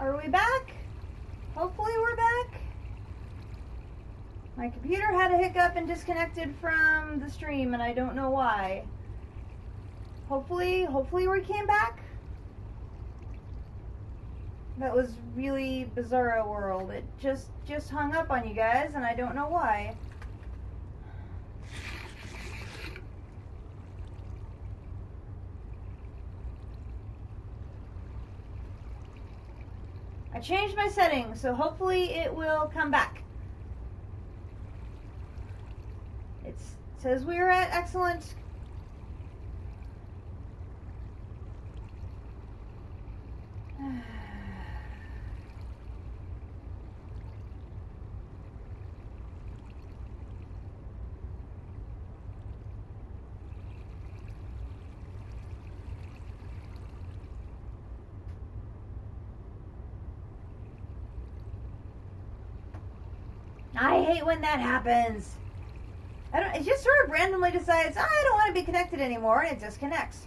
Are we back? Hopefully we're back. My computer had a hiccup and disconnected from the stream, and I don't know why. Hopefully we came back. That was really bizarro world. It just hung up on you guys, and I don't know why. I changed my settings, so hopefully it will come back. It says we are at excellent. I hate when that happens. It just sort of randomly decides, I don't want to be connected anymore, and it disconnects.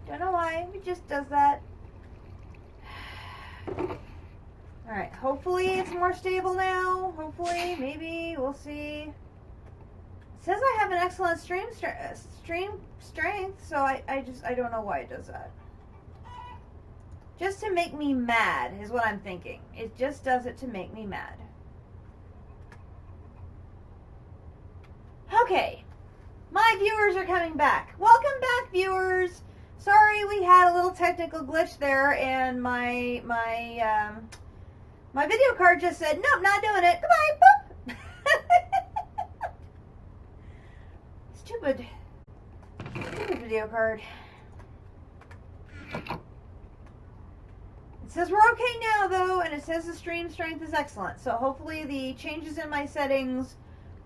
Don't know why, it just does that. Alright, hopefully it's more stable now. Hopefully, maybe, we'll see. It says I have an excellent stream strength, so I don't know why it does that. Just to make me mad is what I'm thinking. It just does it to make me mad. Okay, my viewers are coming back. Welcome back, viewers. Sorry we had a little technical glitch there, and my video card just said, nope, not doing it. Goodbye, boop. Stupid video card. It says we're okay now, though, and it says the stream strength is excellent. So hopefully the changes in my settings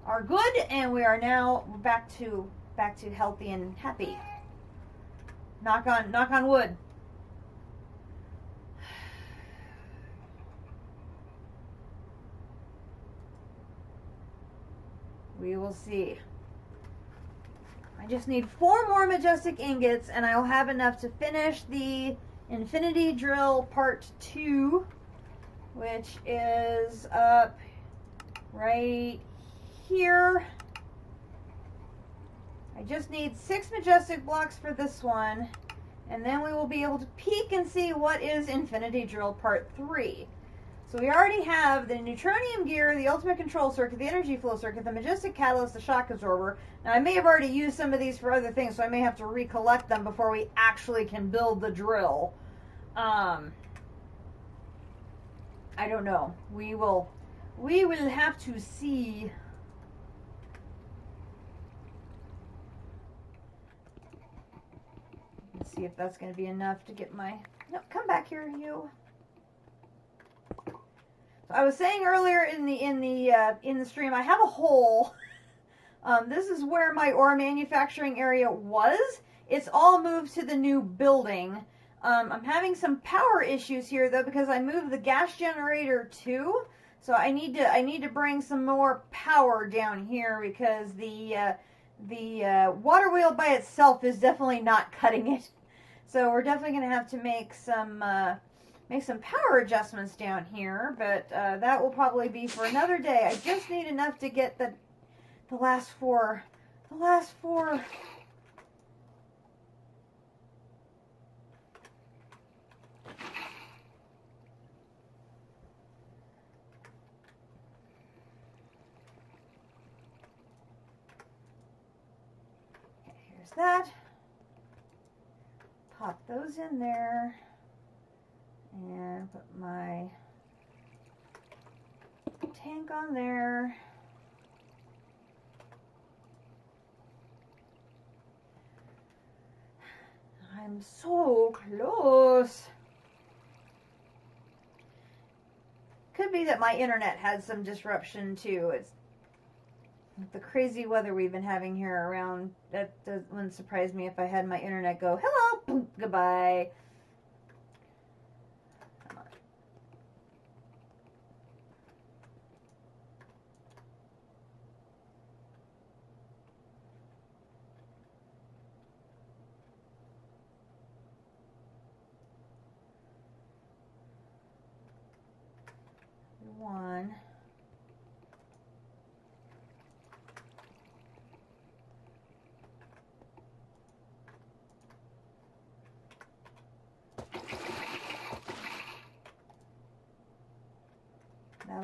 are good, and we are now back to healthy and happy. Knock on wood. We will see. I just need 4 more majestic ingots, and I'll have enough to finish the Infinity Drill Part 2, which is up right here. I just need 6 majestic blocks for this one, and then we will be able to peek and see what is Infinity Drill Part 3. So we already have the Neutronium Gear, the Ultimate Control Circuit, the Energy Flow Circuit, the Majestic Catalyst, the Shock Absorber. Now I may have already used some of these for other things, so I may have to recollect them before we actually can build the drill. I don't know. We will have to see. Let's see if that's going to be enough to get my... No, come back here, you. So I was saying earlier in the stream, I have a hole. This is where my ore manufacturing area was. It's all moved to the new building. I'm having some power issues here though, because I moved the gas generator too. So I need to bring some more power down here, because the water wheel by itself is definitely not cutting it. So we're definitely going to have to make some power adjustments down here, but that will probably be for another day. I just need enough to get the last four. That. Pop those in there and put my tank on there. I'm so close. Could be that my internet had some disruption too. It's the crazy weather we've been having here around. That wouldn't surprise me if I had my internet go, hello, boom, goodbye. Come on.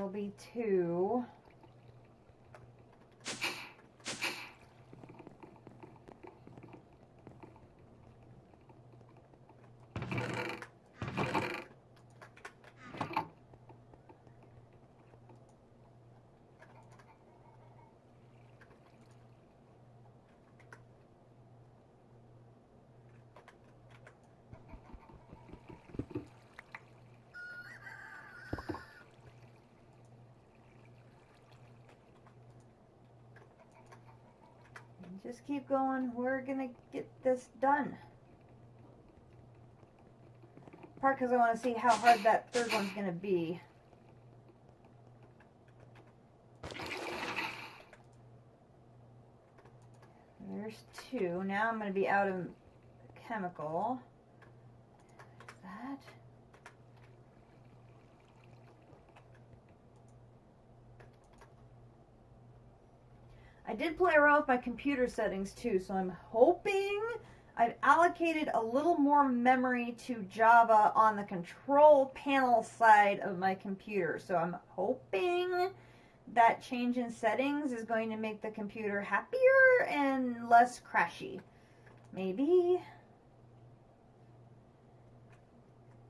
there'll be 2. Just keep going. We're gonna get this done. Part because I want to see how hard that third one's gonna be. There's 2. Now I'm gonna be out of chemical. That. I did play around with my computer settings too, so I'm hoping I've allocated a little more memory to Java on the control panel side of my computer. So I'm hoping that change in settings is going to make the computer happier and less crashy. Maybe.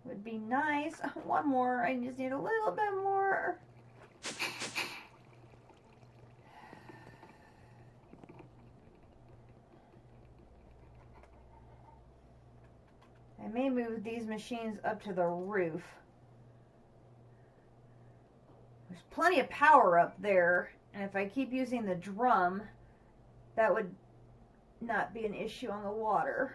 Would be nice. One more. I just need a little bit more. I may move these machines up to the roof. There's plenty of power up there, and if I keep using the drum, that would not be an issue on the water.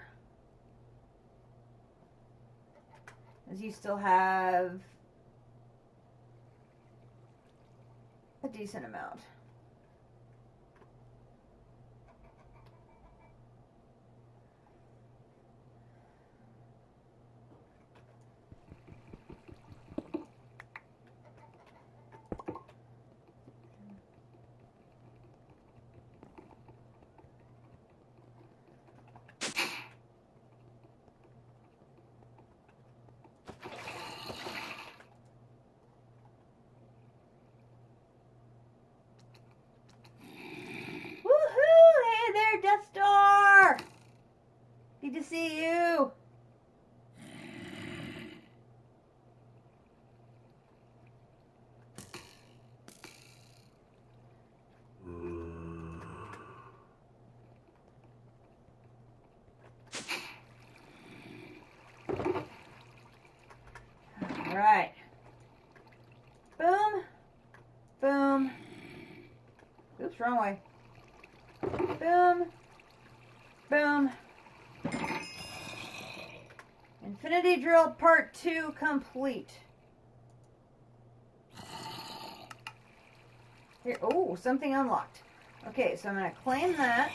As you still have a decent amount. Death Star! Good to see you. All right. Boom. Boom. Oops, wrong way. Boom. Boom. Infinity Drill Part 2 complete. Here, oh, something unlocked. Okay, so I'm going to claim that.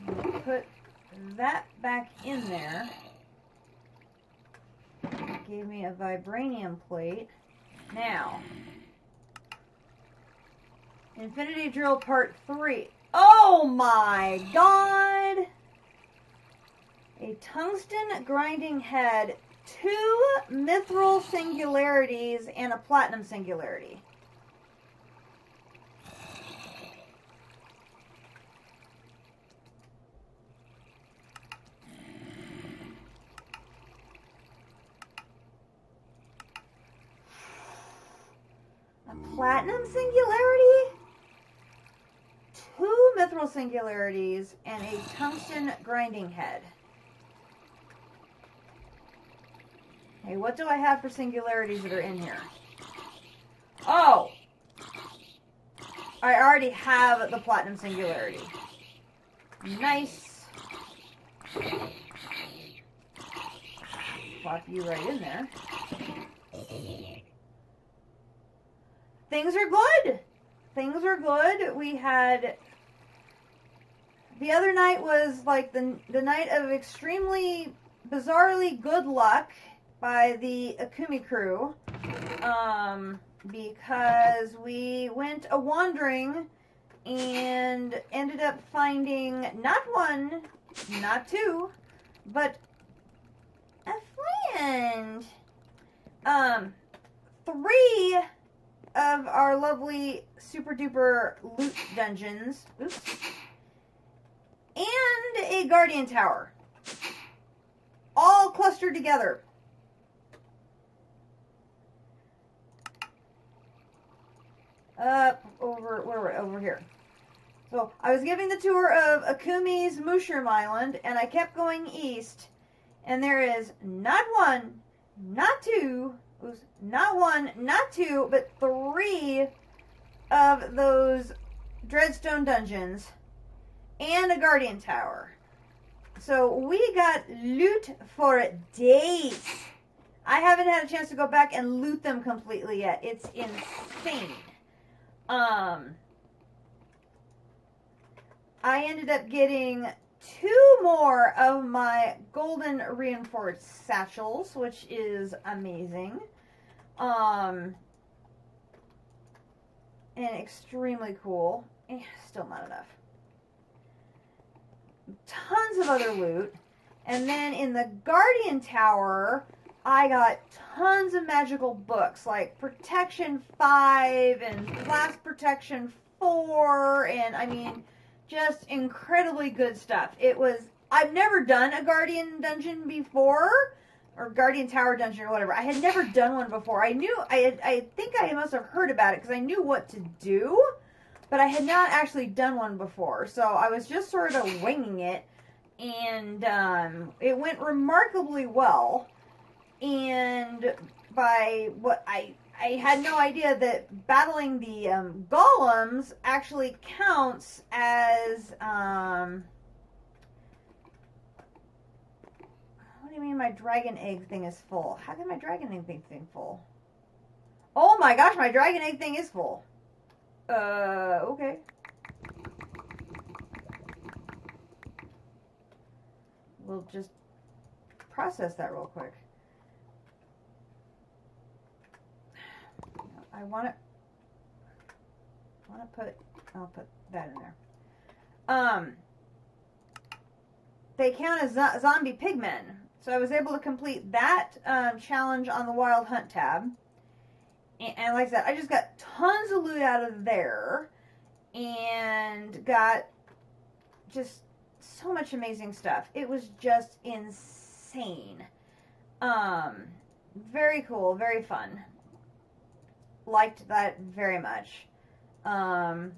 I'm going to put that back in there. It gave me a vibranium plate. Now, Infinity Drill Part 3. Oh my god! A tungsten grinding head, 2 mithril singularities, and a platinum singularity. A platinum singularity? 2 mithril singularities and a tungsten grinding head. Hey, what do I have for singularities that are in here? Oh! I already have the platinum singularity. Nice. Plop you right in there. Things are good! Things are good. We had... The other night was like the night of extremely, bizarrely good luck by the Akumi crew. Because we went a-wandering and ended up finding not 1, not 2, but a friend. 3 of our lovely super duper loot dungeons. Oops. And a guardian tower. All clustered together. Over here. So I was giving the tour of Akumi's Mushroom Island, and I kept going east, and there is not one, not two, not one, not two, but 3 of those Dreadstone dungeons and a guardian tower. So we got loot for days. I haven't had a chance to go back and loot them completely yet. It's insane. I ended up getting 2 more of my golden reinforced satchels, which is amazing. And extremely cool. Still not enough. Tons of other loot. And then in the Guardian Tower, I got tons of magical books, like Protection 5 and Blast Protection 4, and I mean, just incredibly good stuff. I've never done a Guardian dungeon before, or Guardian Tower dungeon or whatever. I had never done one before. I think I must have heard about it because I knew what to do, but I had not actually done one before. So I was just sort of winging it, and it went remarkably well. And by what I had no idea that battling the golems actually counts as what do you mean my dragon egg thing is full? How can my dragon egg thing full? Oh my gosh, my dragon egg thing is full. Okay. We'll just process that real quick. I'll put that in there. They count as zombie pigmen. So I was able to complete that challenge on the Wild Hunt tab. And like I said, I just got tons of loot out of there. And got just so much amazing stuff. It was just insane. Very cool, very fun. Liked that very much.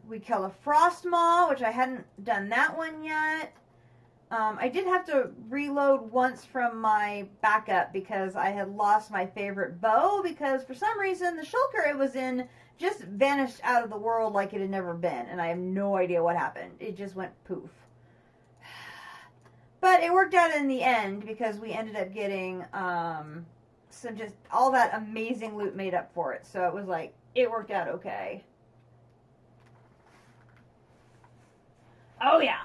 We killed a frost maw, which I hadn't done that one yet. I did have to reload once from my backup because I had lost my favorite bow because for some reason the shulker it was in just vanished out of the world like it had never been, and I have no idea what happened. It just went poof. But it worked out in the end because we ended up getting some just all that amazing loot made up for it. So it was like, it worked out okay. Oh yeah.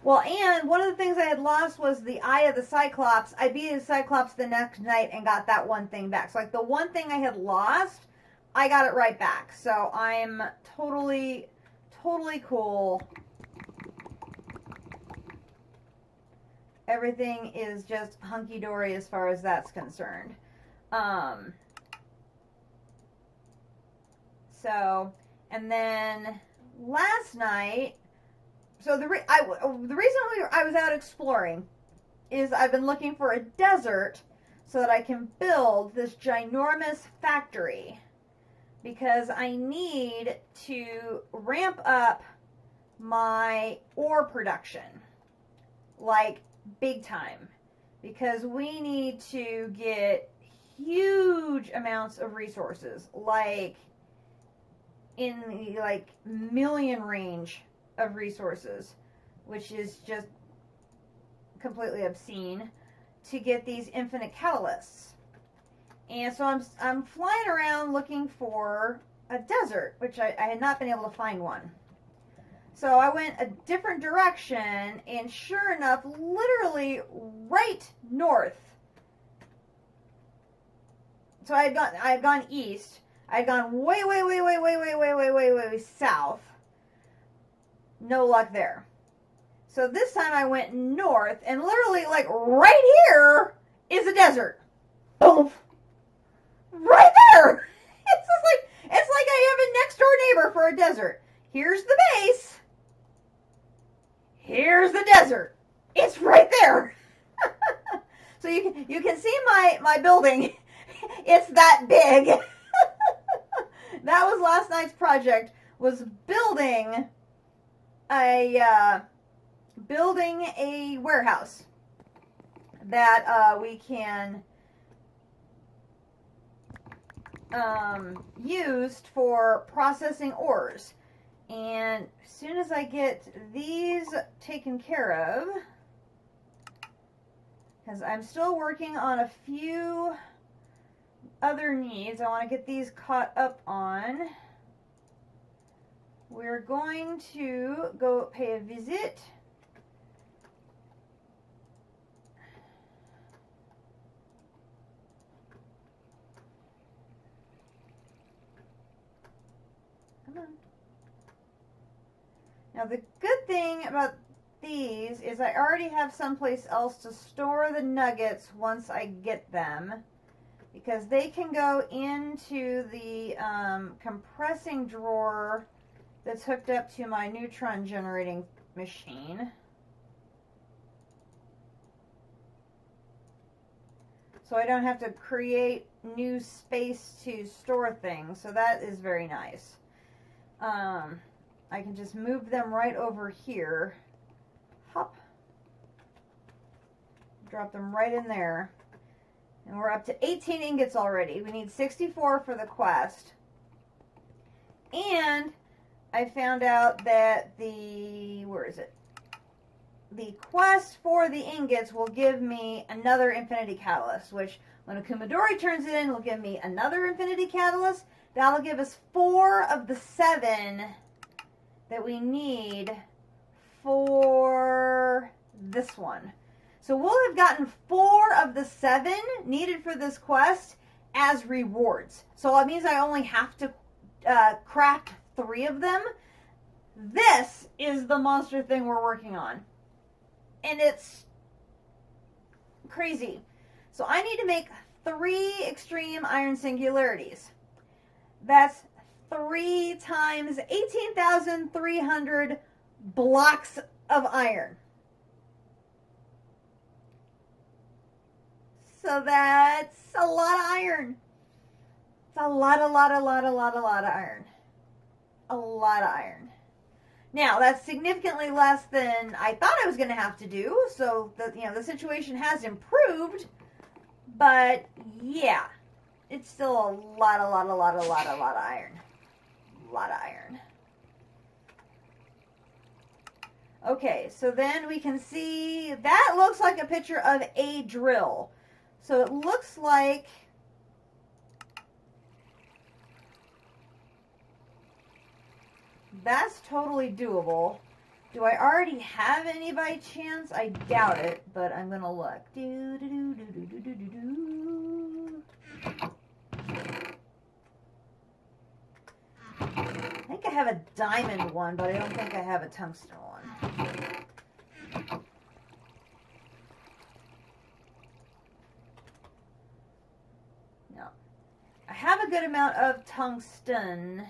Well, and one of the things I had lost was the Eye of the Cyclops. I beat the Cyclops the next night and got that one thing back. So like the one thing I had lost, I got it right back. So I'm totally cool. Everything is just hunky-dory as far as that's concerned. And then last night, so the reason I was out exploring is I've been looking for a desert so that I can build this ginormous factory because I need to ramp up my ore production, like big time, because we need to get huge amounts of resources, like in the like million range of resources, which is just completely obscene, to get these infinite catalysts. And so I'm flying around looking for a desert, which I had not been able to find one. So I went a different direction, and sure enough, literally right north. So I had gone east. I had gone way south. No luck there. So this time I went north, and literally, like, right here is a desert. Boom. Right there! It's like I have a next door neighbor for a desert. Here's the base. Here's the desert. It's right there. So you can see my building. It's that big. That was last night's project, was building a warehouse that we can used for processing ores. And as soon as I get these taken care of, because I'm still working on a few other needs I want to get these caught up on, we're going to go pay a visit Now the good thing about these is I already have someplace else to store the nuggets once I get them, because they can go into the compressing drawer that's hooked up to my neutron generating machine. So I don't have to create new space to store things. So that is very nice. I can just move them right over here. Hop. Drop them right in there. And we're up to 18 ingots already. We need 64 for the quest. And I found out that where is it? The quest for the ingots will give me another infinity catalyst, which when Akumadori turns it in will give me another infinity catalyst. That'll give us 4 of the 7 that we need for this one. So we'll have gotten 4 of the 7 needed for this quest as rewards. So that means I only have to craft 3 of them. This is the monster thing we're working on. And it's crazy. So I need to make 3 extreme iron singularities. That's 3 times 18,300 blocks of iron. So that's a lot of iron. It's a lot of iron. A lot of iron. Now, that's significantly less than I thought I was going to have to do, so the situation has improved, but yeah, it's still a lot of iron. A lot of iron. Okay, so then we can see, that looks like a picture of a drill. So it looks like that's totally doable. Do I already have any by chance? I doubt it, but I'm going to look. I think I have a diamond one, but I don't think I have a tungsten one. No. I have a good amount of tungsten.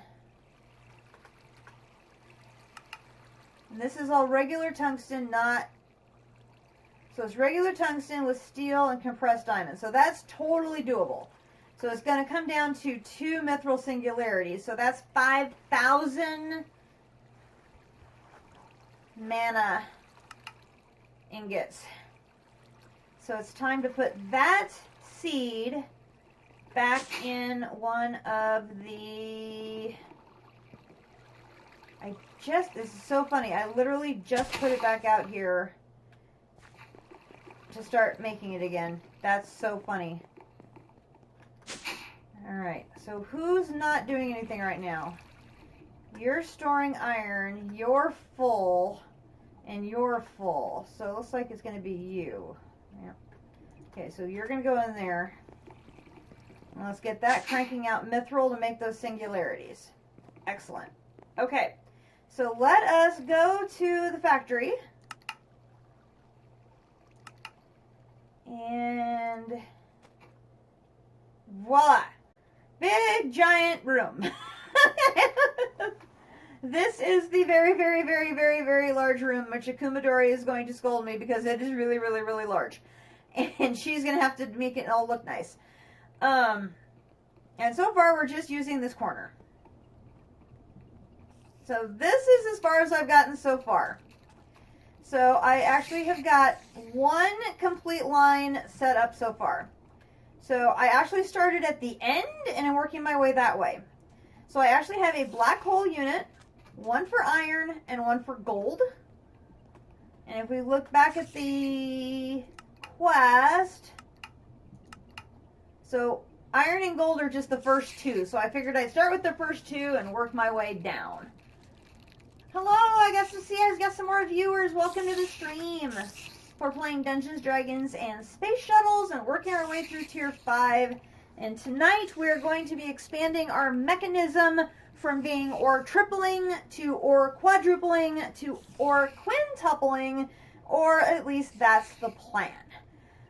And this is all regular tungsten, not... So it's regular tungsten with steel and compressed diamond. So that's totally doable. So it's going to come down to 2 mithril singularities. So that's 5,000 mana ingots. So it's time to put that seed back in one of the... this is so funny. I literally just put it back out here to start making it again. That's so funny. Alright, so who's not doing anything right now? You're storing iron, you're full, and you're full. So it looks like it's going to be you. Yeah. Okay, so you're going to go in there. And let's get that cranking out mithril to make those singularities. Excellent. Okay, so let us go to the factory. And voila! Big, giant room. This is the very, very, very, very, very large room, which Akumadori is going to scold me because it is really, really, really large. And she's going to have to make it all look nice. And so far, we're just using this corner. So this is as far as I've gotten so far. So I actually have got one complete line set up so far. So I actually started at the end and I'm working my way that way. So I actually have a black hole unit, one for iron and one for gold. And if we look back at the quest, so iron and gold are just the first two. So I figured I'd start with the first two and work my way down. Hello, I got to see I've got some more viewers. Welcome to the stream. We're playing Dungeons, Dragons, and Space Shuttles and working our way through Tier 5. And tonight we're going to be expanding our mechanism from being or tripling to or quadrupling to or quintupling, or at least that's the plan.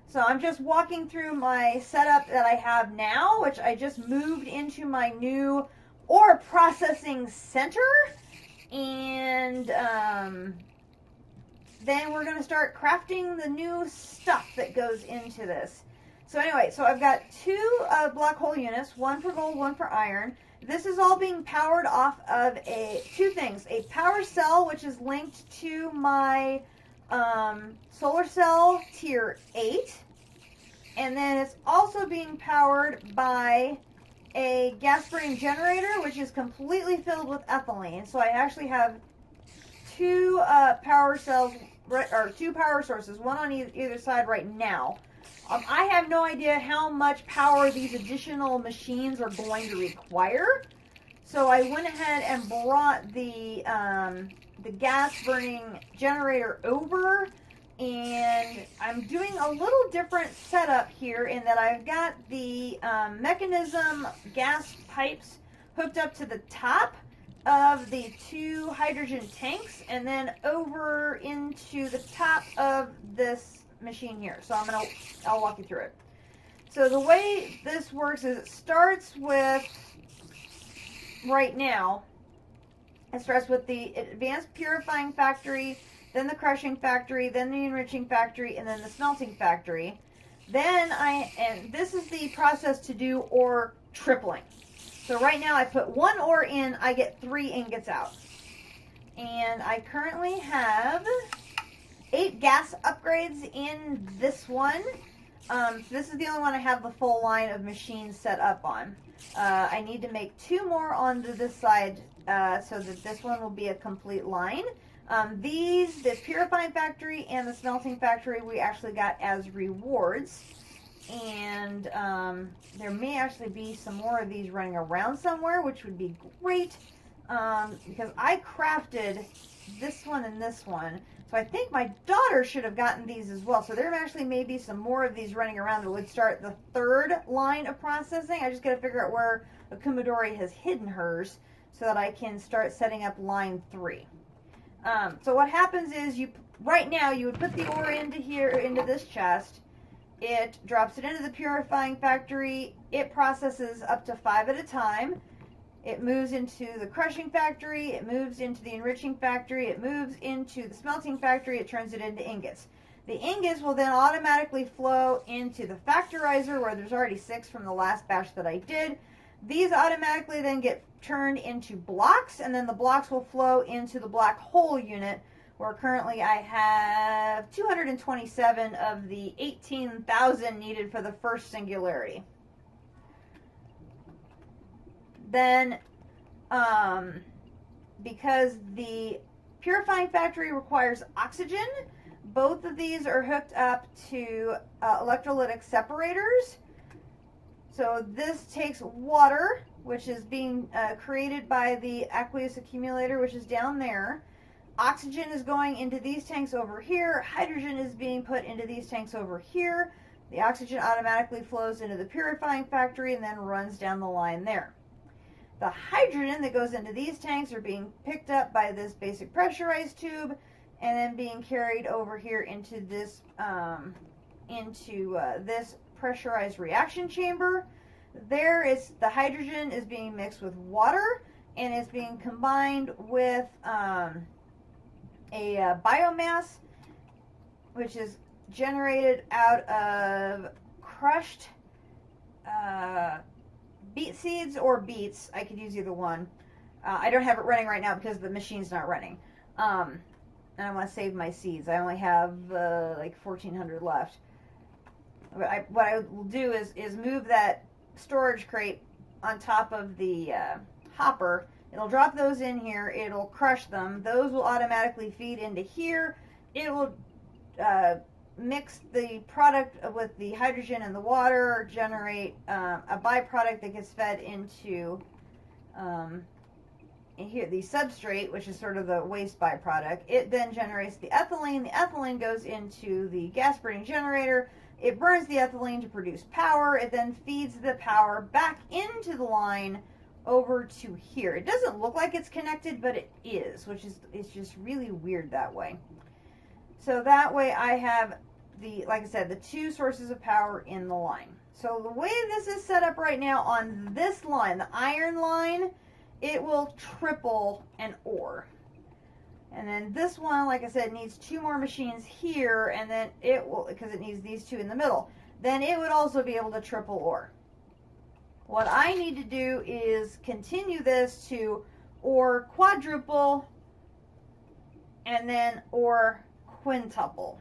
So I'm just walking through my setup that I have now, which I just moved into my new ore processing center. And then we're going to start crafting the new stuff that goes into this. So anyway, so I've got two black hole units, one for gold, one for iron. This is all being powered off of two things. A power cell, which is linked to my solar cell tier 8. And then it's also being powered by a gas burning generator, which is completely filled with ethylene. So I actually have two power cells, or two power sources, one on either side right now. I have no idea how much power these additional machines are going to require. So I went ahead and brought the gas burning generator over, and I'm doing a little different setup here in that I've got the mechanism gas pipes hooked up to the top of the two hydrogen tanks and then over into the top of this machine here. So I'll walk you through it. So the way this works is it starts with, right now, it starts with the advanced purifying factory, then the crushing factory, then the enriching factory, and then the smelting factory. And this is the process to do ore tripling. So right now I put one ore in, I get 3 ingots out. And I currently have 8 gas upgrades in this one. This is the only one I have the full line of machines set up on. I need to make 2 more onto this side so that this one will be a complete line. The purifying factory and the smelting factory we actually got as rewards. And there may actually be some more of these running around somewhere, which would be great. Because I crafted this one and this one. So I think my daughter should have gotten these as well. So there actually may be some more of these running around that would start the 3rd line of processing. I just got to figure out where Akumadori has hidden hers so that I can start setting up line 3. So what happens is right now you would put the ore into this chest. It drops it into the purifying factory. It processes up to 5 at a time. It moves into the crushing factory. It moves into the enriching factory. It moves into the smelting factory. It turns it into ingots. The ingots will then automatically flow into the factorizer, where there's already 6 from the last batch that I did. These automatically then get turned into blocks, and then the blocks will flow into the black hole unit, where currently I have 227 of the 18,000 needed for the first singularity. Then, because the purifying factory requires oxygen, both of these are hooked up to electrolytic separators. So this takes water, which is being created by the aqueous accumulator, which is down there. Oxygen is going into these tanks over here. Hydrogen is being put into these tanks over here. The oxygen automatically flows into the purifying factory and then runs down the line there. The hydrogen that goes into these tanks are being picked up by this basic pressurized tube and then being carried over here into this pressurized reaction chamber. there is the hydrogen is being mixed with water and is being combined with a biomass, which is generated out of crushed beet seeds or beets. I could use either one. I don't have it running right now because the machine's not running. And I want to save my seeds. I only have like 1,400 left. But what I will do is move that storage crate on top of the hopper. It'll drop those in here. It'll crush them. Those will automatically feed into here. It will mix the product with the hydrogen and the water, generate a byproduct that gets fed into here the substrate, which is sort of the waste byproduct. It then generates the ethylene. The ethylene goes into the gas burning generator. It burns the ethylene to produce power. It then feeds the power back into the line over to here. It doesn't look like it's connected, but it is, which is, it's just really weird that way. So that way I have like I said, the two sources of power in the line. So the way this is set up right now on this line, the iron line, it will triple an ore. And then this one, like I said, needs two more machines here, and then it will, because it needs these two in the middle, then it would also be able to triple ore. What I need to do is continue this to ore quadruple and then ore quintuple.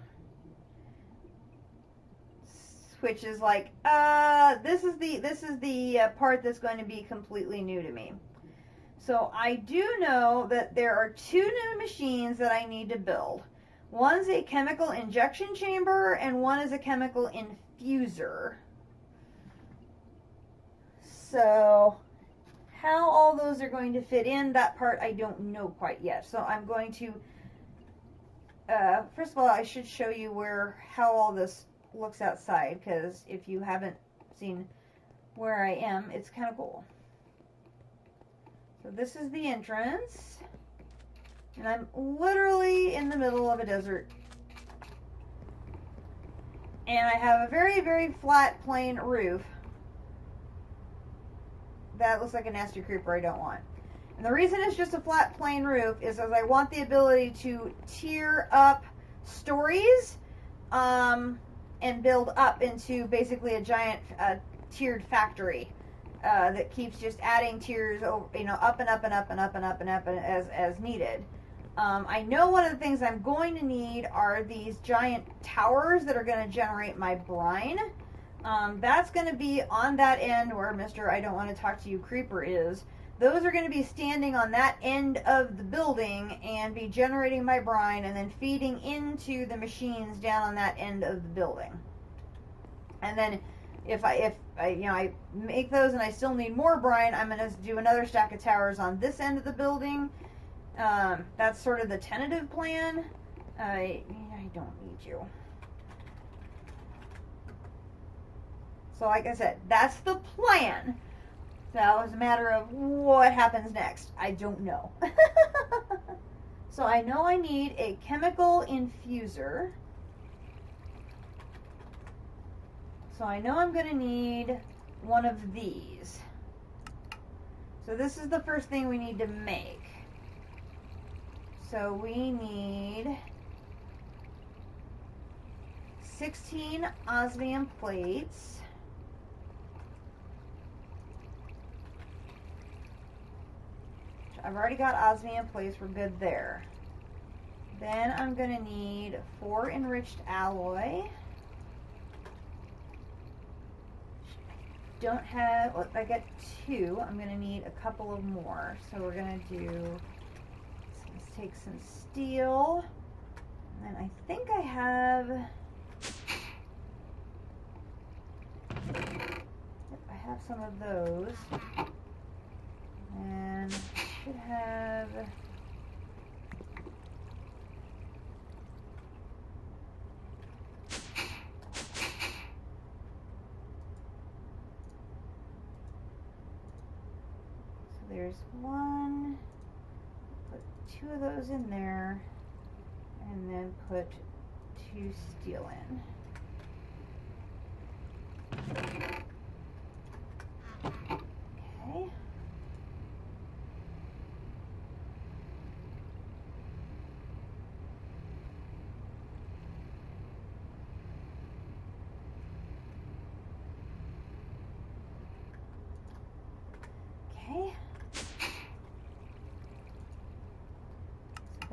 Which is like, this is the part that's going to be completely new to me. So I do know that there are two new machines that I need to build. One's a chemical injection chamber and one is a chemical infuser. So how all those are going to fit in, that part I don't know quite yet. So I'm going to, first of all, I should show you how all this looks outside, because if you haven't seen where I am, it's kind of cool. So this is the entrance, and I'm literally in the middle of a desert. And I have a very, very flat, plain roof. That looks like a nasty creeper I don't want. And the reason it's just a flat, plain roof is because I want the ability to tier up stories, and build up into basically a giant tiered factory that keeps just adding tiers over, up and up and up and up and up and up as needed. I know one of the things I'm going to need are these giant towers that are going to generate my brine. That's going to be on that end where Mr. I don't want to talk to you creeper is. Those are going to be standing on that end of the building and be generating my brine and then feeding into the machines down on that end of the building. And then if I make those and I still need more brine, I'm going to do another stack of towers on this end of the building. That's sort of the tentative plan. I don't need you. So like I said, that's the plan. Now it's a matter of what happens next. I don't know. So I know I need a chemical infuser. So I know I'm going to need one of these. So this is the first thing we need to make. So we need 16 osmium plates. I've already got osmium plates, we're good there. Then I'm going to need 4 enriched alloy. Don't have, well, I got 2. I'm going to need a couple of more. So we're going to do, let's take some steel. And then I think I have, I have some of those. And I should have, so there's one, put 2 of those in there, and then put 2 steel in.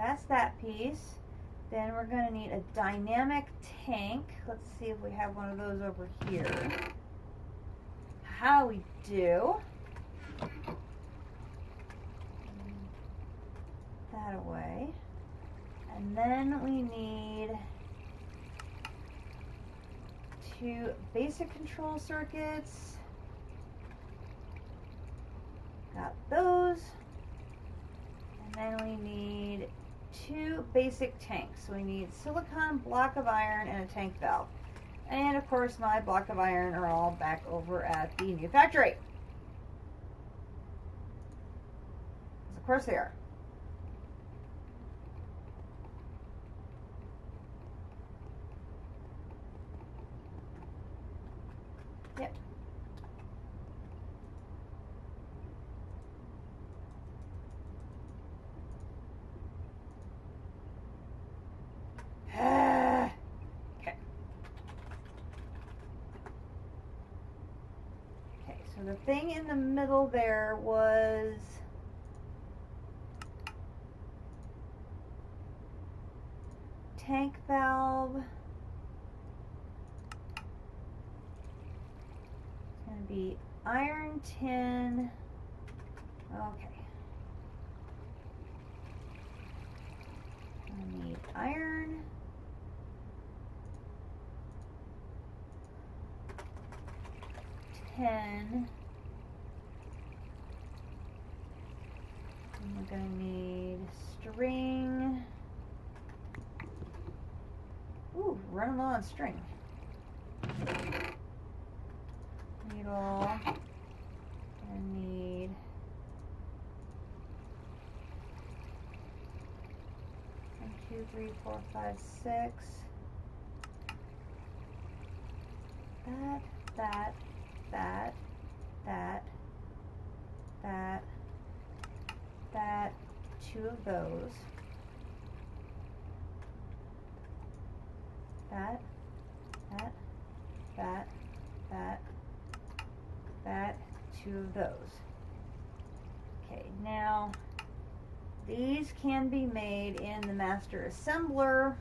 That's that piece. Then we're going to need a dynamic tank. Let's see if we have one of those over here. How we do. That away. And then we need 2 basic control circuits. Got those. And then we need 2 basic tanks. So we need silicon, block of iron, and a tank valve. And of course my block of iron are all back over at the new factory. Of course they are. Yep. Okay. Okay, so the thing in the middle there was tank valve. It's going to be iron tin. Okay. I need iron. Tin. And we're going to need string. Ooh, running low on string. Needle. And need 1, 2, 3, 4, 5, 6. That. 2 of those. That. 2 of those. Okay, now these can be made in the master assembler.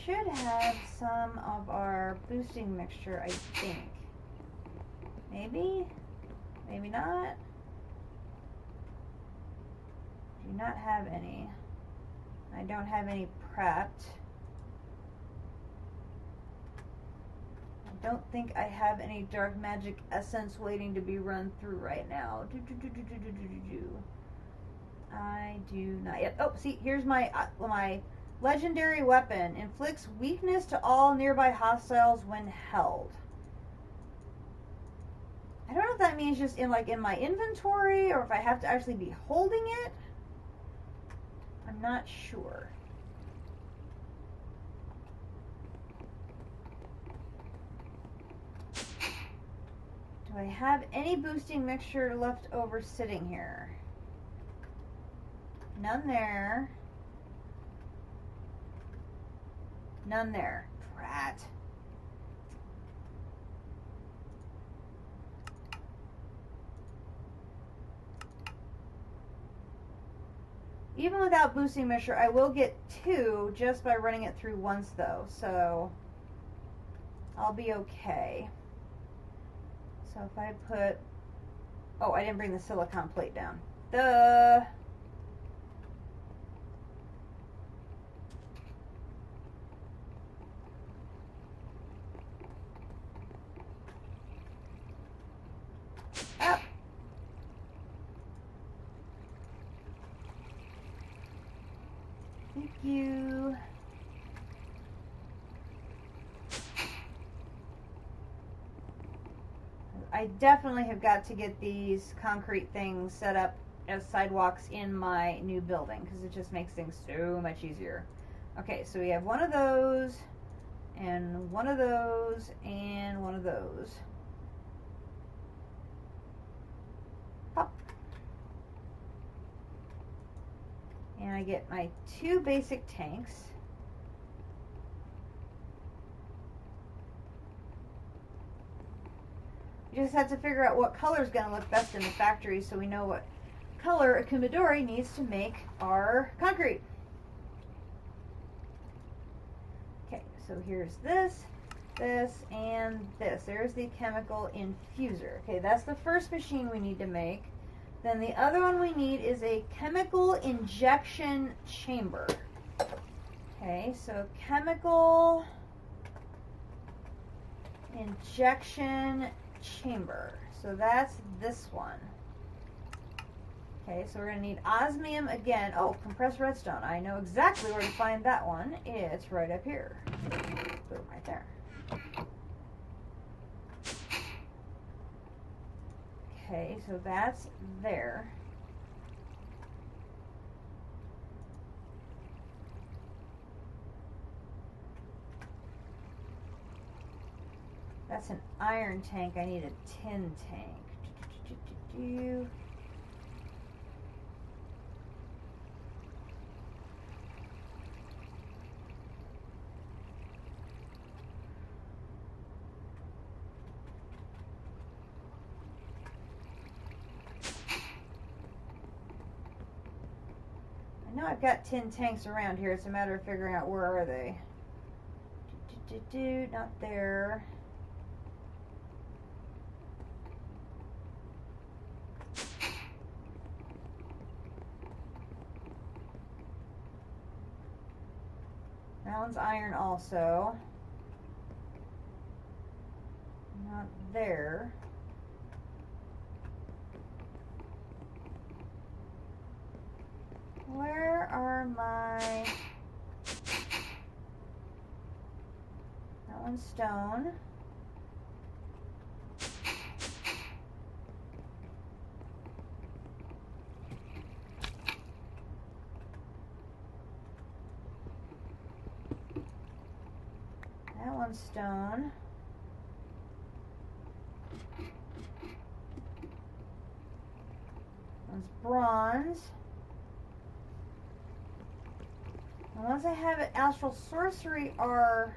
Should have some of our boosting mixture, I think. Maybe? Maybe not? Do not have any. I don't have any prepped. I don't think I have any dark magic essence waiting to be run through right now. I do not yet. Oh, see, here's my my legendary weapon. Inflicts weakness to all nearby hostiles when held. I don't know if that means just in my inventory or if I have to actually be holding it. I'm not sure. Do I have any boosting mixture left over sitting here? None there. None there. Brat. Even without boosting mixture, I will get 2 just by running it through once though, so I'll be okay. So if I put, oh, I didn't bring the silicon plate down. Duh. Up. Thank you. I definitely have got to get these concrete things set up as sidewalks in my new building because it just makes things so much easier. Okay, so we have one of those, and one of those, and one of those. Pop. And I get my 2 basic tanks. You just have to figure out what color is going to look best in the factory so we know what color a Kumidori needs to make our concrete. Okay, so here's this, and this. There's the chemical infuser. Okay, that's the first machine we need to make. Then the other one we need is a chemical injection chamber. Okay, so chemical injection chamber. So that's this one. Okay, so we're going to need osmium again. Oh, compressed redstone. I know exactly where to find that one. It's right up here. Boom, right there. Okay, so that's there. That's an iron tank. I need a tin tank. I know I've got tin tanks around here. It's a matter of figuring out where are they. Not there. That one's iron also. Not there. Where are my... That one's stone. That one's stone. That one's bronze. The ones I have at Astral Sorcery are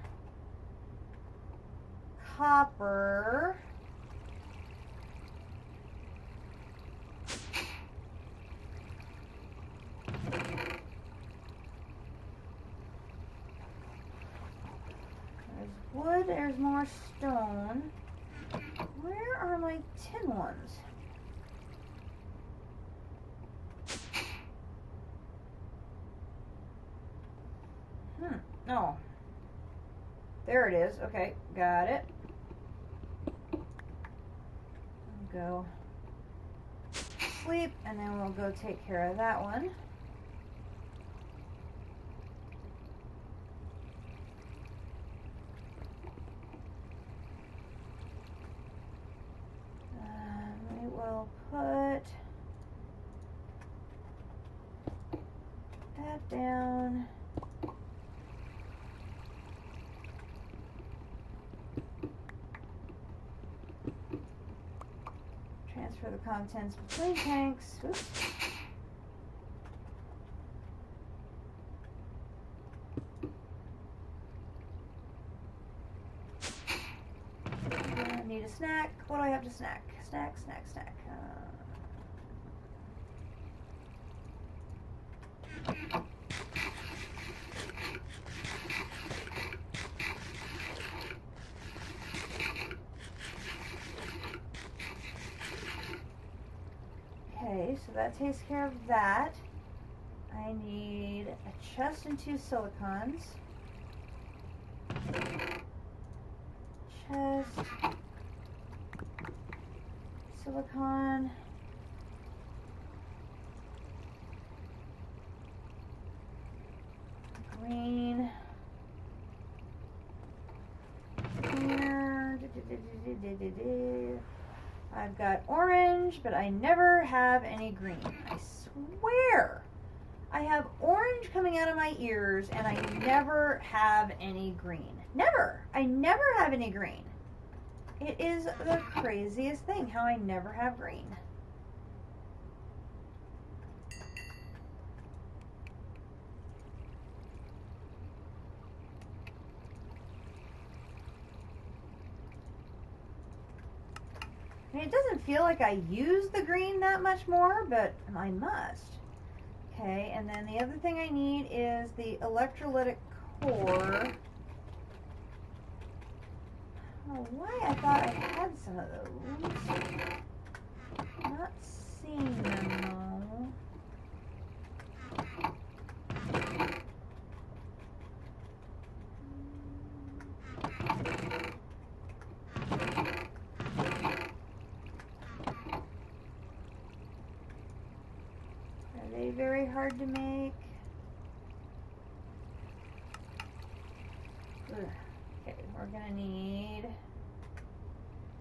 copper. There's wood, there's more stone. Where are my tin ones? No. There it is. Okay, got it. Go sleep, and then we'll go take care of that one. We will put that down. Transfer the contents between tanks. Oops. I need a snack. What do I have to snack? Snack. Okay, so that takes care of that. I need a chest and 2 silicons. Chest. Silicon. Green. Here. I've got orange, but I never have any green. I swear. I have orange coming out of my ears, and I never have any green. Never. I never have any green. It is the craziest thing how I never have green. I mean, it doesn't feel like I use the green that much more, but I must. Okay, and then the other thing I need is the electrolytic core. I don't know why I thought I had some of those. Not seeing them though. Are they very hard to make? Ugh. Okay, we're gonna need,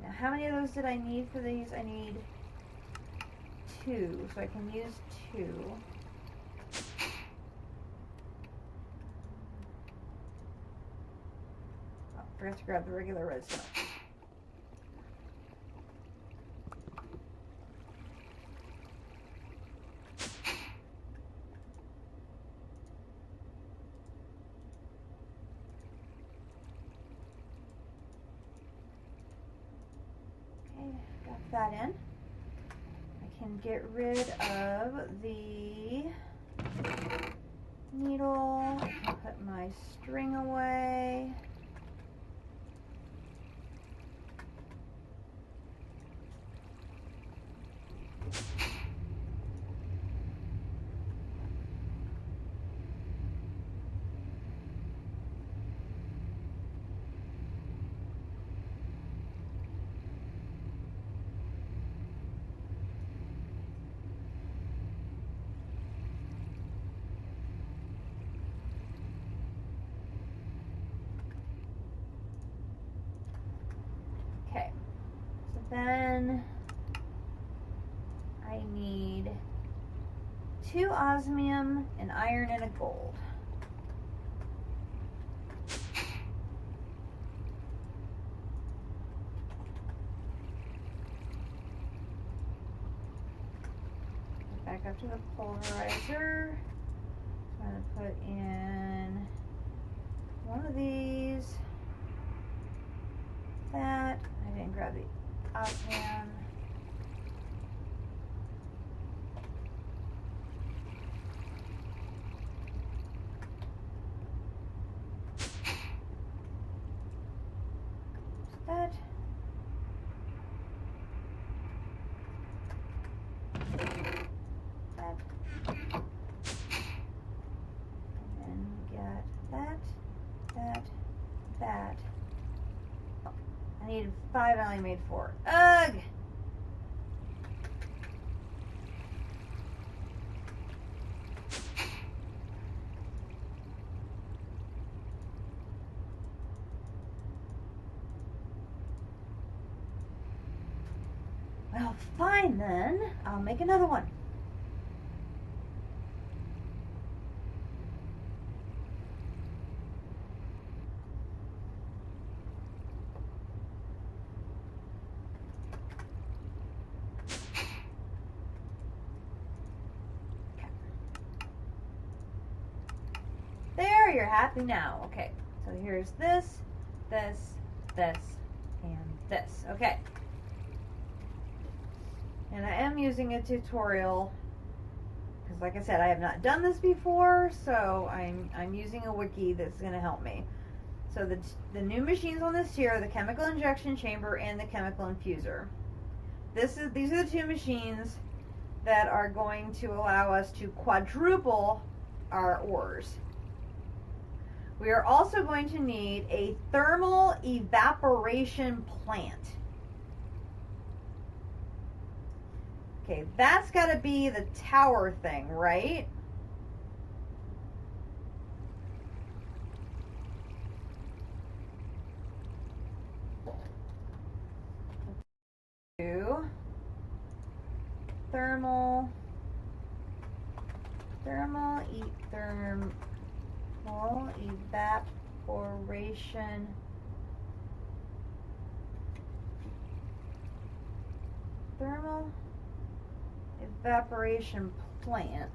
now how many of those did I need for these? I need 2, so I can use 2. Oh, forgot to grab the regular redstone. That in. I can get rid of the needle. I can put my string away. Then I need 2 osmium, an iron, and a gold. Back up to the pulverizer. I'm going to put in one of these. That. I didn't grab the osmium. That. That. And then get that, that, that. Oh, I needed 5, I only made 4. Ugh! Well, fine then. I'll make another one. There, you're happy now. Okay, so here's this, this, this, and this. Okay. And I am using a tutorial because, like I said, I have not done this before, so I'm using a wiki that's going to help me. So the new machines on this tier are the chemical injection chamber and the chemical infuser. These are the 2 machines that are going to allow us to quadruple our ores. We are also going to need a thermal evaporation plant. Okay, that's got to be the tower thing, right? Thermal evaporation plant.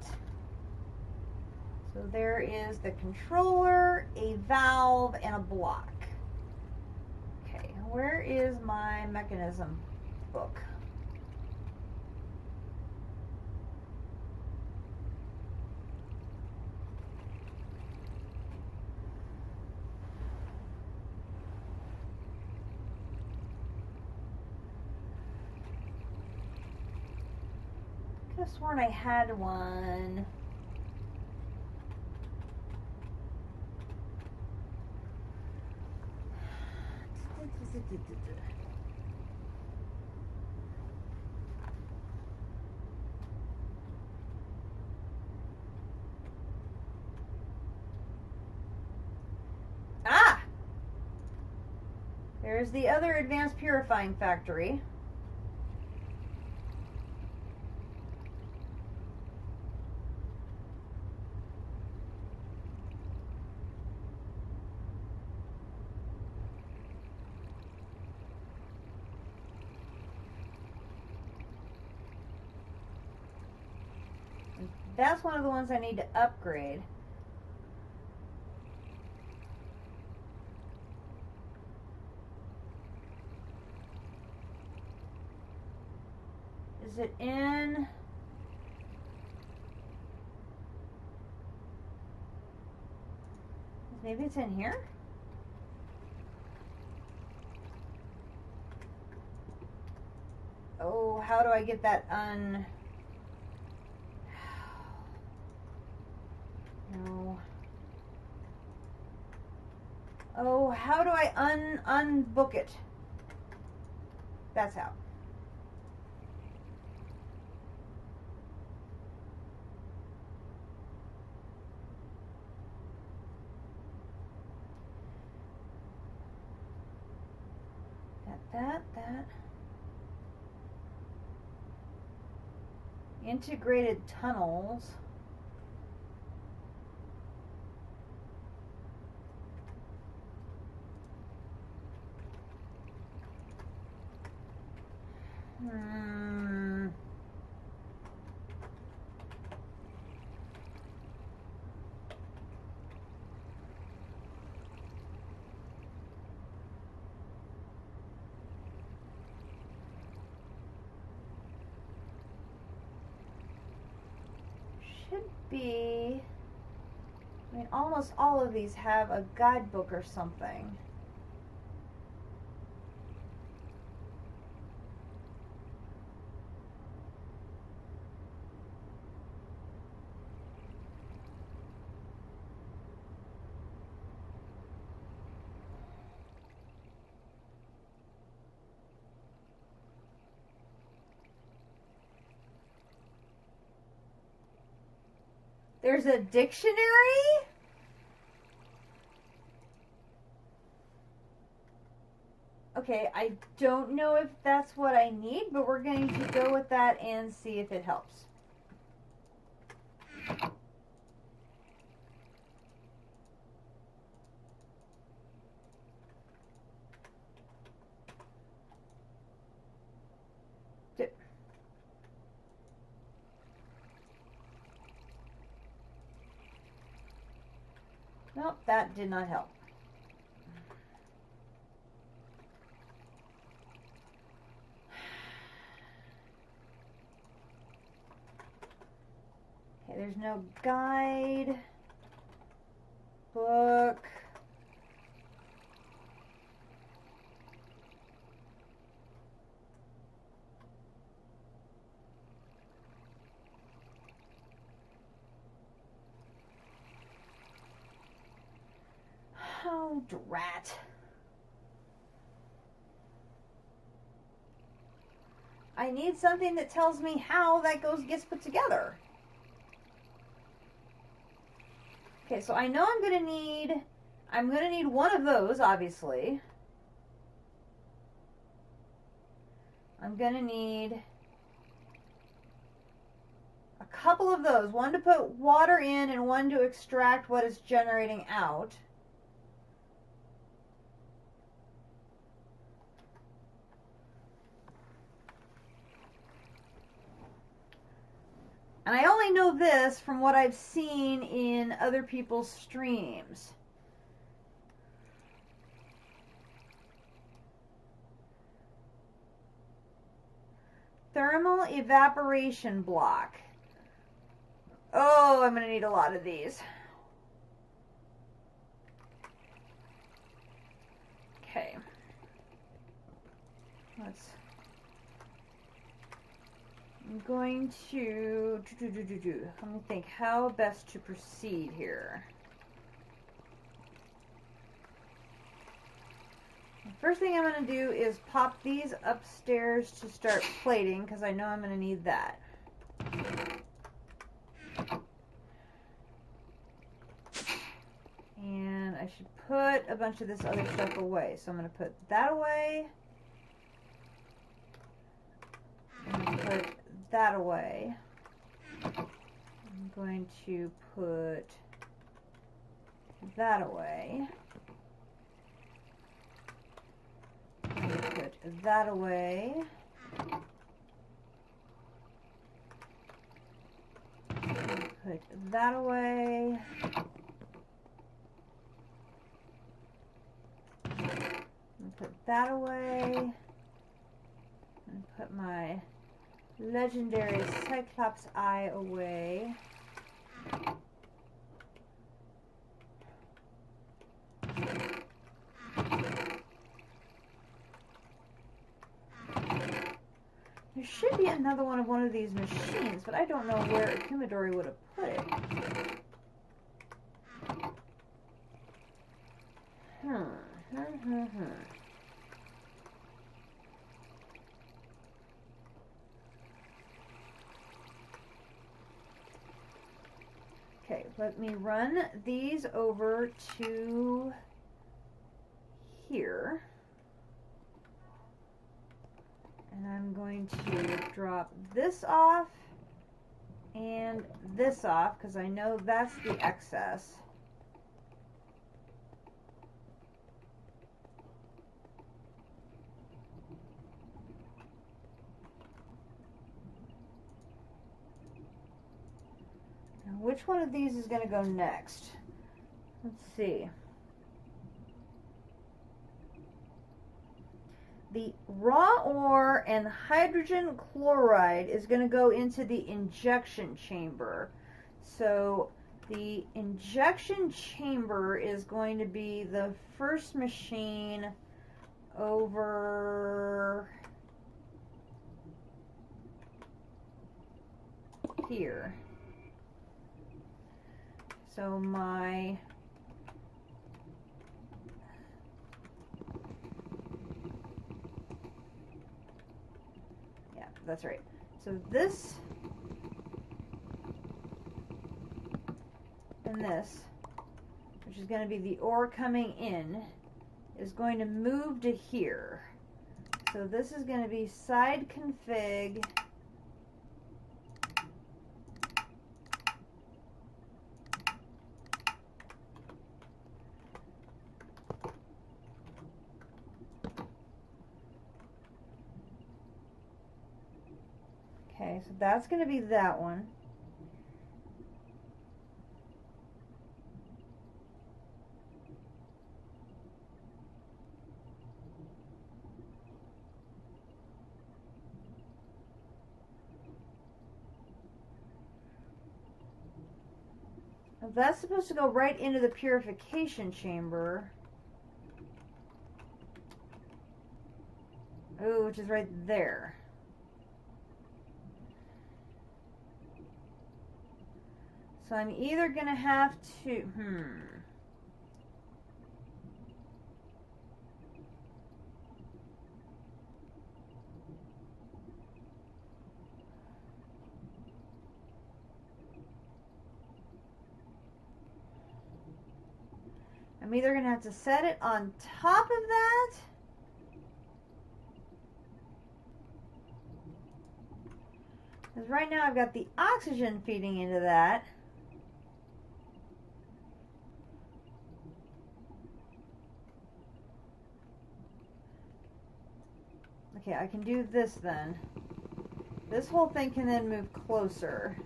So there is the controller, a valve, and a block. Okay, where is my mechanism? book. I could have sworn I had one. Ah! There's the other advanced purifying factory. That's one of the ones I need to upgrade. Is it in? Maybe it's in here? Oh, how do I get that No. Oh, how do I unbook it? That's how. That. Integrated tunnels. Should be, I mean, almost all of these have a guidebook or something. There's a dictionary? Okay, I don't know if that's what I need, but we're going to go with that and see if it helps. Nope, that did not help. Okay, there's no guide, book. Oh, drat. I need something that tells me how that gets put together. Okay, so I know I'm gonna need one of those, obviously. I'm gonna need a couple of those. One to put water in and one to extract what is generating out. And I only know this from what I've seen in other people's streams. thermal evaporation block. Oh, I'm going to need a lot of these. Okay. I'm going to let me think how best to proceed here. The first thing I'm going to do is pop these upstairs to start plating, because I know I'm going to need that. And I should put a bunch of this other stuff away. So I'm going to put that away. I'm going to put that away. I'm going to put that away. I'm going to put that away. Put that away. Put that away. And put my legendary Cyclops eye away. There should be another one of these machines, but I don't know where Kumidori would have put it. Okay, let me run these over to here. And I'm going to drop this off and this off, because I know that's the excess. Now, which one of these is going to go next? Let's see. The raw ore and hydrogen chloride is going to go into the injection chamber. So the injection chamber is going to be the first machine over here. So my that's right. So this and this, which is going to be the ore coming in, is going to move to here. So this is going to be side config. Okay, so that's going to be that one. Now that's supposed to go right into the purification chamber. Ooh, which is right there. So I'm either going to have to, I'm either going to have to set it on top of that, because right now I've got the oxygen feeding into that. Okay, I can do this then. This whole thing can then move closer.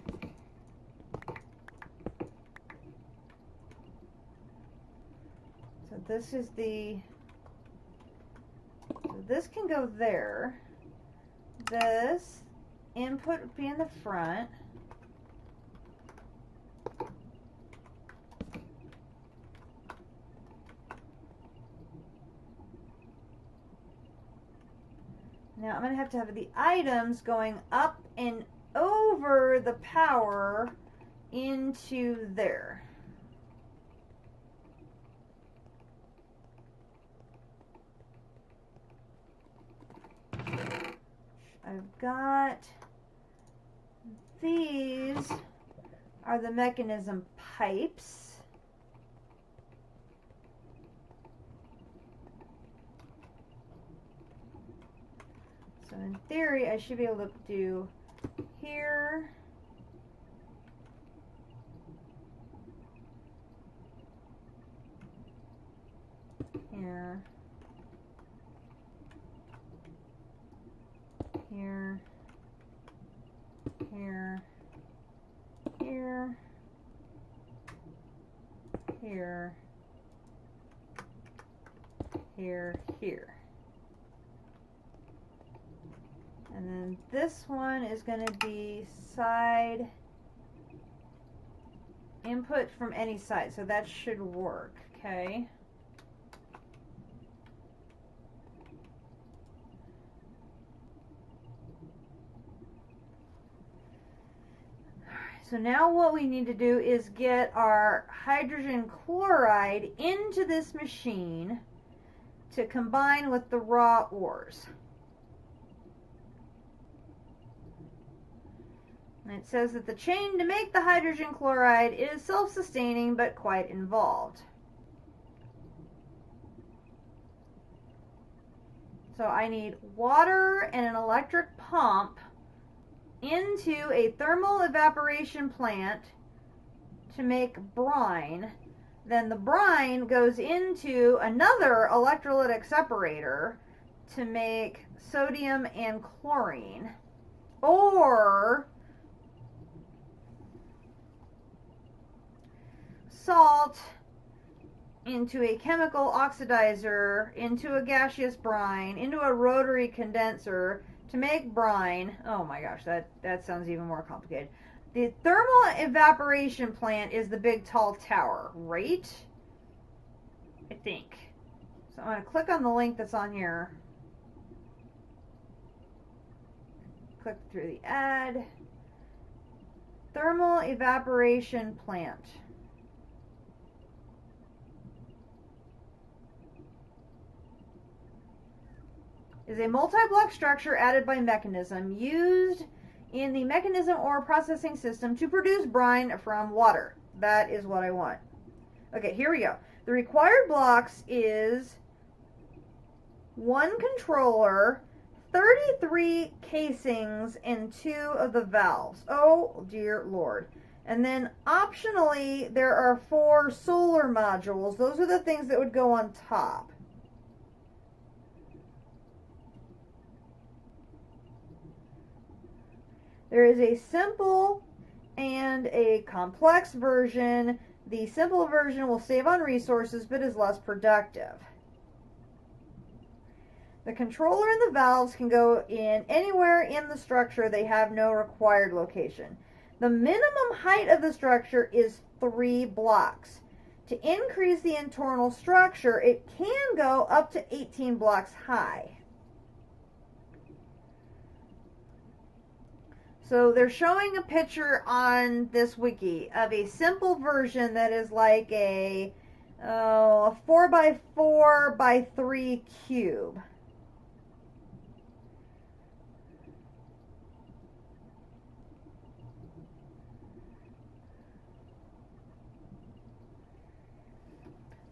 So this is the... So this can go there. This, input would be in the front. Now I'm going to have the items going up and over the power into there. I've got, these are the mechanism pipes. So in theory, I should be able to do here, here, here, here, here, here, here, here. And then this one is going to be side input from any side, so that should work, okay? So now what we need to do is get our hydrogen chloride into this machine to combine with the raw ores. And it says that the chain to make the hydrogen chloride is self-sustaining but quite involved. So I need water and an electric pump into a thermal evaporation plant to make brine. Then the brine goes into another electrolytic separator to make sodium and chlorine. Or salt into a chemical oxidizer, into a gaseous brine, into a rotary condenser to make brine. Oh my gosh, that sounds even more complicated. The thermal evaporation plant is the big tall tower, right? I think. So I'm going to click on the link that's on here. Click through the ad. Thermal evaporation plant. Is a multi-block structure added by mechanism used in the mechanism or processing system to produce brine from water. That is what I want. Okay, here we go. The required blocks is 1 controller, 33 casings, and 2 of the valves. Oh dear Lord. And then optionally there are 4 solar modules. Those are the things that would go on top. There is a simple and a complex version. The simple version will save on resources but is less productive. The controller and the valves can go in anywhere in the structure. They have no required location. The minimum height of the structure is 3 blocks. To increase the internal structure, it can go up to 18 blocks high. So they're showing a picture on this wiki of a simple version that is like a 4x4 by 3 cube.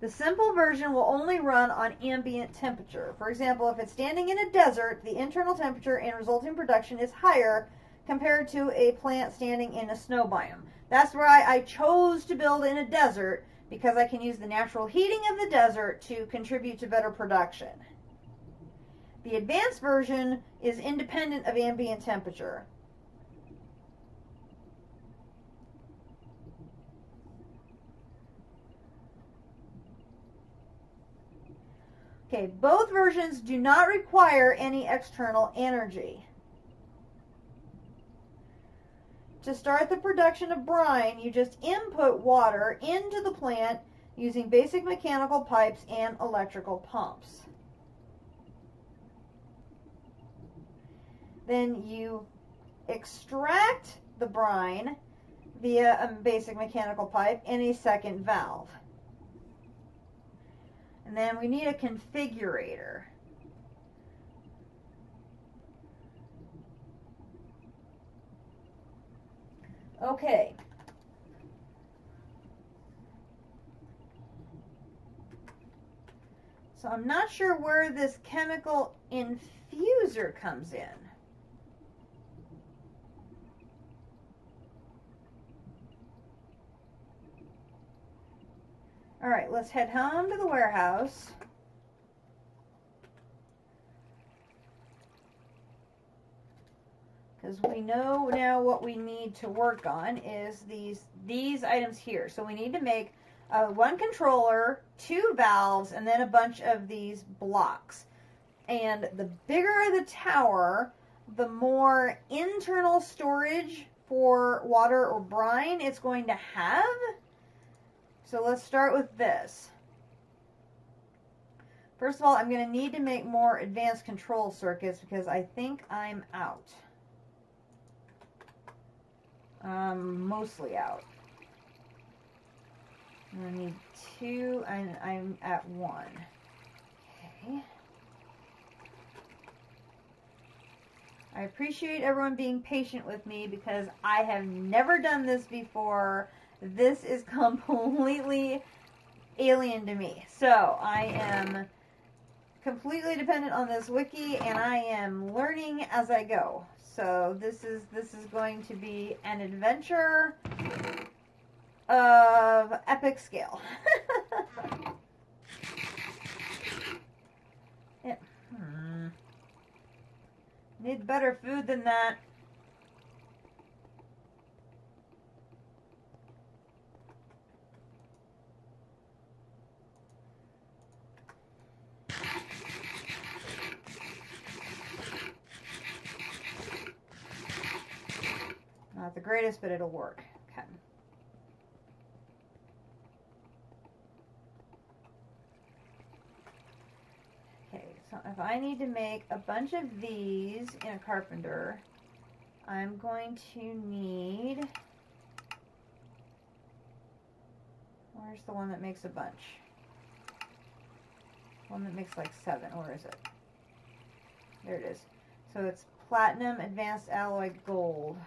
The simple version will only run on ambient temperature. For example, if it's standing in a desert, the internal temperature and resulting production is higher compared to a plant standing in a snow biome. That's why I chose to build in a desert, because I can use the natural heating of the desert to contribute to better production. The advanced version is independent of ambient temperature. Okay, both versions do not require any external energy. to start the production of brine, you just input water into the plant using basic mechanical pipes and electrical pumps. Then you extract the brine via a basic mechanical pipe and a second valve. And then we need a configurator. Okay. So I'm not sure where this chemical infuser comes in. All right, let's head home to the warehouse. Because we know now what we need to work on is these items here. So we need to make one controller, 2 valves, and then a bunch of these blocks. And the bigger the tower, the more internal storage for water or brine it's going to have. So let's start with this. First of all, I'm going to need to make more advanced control circuits because I think I'm out. Mostly out. I need 2, and I'm at 1. Okay. I appreciate everyone being patient with me because I have never done this before. This is completely alien to me. So I am completely dependent on this wiki, and I am learning as I go. So this is going to be an adventure of epic scale. Yeah. Need better food than that. Not the greatest, but it'll work. Okay. Okay, so if I need to make a bunch of these in a carpenter, I'm going to need... Where's the one that makes a bunch? One that makes like 7. Where is it? There it is. So it's platinum, advanced alloy, gold.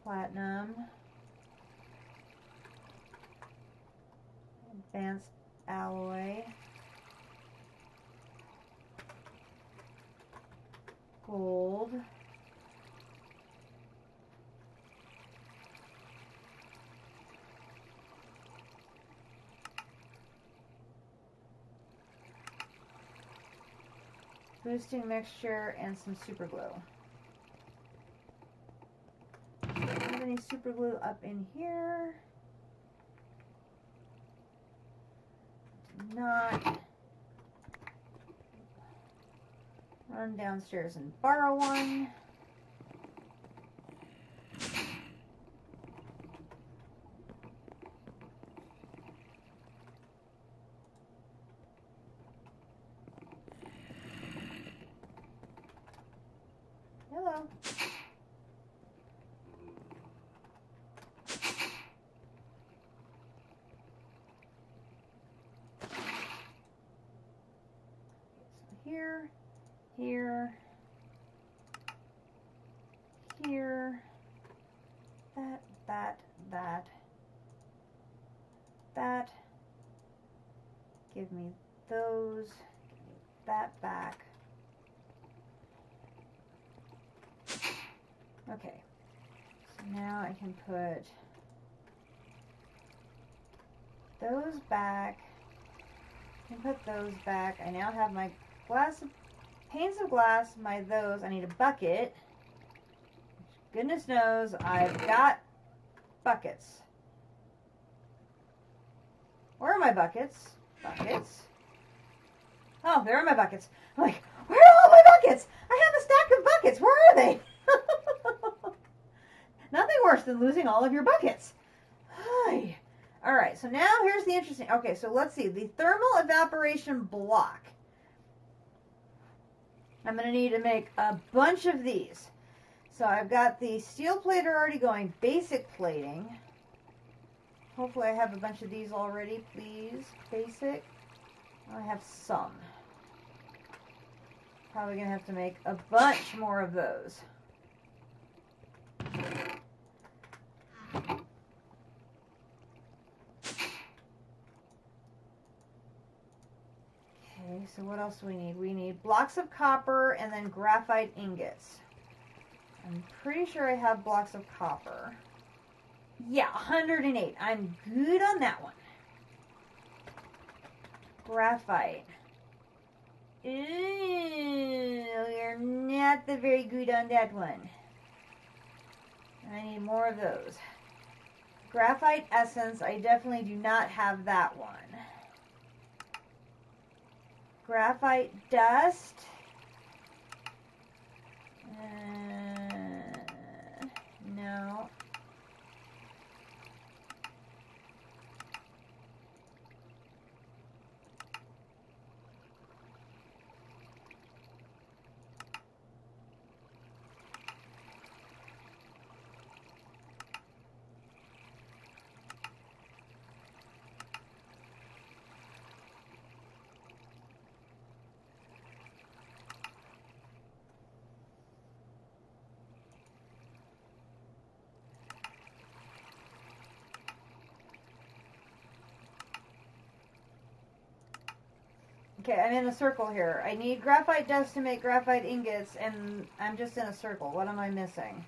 Platinum, advanced alloy, gold, boosting mixture, and some super glue. Any super glue up in here? Do not. Run downstairs and borrow one. Hello. Here, here, here, that. Give me those, give me that back. Okay, so now I can put those back, I can put those back. I now have my panes of glass, my those. I need a bucket. Goodness knows I've got buckets. Where are my buckets? Buckets. Oh, there are my buckets. I'm like, where are all my buckets! I have a stack of buckets. Where are they? Nothing worse than losing all of your buckets. Hi. All right, so now here's the interesting. Okay, so let's see. The thermal evaporation block. I'm going to need to make a bunch of these. So I've got the steel plater already going. Basic plating. Hopefully I have a bunch of these already, please. Basic. I have some. Probably going to have to make a bunch more of those. Okay, so what else do we need? We need blocks of copper and then graphite ingots. I'm pretty sure I have blocks of copper. Yeah, 108. I'm good on that one. Graphite. Ooh, you're not very good on that one. I need more of those. Graphite essence, I definitely do not have that one. Graphite dust. No. Okay, I'm in a circle here. I need graphite dust to make graphite ingots, and I'm just in a circle. What am I missing?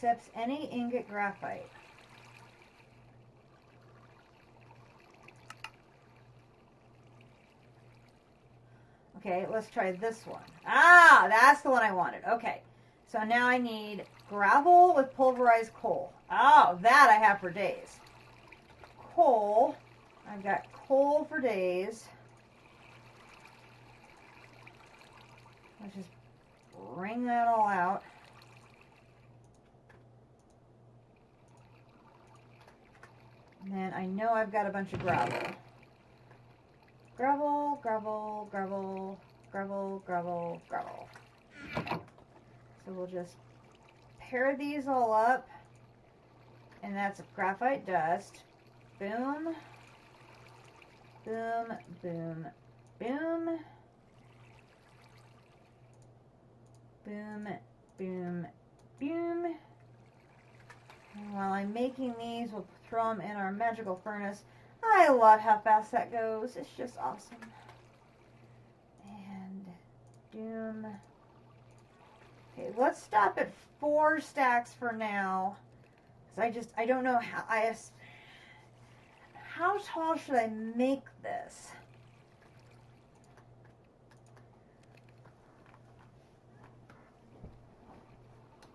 Accepts any ingot graphite. Okay, let's try this one. Ah, that's the one I wanted. Okay, so now I need gravel with pulverized coal. Oh, that I have for days. Coal. I've got coal for days. Let's just bring that all out. And then I know I've got a bunch of gravel. Gravel, gravel, gravel, gravel, gravel, gravel. So we'll just pair these all up. And that's graphite dust. Boom. Boom, boom, boom. Boom, boom, boom. And while I'm making these, we'll throw them in our magical furnace. I love how fast that goes. It's just awesome. And doom. Okay, let's stop at 4 stacks for now. Because I don't know how tall should I make this?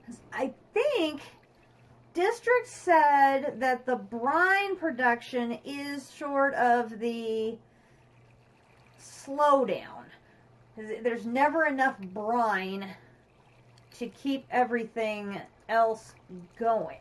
Because I think District said that the brine production is short of the slowdown. There's never enough brine to keep everything else going.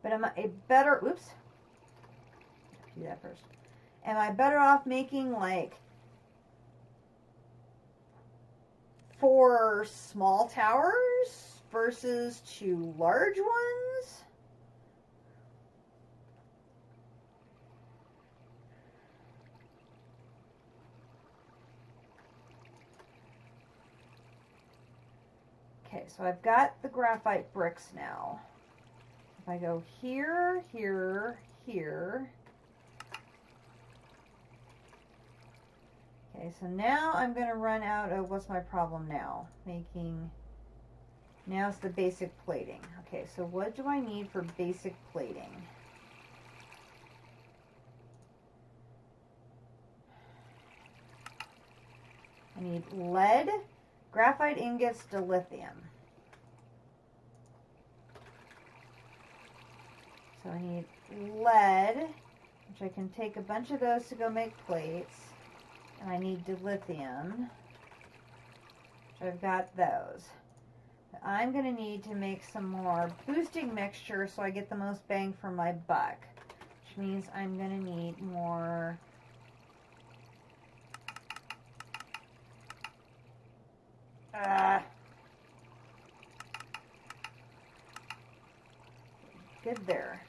But am I better, oops, do that first. Am I better off making like 4 small towers versus 2 large ones? so I've got the graphite bricks now. If I go here, here, here. Okay, so now I'm going to run out of, what's my problem now? Now it's the basic plating. Okay, so what do I need for basic plating? I need lead, graphite ingots, dilithium. So I need lead, which I can take a bunch of those to go make plates. And I need dilithium, which I've got those. I'm going to need to make some more boosting mixture so I get the most bang for my buck, which means I'm going to need more good there.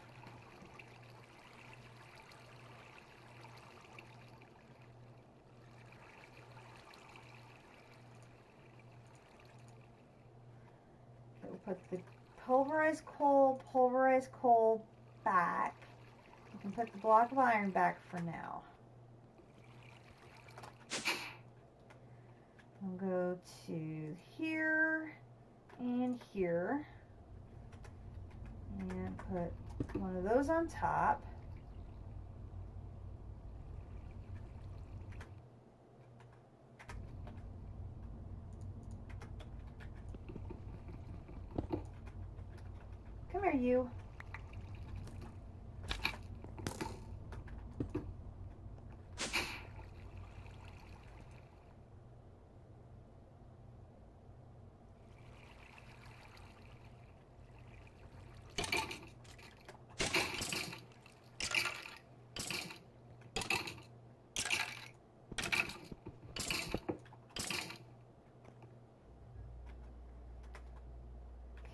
Put the pulverized coal back. You can put the block of iron back for now. I'll go to here and here and put one of those on top. Come here, you.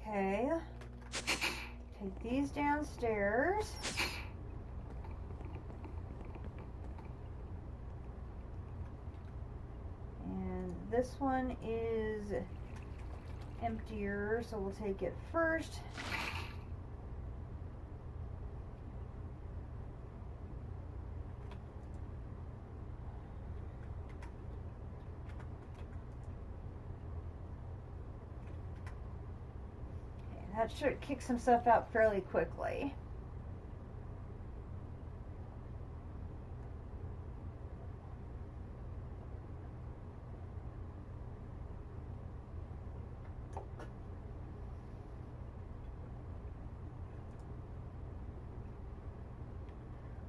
Okay. Take these downstairs. And this one is emptier, so we'll take it first. That should kick some stuff out fairly quickly.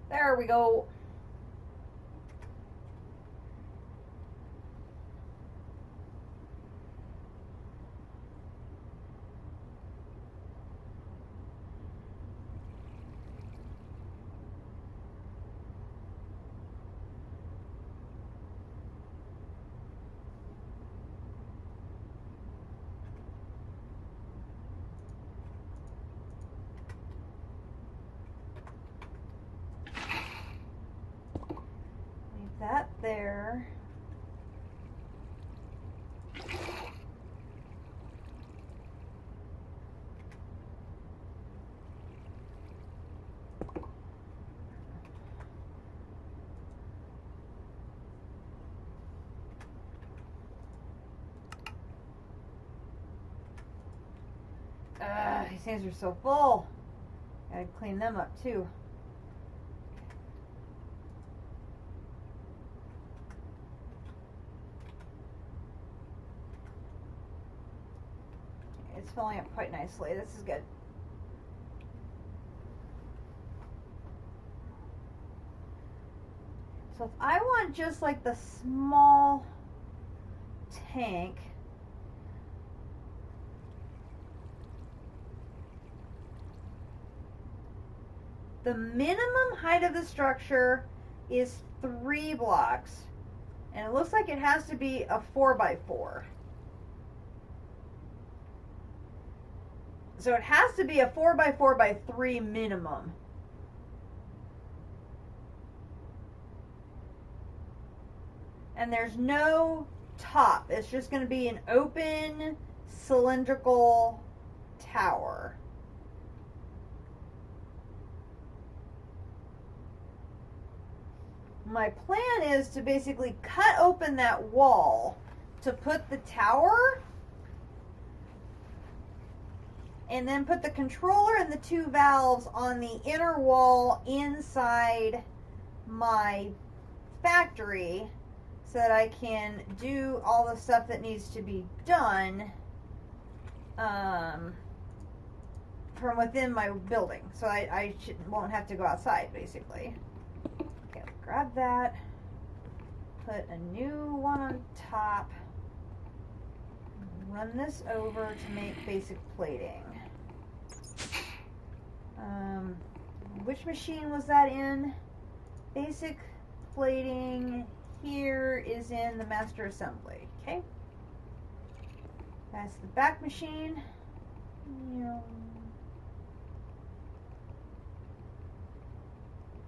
There we go. That there. These things are so full. Gotta clean them up too. It's filling up quite nicely. This is good. So if I want just like the small tank, the minimum height of the structure is 3 blocks, and it looks like it has to be a 4x4. So it has to be a 4x4x3 minimum. And there's no top. It's just going to be an open cylindrical tower. My plan is to basically cut open that wall to put the tower, and then put the controller and the two valves on the inner wall inside my factory so that I can do all the stuff that needs to be done from within my building. So I won't have to go outside, basically. Okay, grab that, put a new one on top, run this over to make basic plating. Which machine was that in? Basic plating here is in the master assembly. Okay, that's the back machine.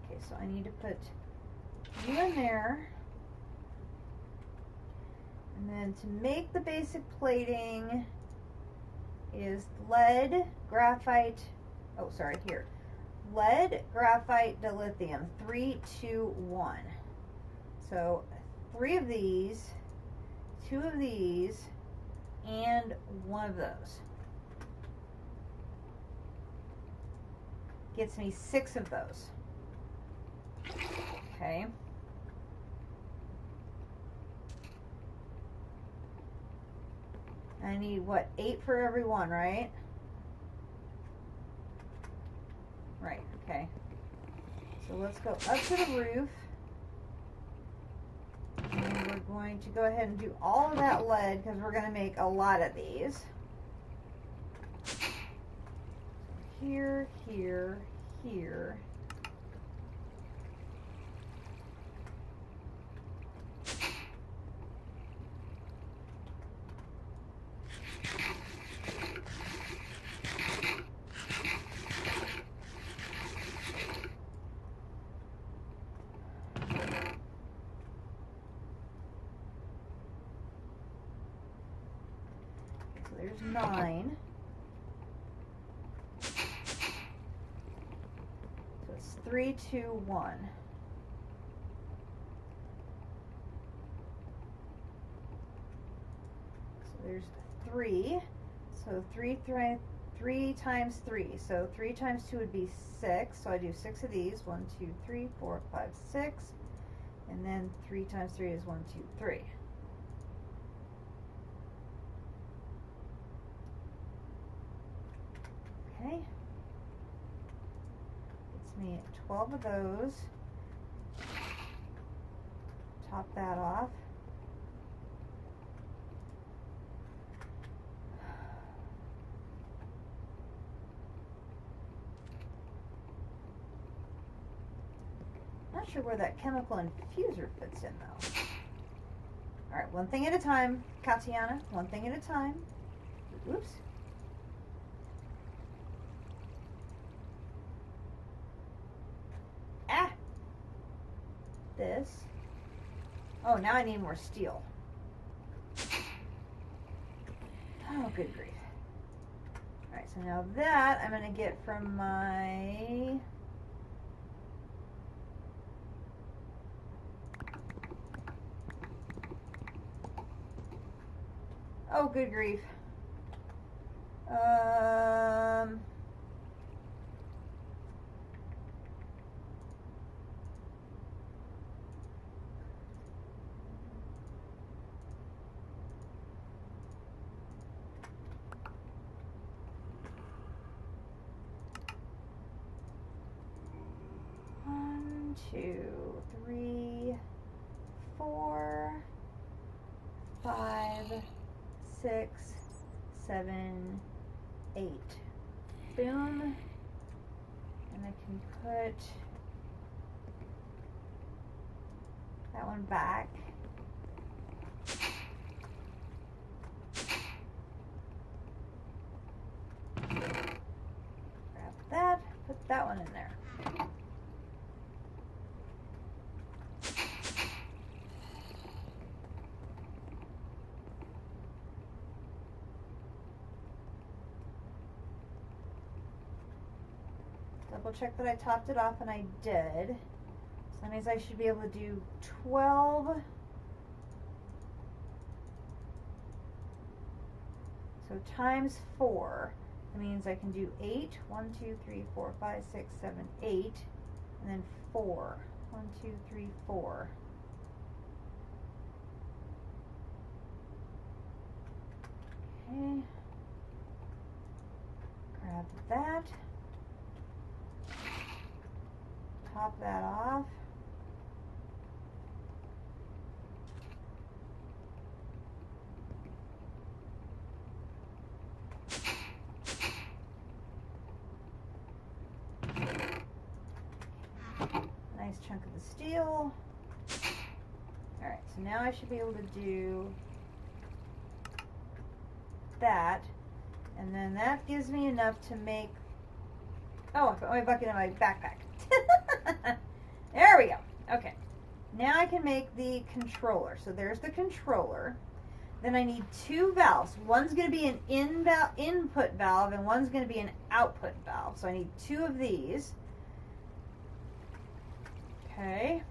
Okay, so I need to put you in there. And then to make the basic plating is lead, graphite, oh sorry, here. Lead, graphite, dilithium, 3, 2, 1. So 3 of these, 2 of these, and 1 of those. Gets me 6 of those. Okay. I need, what, 8 for every one, right? Right, okay. So let's go up to the roof. And we're going to go ahead and do all of that lead because we're going to make a lot of these. Here, here, here. There's 9. So it's 3, 2, 1. So there's 3. So 3 times 3. So 3 times 2 would be 6. So I do 6 of these. 1, 2, 3, 4, 5, 6. And then 3 times 3 is 1, 2, 3. Okay, gets me 12 of those. Top that off. Not sure where that chemical infuser fits in though. Alright, one thing at a time, Katiana. One thing at a time. Oops. This. Oh, now I need more steel. Oh, good grief. Alright, so now that I'm going to get from my... Oh, good grief. 2, 3, 4, 5, 6, 7, 8. Boom. And I can put that one back. Grab that, put that one in there. Double check that I topped it off, and I did. So that means I should be able to do 12. So times 4. That means I can do 8. 1, 2, 3, 4, 5, 6, 7, 8. And then 4. 1, 2, 3, 4. Okay. Grab that. Top that off. Nice chunk of the steel. Alright, so now I should be able to do that. And then that gives me enough to make... Oh, I put my bucket in my backpack. There we go. Okay. Now I can make the controller. So there's the controller. Then I need 2 valves. One's going to be an input valve, and one's going to be an output valve. So I need 2 of these. Okay.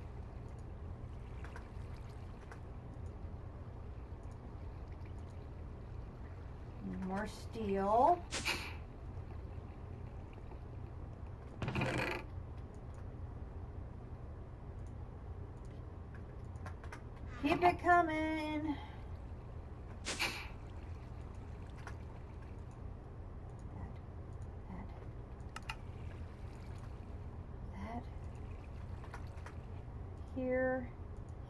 More steel. Keep it coming. That. Here,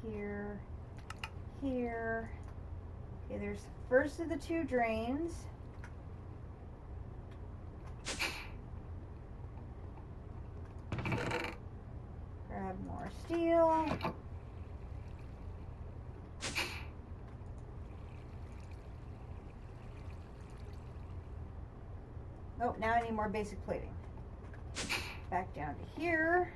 here, here. Okay, there's the first of the 2 drains. Grab more steel. Oh, now I need more basic plating. Back down to here.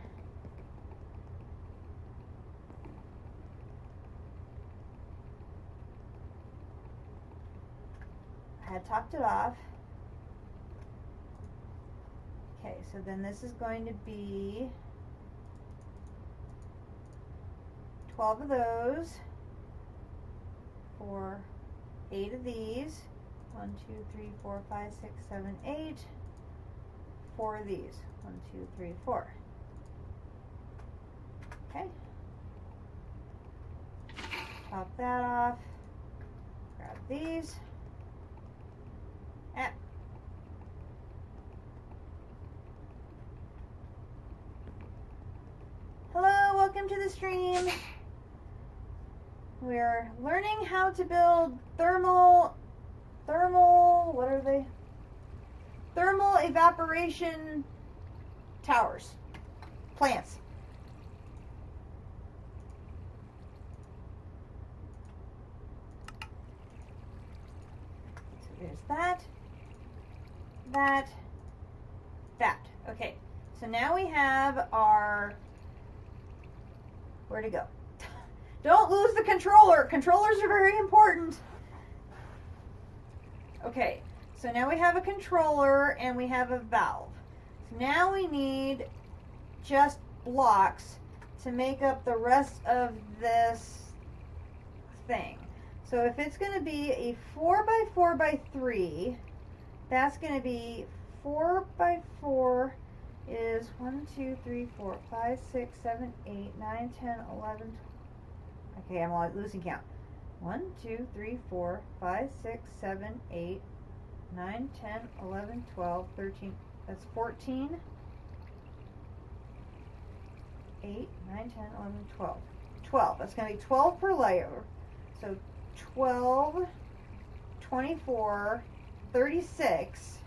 I had topped it off. Okay, so then this is going to be 12 of those for 8 of these. 1, 2, 3, 4, 5, 6, 7, 8. 4 of these. 1, 2, 3, 4. Okay. Top that off. Grab these. Ah. Hello, welcome to the stream. We're learning how to build thermal, what are they? Thermal evaporation towers, plants. So there's that, that. Okay, so now we have our, where'd it go? Don't lose the controller. Controllers are very important. Okay, so now we have a controller and we have a valve. So now we need just blocks to make up the rest of this thing. So if it's going to be a 4x4x3, that's going to be 4x4 is 1, 2, 3, 4, 5, 6, 7, 8, 9, 10, 11. Okay, I'm losing count. 1, 2, 3, 4, 5, 6, 7, 8, 9, 10, 11, 12, 13. That's 14. 8, 9, 10, 11, 12. 12. That's going to be 12 per layer. So 12, 24, 36,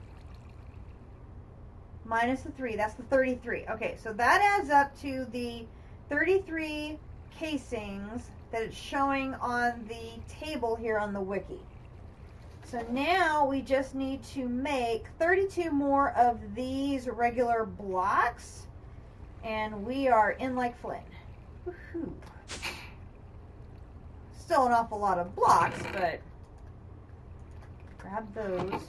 minus the 3. That's the 33. Okay, so that adds up to the 33 casings that it's showing on the table here on the wiki. So now we just need to make 32 more of these regular blocks, and we are in like Flynn. Woohoo. Still an awful lot of blocks, but grab those.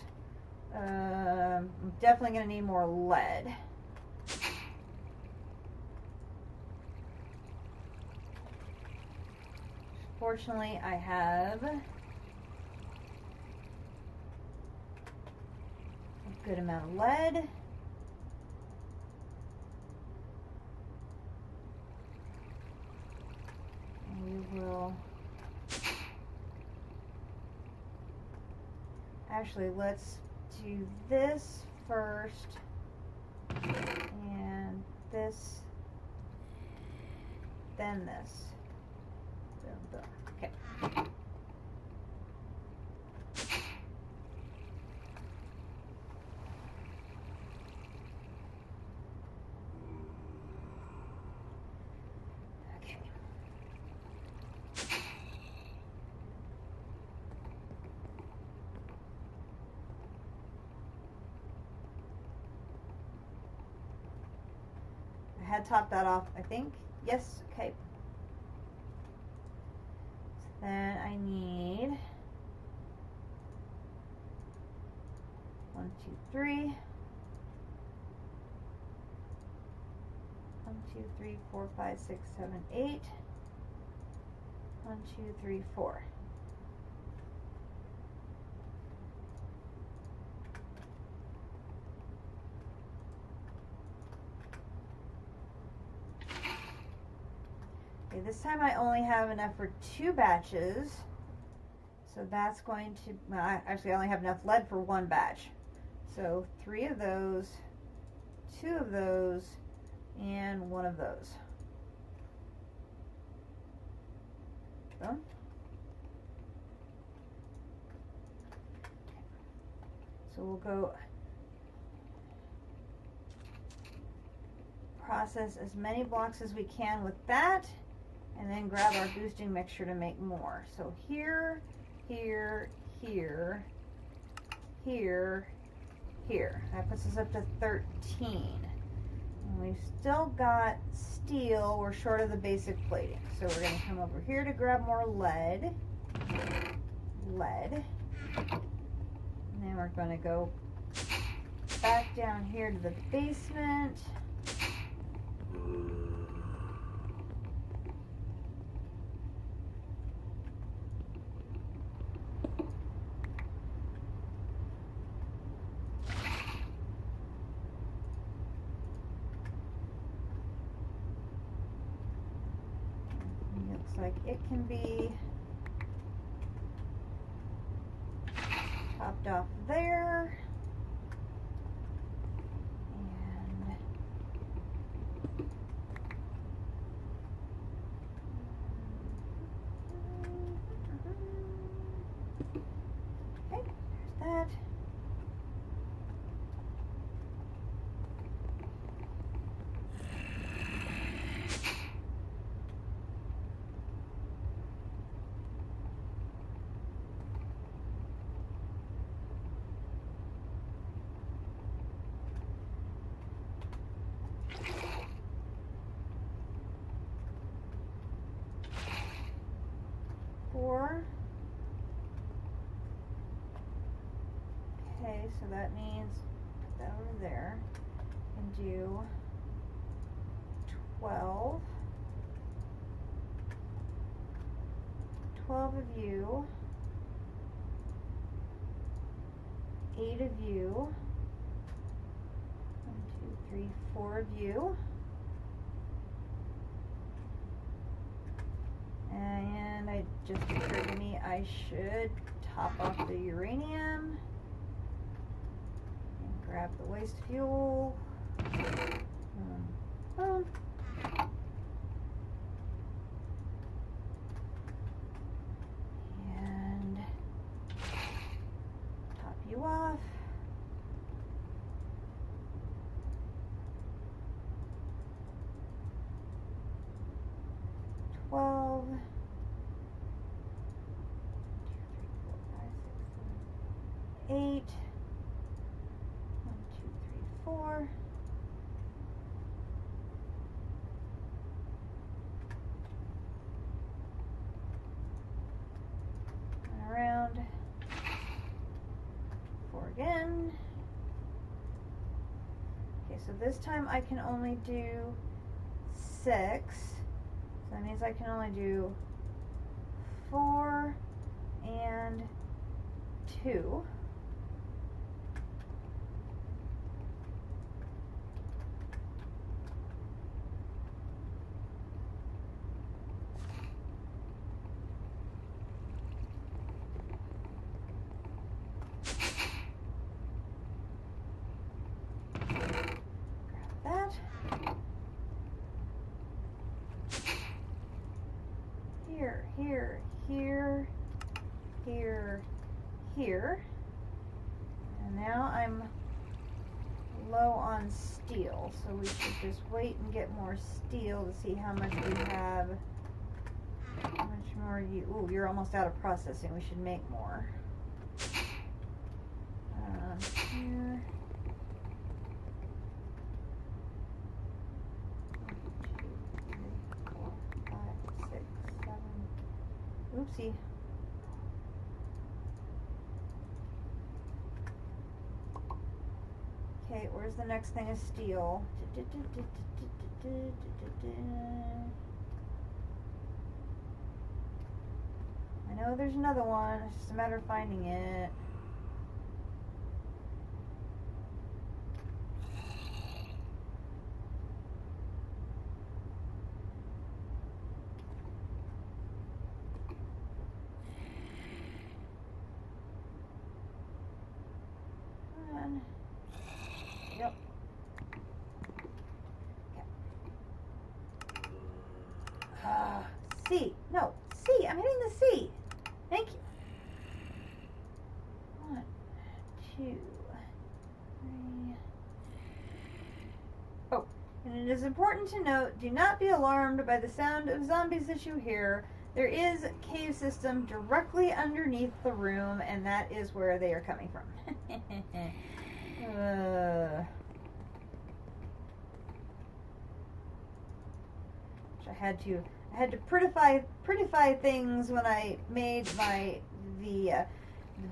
I'm definitely going to need more lead. Fortunately, I have a good amount of lead. And we will actually, let's do this first and this, then this. Boom, boom. Okay. Okay. I had topped that off, I think. Yes, okay. So then I need 1, 2, 3. 1, 2, 3, 4, 5, 6, 7, 8. 1, 2, 3, 4. Okay, this time I only have enough for 2 batches. So that's going to, well, actually I only have enough lead for 1 batch. So 3 of those, 2 of those, and 1 of those. Boom. So we'll go process as many blocks as we can with that, and then grab our boosting mixture to make more. So here, here, here, here, here. That puts us up to 13. And we've still got steel. We're short of the basic plating. So we're going to come over here to grab more lead. Lead. And then we're going to go back down here to the basement. Looks like it can be topped off there. And okay, there's that. Okay, so that means put that over there and do 12. 12 of you, 8 of you, 1, 2, 3, 4 of you, and it just occurred to me I should top off the uranium and grab the waste fuel. And top you off. Eight. 1, 2, 3, 4. And around. 4 again. Okay, so this time I can only do 6. So that means I can only do 4 and 2. Grab that. Here, here, here, here, here. And now I'm low on steel, so we should just wait and get more steel to see how much we have. How much more you? Ooh, you're almost out of processing. We should make more. Here. 1, 2, 3, 4, 5, 6, 7. Oopsie. Okay, where's the next thing of steel? I know there's another one. It's just a matter of finding it. Yep. C. No. C. I'm hitting the C. Thank you. 1, 2, 3. Oh, and it is important to note, do not be alarmed by the sound of zombies that you hear. There is a cave system directly underneath the room, and that is where they are coming from. I had to prettify things when I made the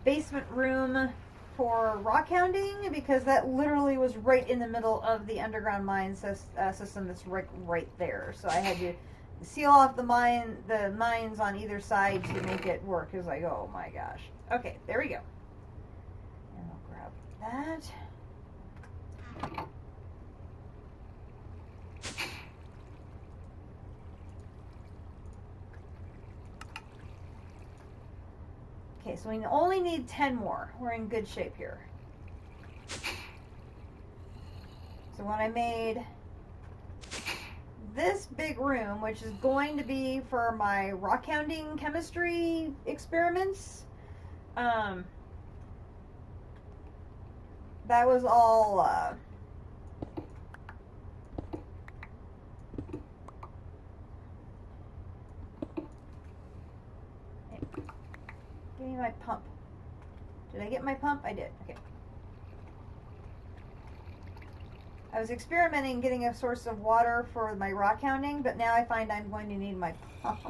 basement room for rock hounding, because that literally was right in the middle of the underground mine system that's right there. So I had to seal off the mines on either side to make it work. It was like, oh my gosh. Okay, there we go. And I'll grab that. Okay, so we only need 10 more. We're in good shape here. So when I made this big room, which is going to be for my rock hounding chemistry experiments, that was all give me my pump. Did I get my pump? I did. Okay. I was experimenting getting a source of water for my rock hounding, but now I find I'm going to need my pump.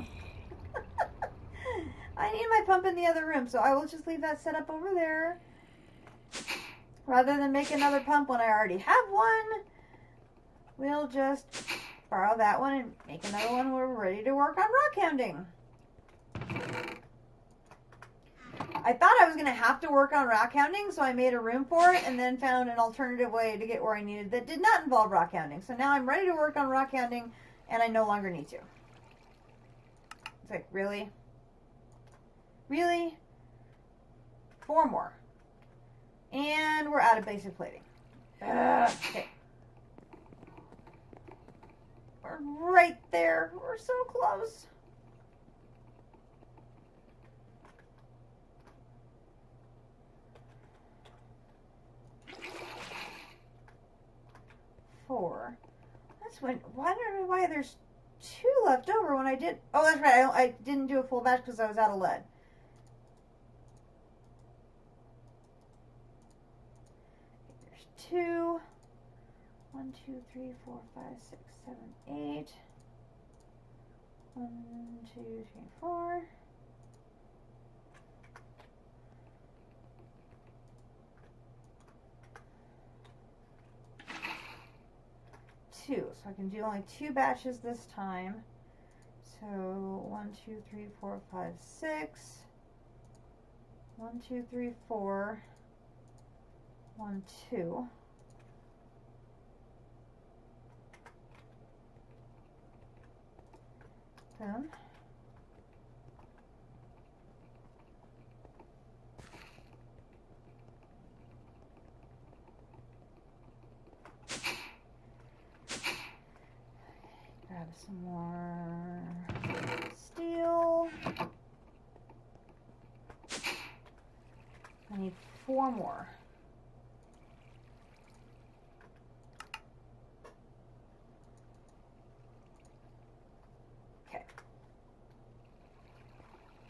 I need my pump in the other room, so I will just leave that set up over there. Rather than make another pump when I already have one, we'll just borrow that one and make another one when we're ready to work on rock hounding. I thought I was going to have to work on rock hounding, so I made a room for it and then found an alternative way to get where I needed that did not involve rock hounding. So now I'm ready to work on rock hounding, and I no longer need to. It's like, really? Really? 4 more. And we're out of basic plating. Okay. We're right there. We're so close. That's when. Wonder why there's 2 left over when I did. Oh, that's right. I didn't do a full batch because I was out of lead. There's 2. 1, 2, 3, 4, 5, 6, 7, 8. 1, 2, 3, 4. So I can do only 2 batches this time. So 1, 2, 3, 4, 5, 6. 1, 2, 3, 4. 1, 2. Boom. Grab some more steel. I need 4 more. Okay.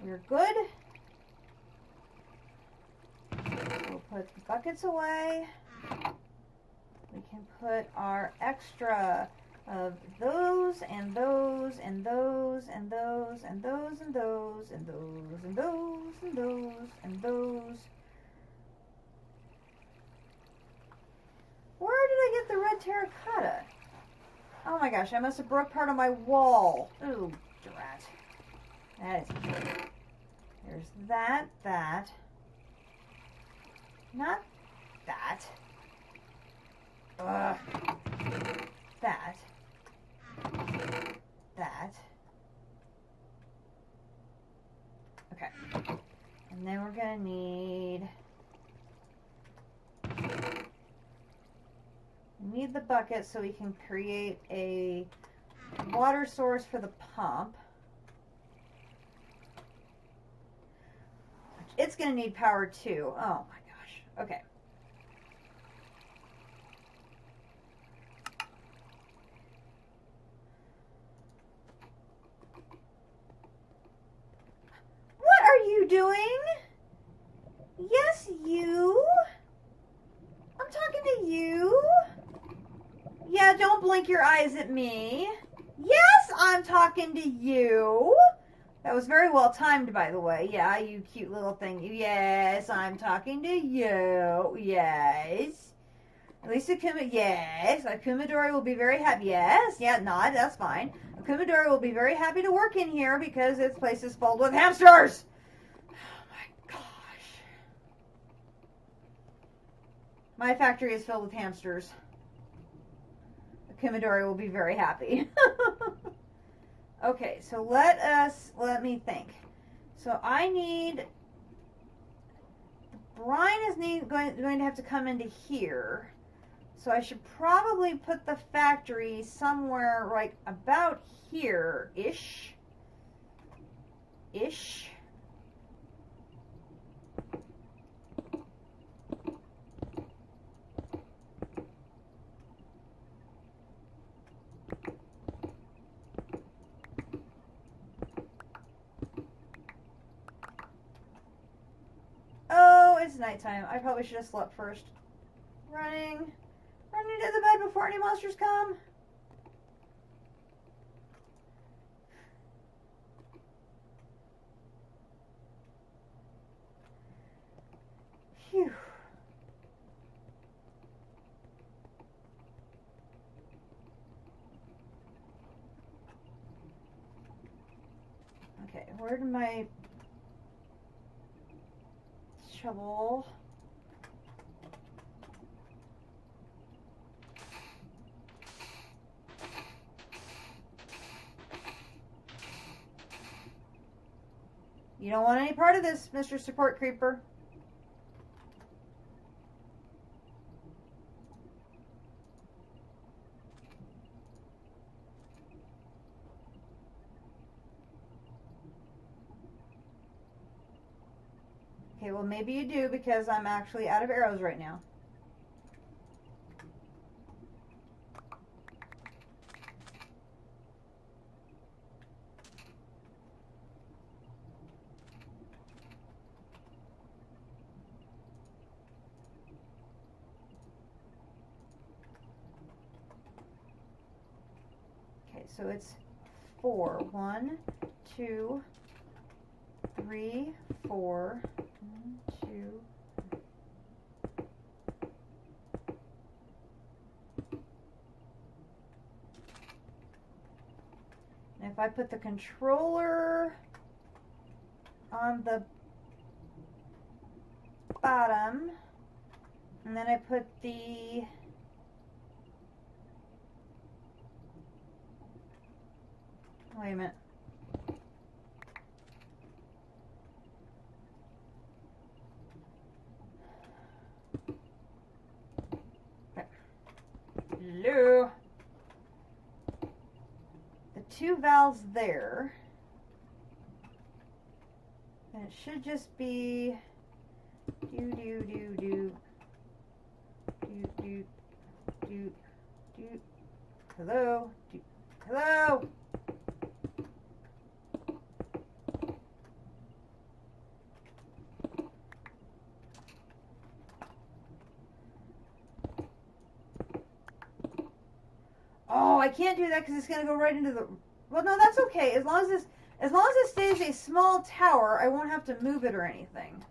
We're good. We'll put the buckets away. We can put our extra of those and those and those and those and those and those and those and those and those and those. Where did I get the red terracotta? Oh my gosh, I must have broke part of my wall. Ooh, drat. That is good. There's that, that. Not that. Ugh. That. That. Okay. And then we're going to need the bucket so we can create a water source for the pump. It's going to need power too. Oh my gosh. Okay. What are you doing? Yes, you. I'm talking to you. Yeah, don't blink your eyes at me. Yes, I'm talking to you. That was very well timed, by the way. Yeah, you cute little thing. Yes, I'm talking to you. Yes. At least Akuma, yes. Akumadori will be very happy. Yes, yeah, nod, that's fine. Akumadori will be very happy to work in here because this place is filled with hamsters. Oh my gosh. My factory is filled with hamsters. Akumadori will be very happy. Okay, so let me think. So I need, the brine is going to have to come into here. So I should probably put the factory somewhere like about here-ish. Ish. Oh, it's nighttime. I probably should have slept first. Running to the bed before any monsters come. Phew. Okay, where did my shovel? You don't want any part of this, Mr. Support Creeper. Okay, well maybe you do because I'm actually out of arrows right now. Okay, so it's 4. 1, 2, 3, 4. 1, 2. Now if I put the controller on the bottom, and then I put the wait a minute. Hello. The two valves there. And it should just be do do do do do do do do. Hello. Do, hello. Oh, I can't do that because it's going to go right into the... Well, no, that's okay. As long as it stays a small tower, I won't have to move it or anything.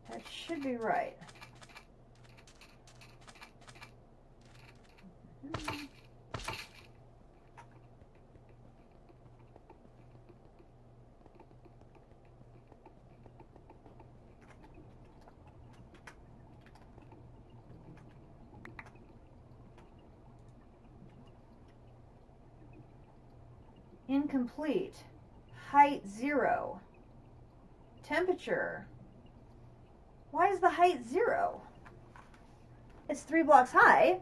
That should be right. Incomplete. Height 0. Temperature. Why is the height 0? It's 3 blocks high.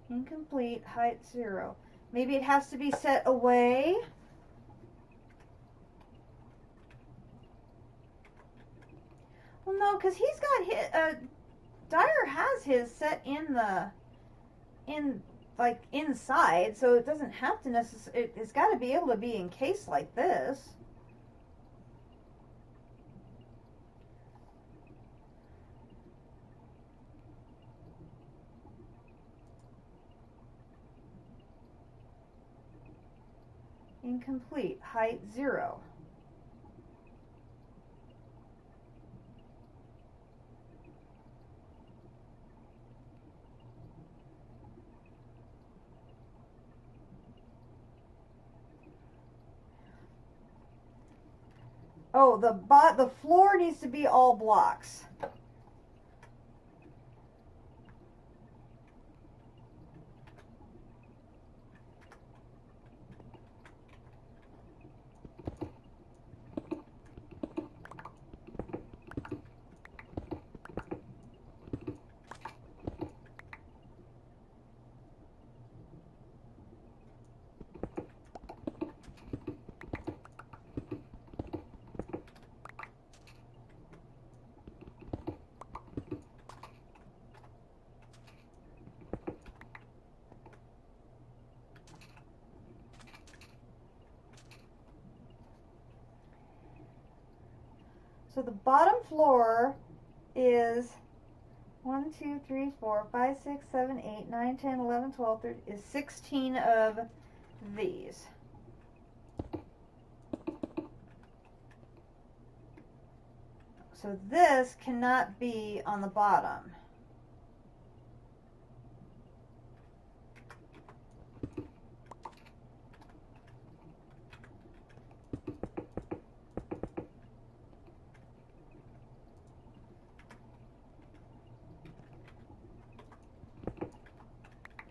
Incomplete, height 0. Maybe it has to be set away. Well, no, because he's got his, Dyer has his set in the, like, inside, so it doesn't have to necessarily, it's got to be able to be encased like this. Incomplete, height 0. Oh, the floor needs to be all blocks. So the bottom floor is 1, 2, 3, 4, 5, 6, 7, 8, 9, 10, 11, 12, 13, is 16 of these. So this cannot be on the bottom.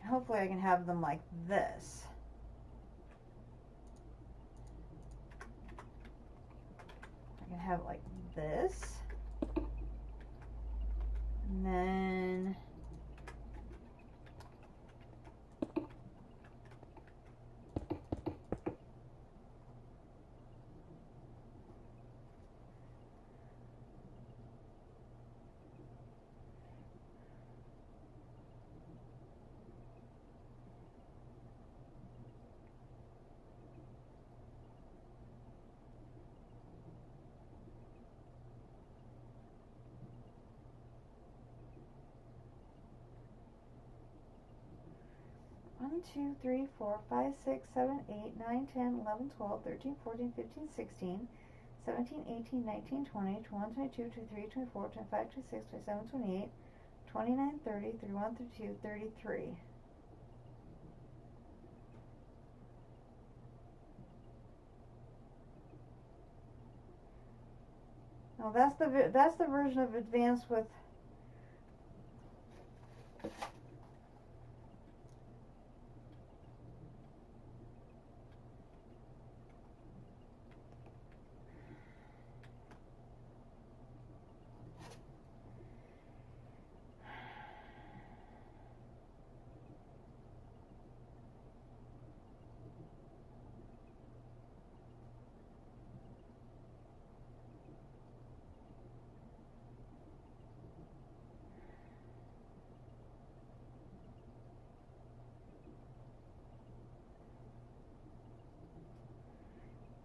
Hopefully I can have them like this. I can have it like this. And then 1, 2, 3, 4, 5, 6, 7, 8, 9, 10, 11, 12, 13, 14, 15, 16, 17, 18, 19, 20, 21, 22, 23, 24, 25, 26, 27, 28, 29, 30, 31, 32, 33. Now that's the version of advanced with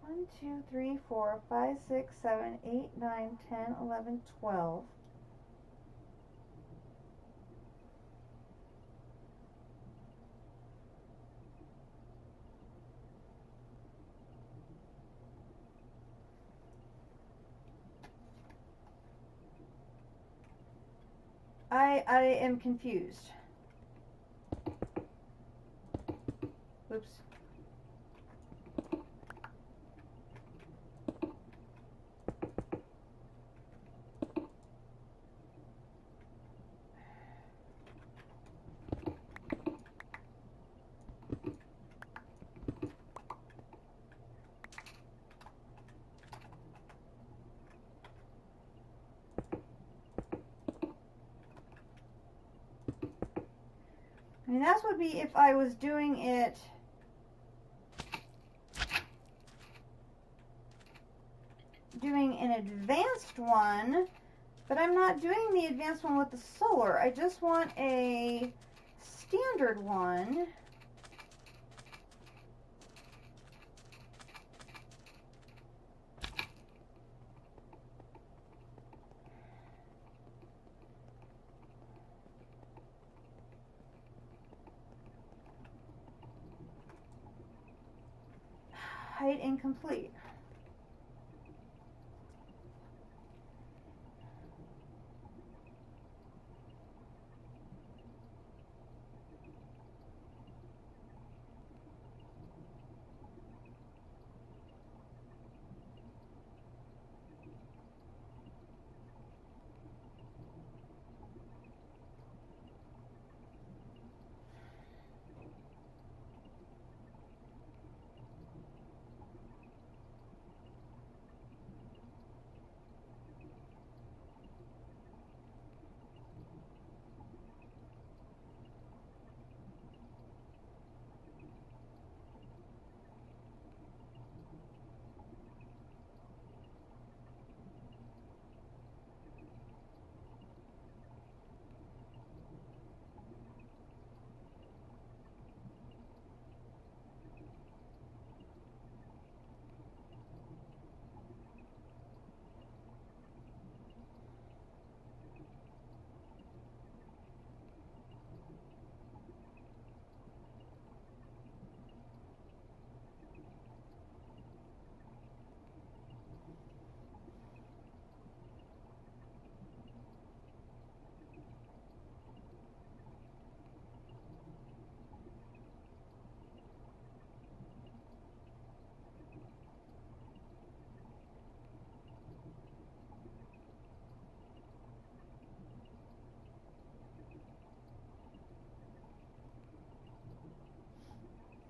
one, 2, 3, 4, 5, 6, 7, 8, 9, 10, 11, 12. I am confused. Oops. I mean, that would be if I was doing it doing an advanced one, but I'm not doing the advanced one with the solar. I just want a standard one. Height incomplete.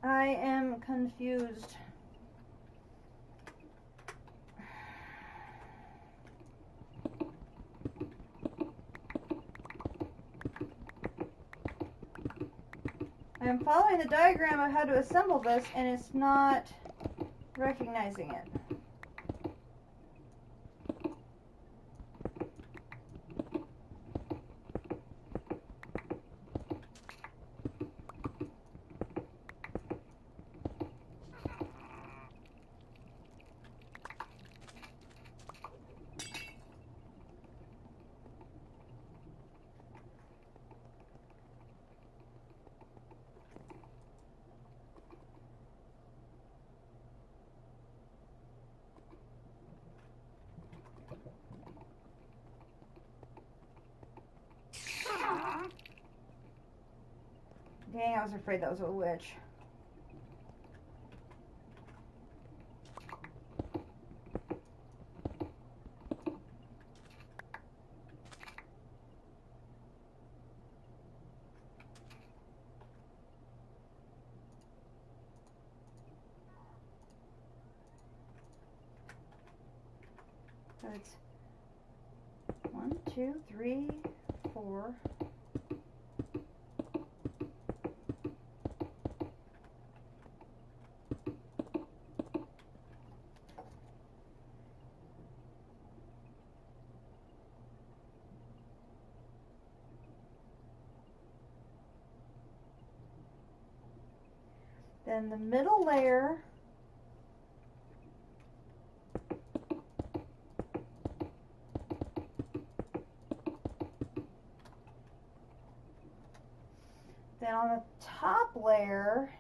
I am confused. I'm following the diagram of how to assemble this, and it's not recognizing it. Dang, I was afraid that was a witch. So it's 1, 2, 3, 4. Then the middle layer, then on the top layer,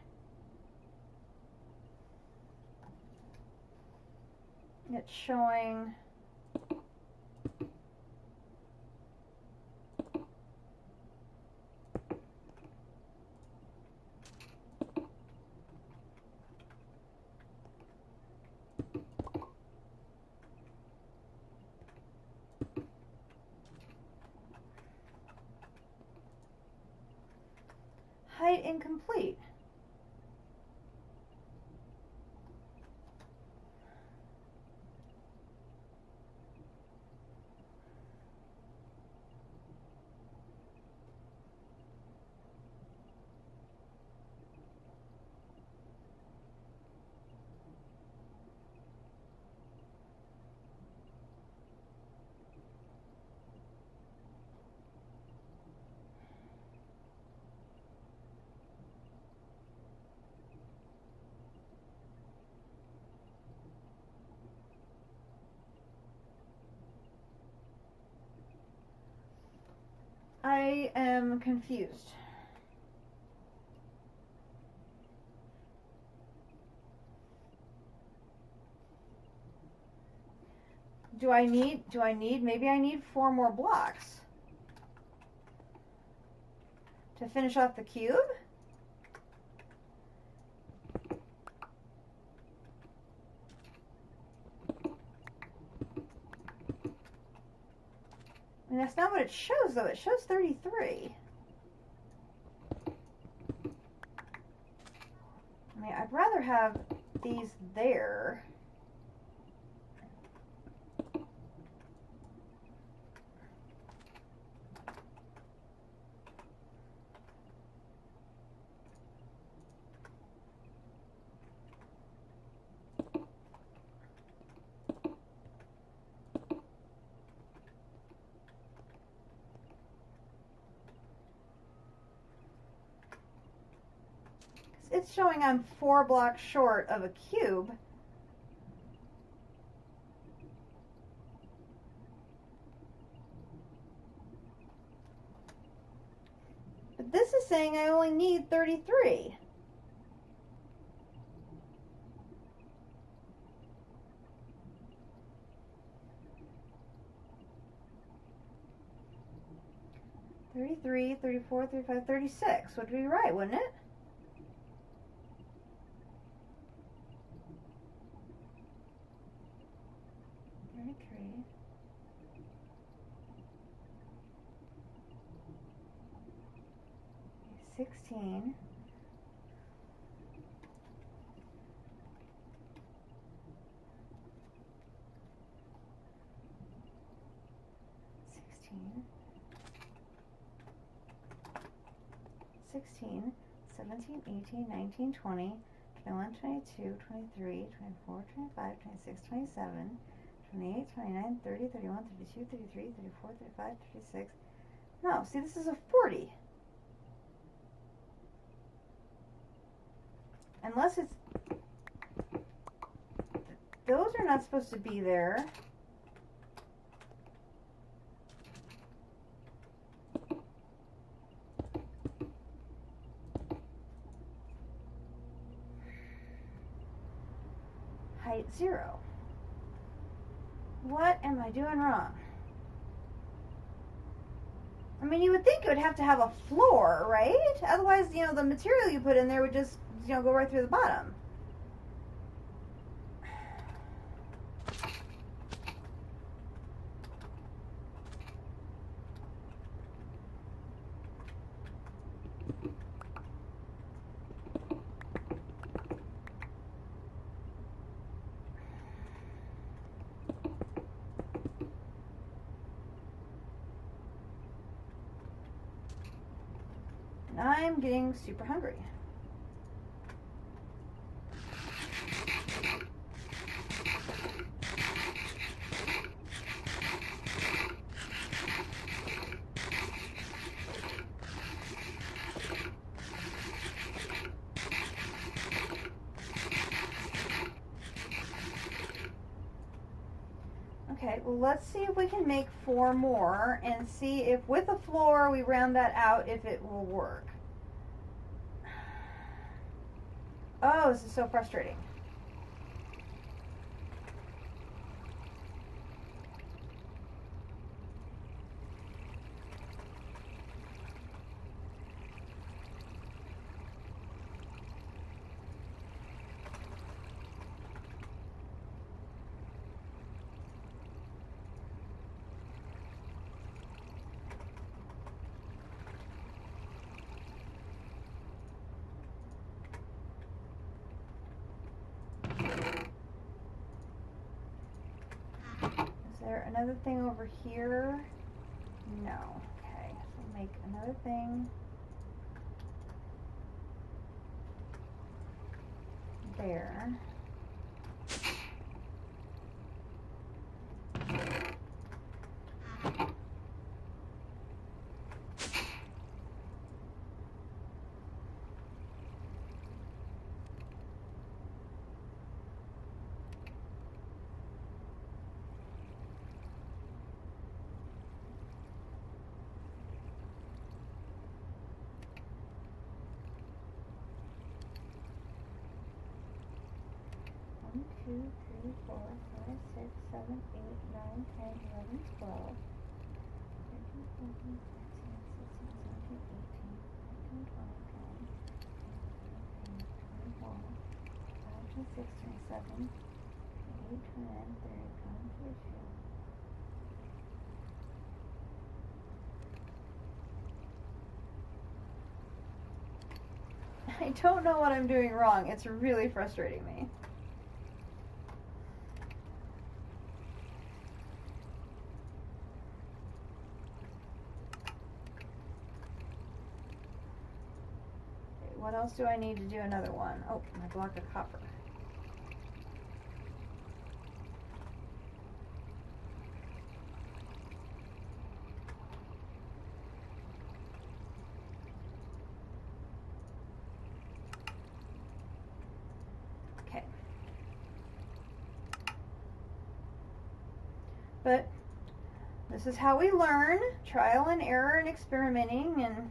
it's showing height incomplete. I am confused. Do I need, maybe I need 4 more blocks to finish off the cube? I mean, that's not what it shows, though. It shows 33. I mean, I'd rather have these there. It's showing I'm 4 blocks short of a cube. But this is saying I only need 33. $33, $34, $35, $36 would be right, wouldn't it? $33. 16. 16, 17, 18, 19, 20, 21, 22, 23, 24, 25, 26, 27, 28, 29, 30, 31, 32, 33, 34, 35, 36. No, see, this is a 40. Unless it's... Those are not supposed to be there. Height 0. What am I doing wrong? I mean, you would think it would have to have a floor, right? Otherwise, you know, the material you put in there would just, you know, go right through the bottom. I'm getting super hungry. Okay, well, let's see if we can make 4 more and see if with a floor we round that out, if it will work. Oh, this is so frustrating. Is there another thing over here? No. Okay, so make another thing there. One, 2, 3, 4, 5, 6, 7, 8, 9, 10, 11, 12, 13, 14, 15, 16, 17, 18, 19, 20, 21, 22, 23, 24, 25, 26, 27, 28, 29, 30, 31, 32. I don't know what I'm doing wrong. It's really frustrating me. Okay, what else do I need to do another one? Oh, my block of copper. But this is how we learn, trial and error and experimenting. And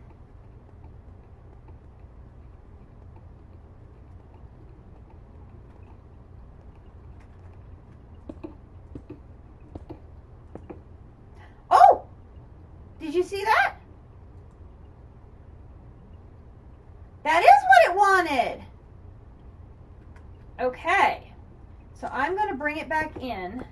oh, did you see that? That is what it wanted. Okay, so I'm going to bring it back in.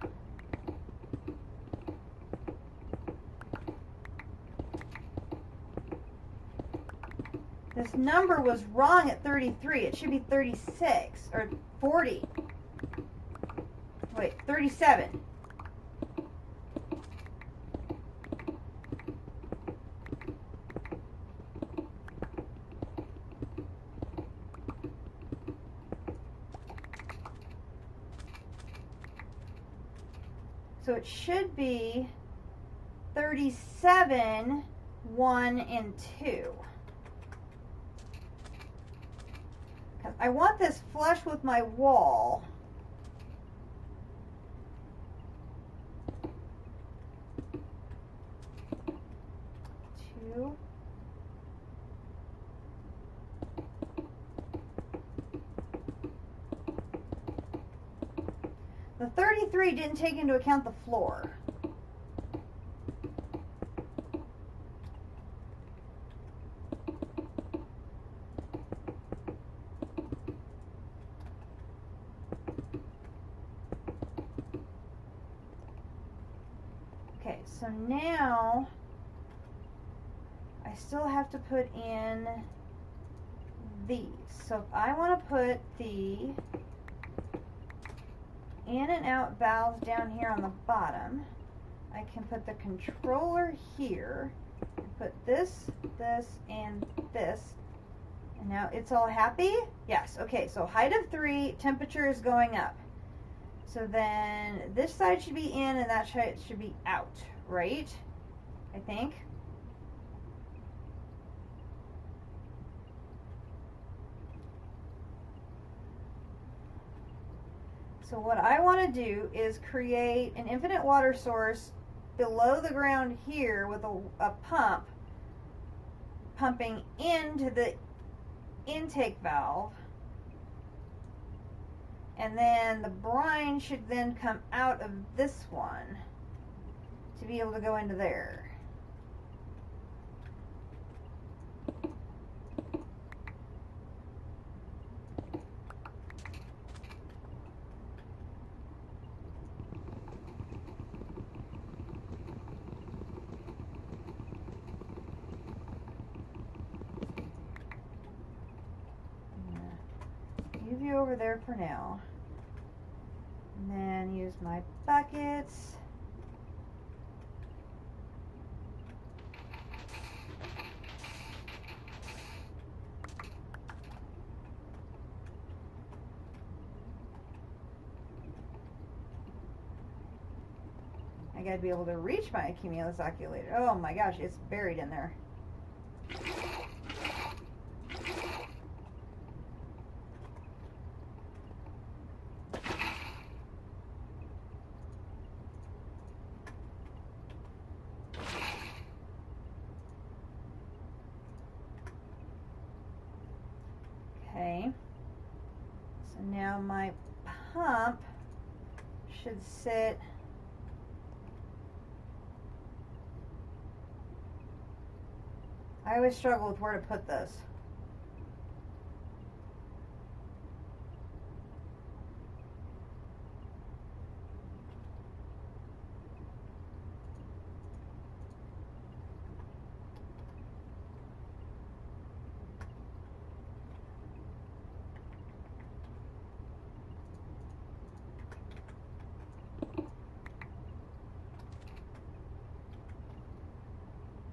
This number was wrong at 33. It should be 36 or 40. Wait, 37. So it should be 37, 1, and 2. I want this flush with my wall. Two. The 33 didn't take into account the floor. so now I still have to put in these. So if I want to put the in and out valves down here on the bottom, I can put the controller here and put this, this, and this. And now it's all happy? Yes. Okay, so height of 3, temperature is going up. So then this side should be in and that side should be out, right? I think. So what I want to do is create an infinite water source below the ground here with a pump pumping into the intake valve, and then the brine should then come out of this one to be able to go into there. Leave you over there for now. And then use my buckets. I gotta be able to reach my cumulus oculator. Oh my gosh, it's buried in there. Okay, so now my pump should sit I always struggle with where to put this.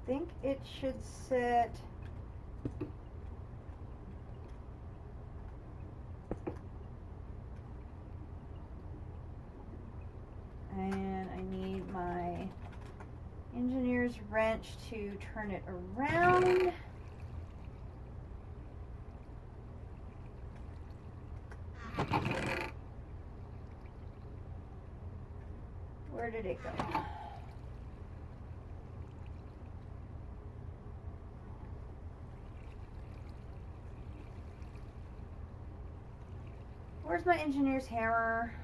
I think it should sit and I need my engineer's wrench to turn it around. Where did it go? Where's my engineer's hammer?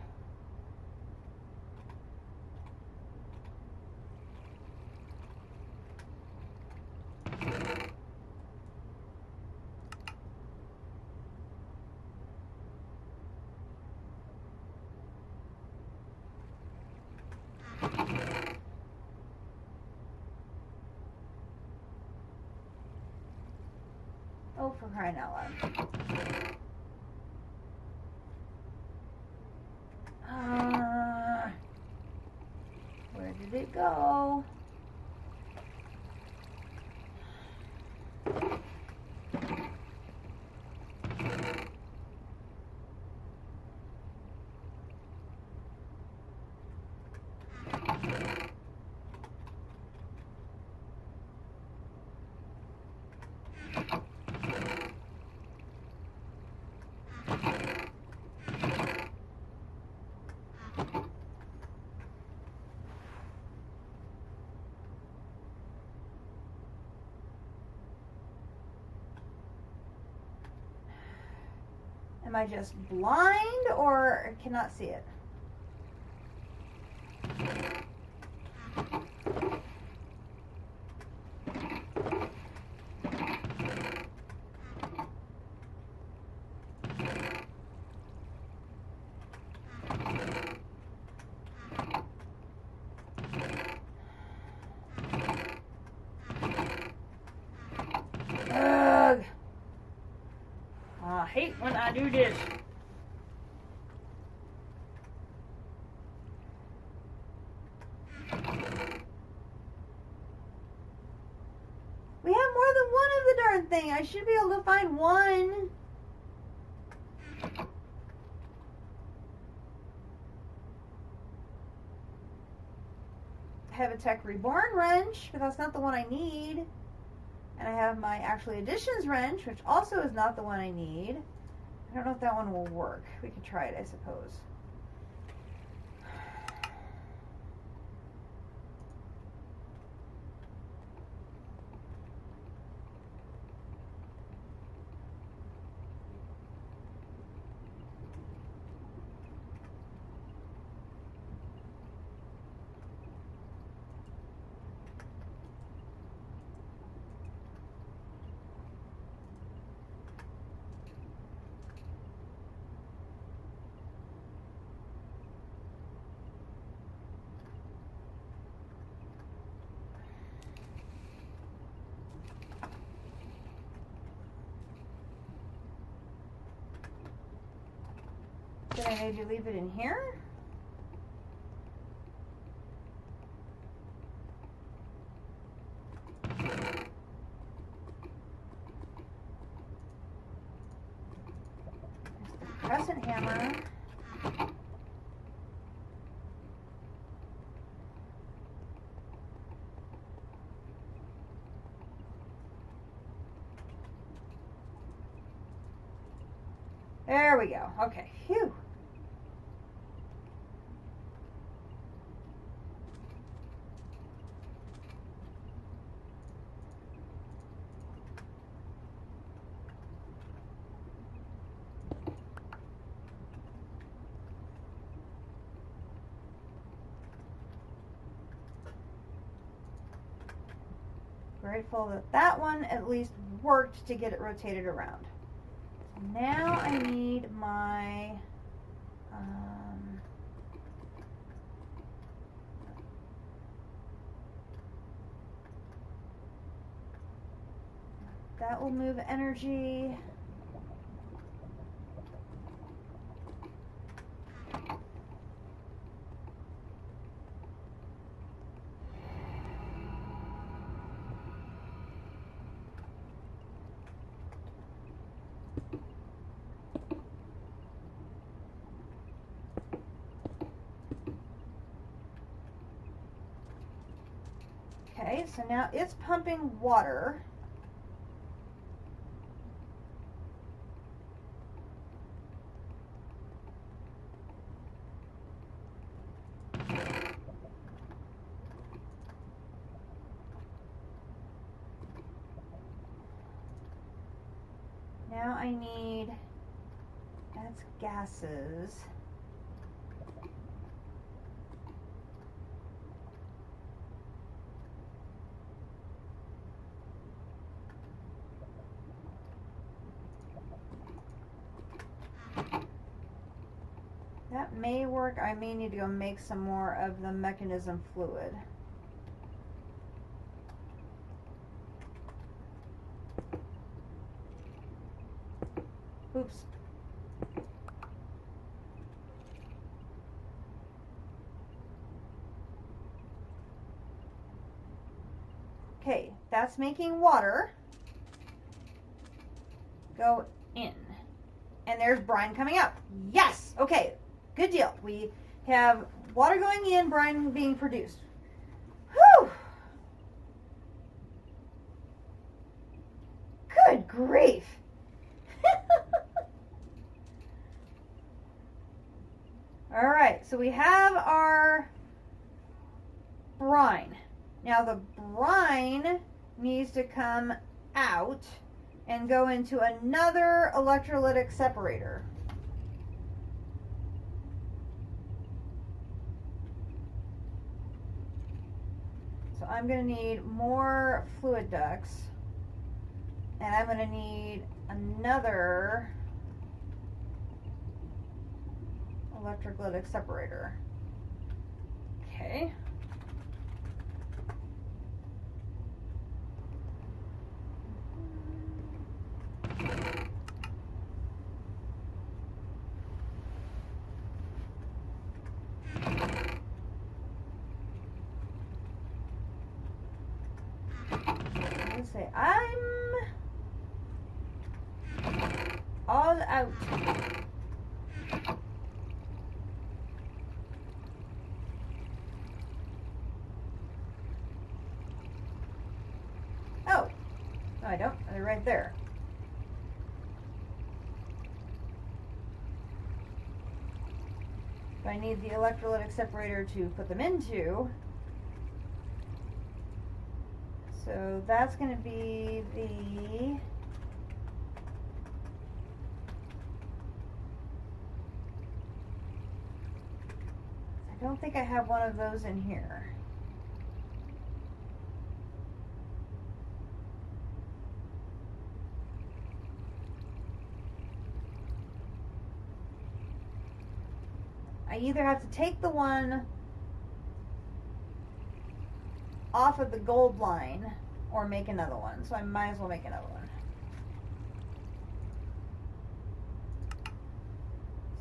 Oh, for crying out loud. Where did it go? Am I just blind or cannot see it? when I do this. We have more than one of the darn thing. I should be able to find one. I have a Tech Reborn wrench, but that's not the one I need. And I have my Actually Additions wrench, which also is not the one I need. I don't know if that one will work. We could try it, I suppose. Did I maybe leave it in here? There's the crescent hammer. There we go. Okay. Phew. Grateful that that one at least worked to get it rotated around. Now I need my that will move energy. Okay, so now it's pumping water. Now I need, that's gases. That may work. I may need to go make some more of the mechanism fluid. Oops. Okay, that's making water go in. And there's brine coming out. Yes! Okay, good deal. We have water going in, brine being produced. Whew! Good grief! All right, so we have our brine. Now the brine needs to come out and go into another electrolytic separator. So I'm going to need more fluid ducts, and I'm going to need another electrolytic separator. Okay. Let's say I'm all out. Oh, no I don't. They're right there. I need the electrolytic separator to put them into. So that's going to be the I don't think I have one of those in here. I either have to take the one off of the gold line or make another one. So I might as well make another one.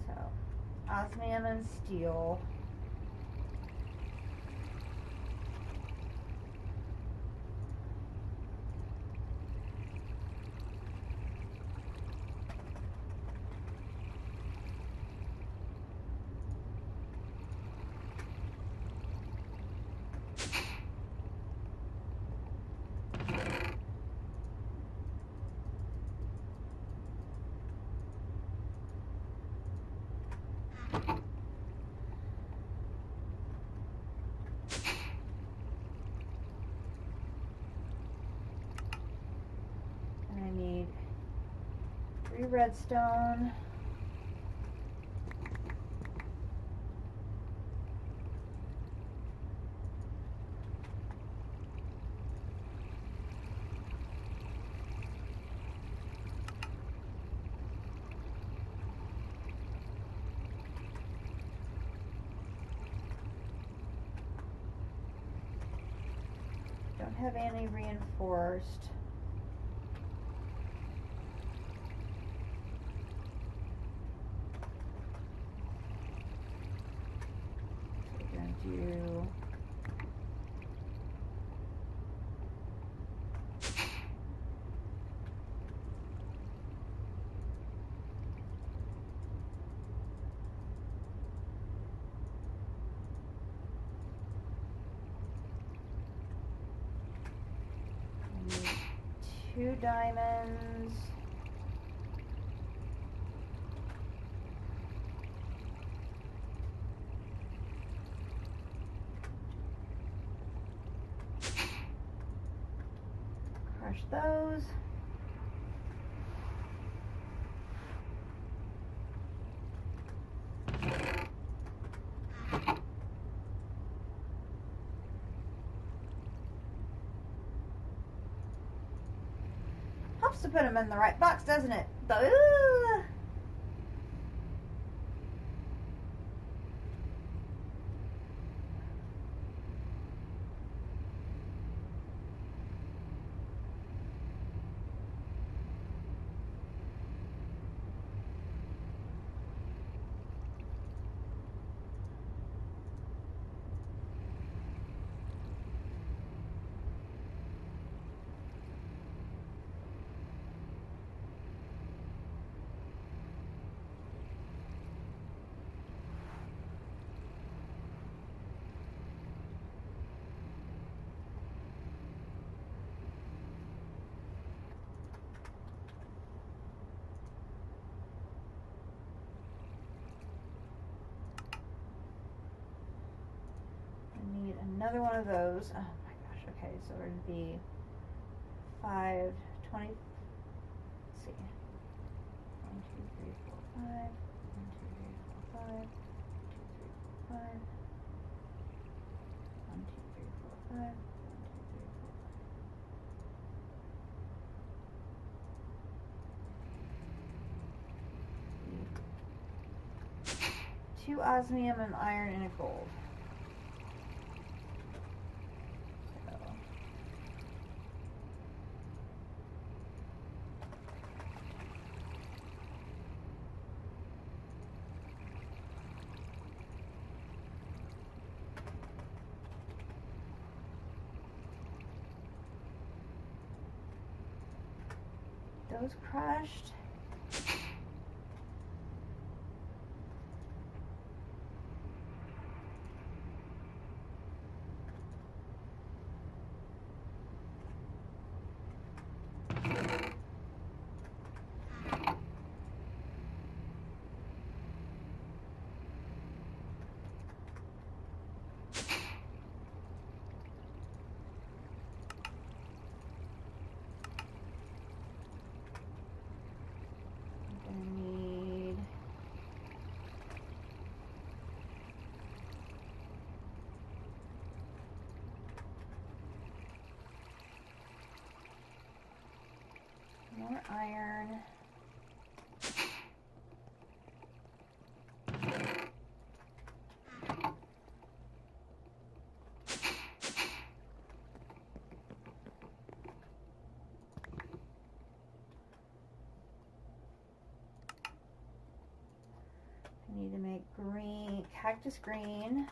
So, osmium and steel. I need 3 redstone. Don't have any reinforced. Do I need 2 diamonds. Crush those. Helps to put them in the right box, doesn't it? Ooh. Another one of those. Oh my gosh, okay, so we're going to be 5, 20, let's see. 1, 2, 3, 4, 5. 1, 2, 3, 4, 5. 1, 2, 3, 4, 5. 1, 2, 3, 4, 5. 1, 2, 3, 4, 5. 2 osmium and iron and a gold. those crushed. More iron. I need to make green, cactus green.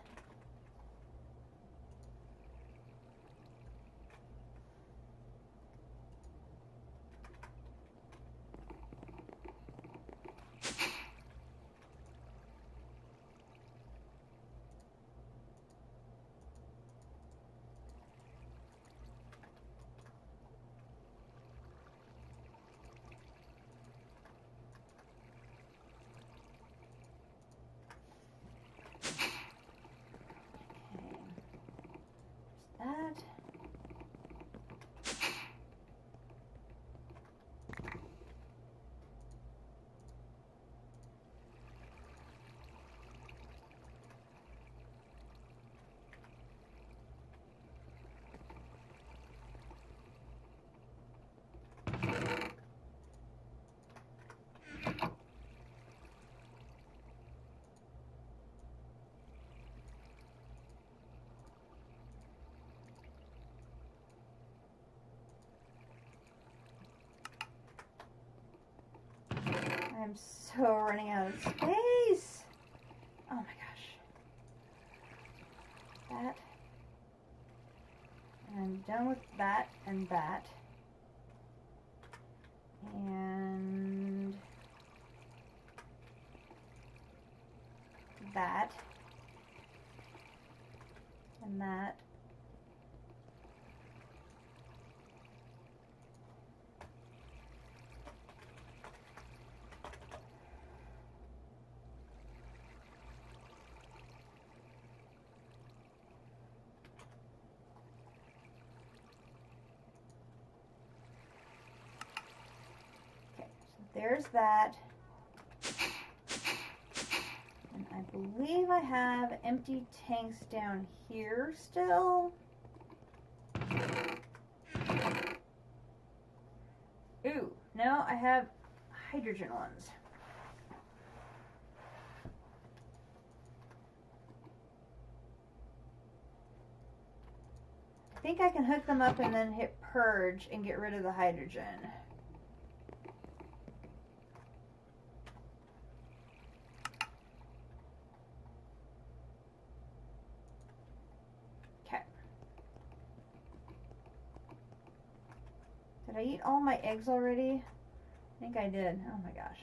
That. I'm so running out of space. Oh my gosh. That. And I'm done with that and that. And that. And that. There's that. And I believe I have empty tanks down here still. Ooh, no, I have hydrogen ones. I think I can hook them up and then hit purge and get rid of the hydrogen. Did I eat all my eggs already? I think I did. Oh my gosh.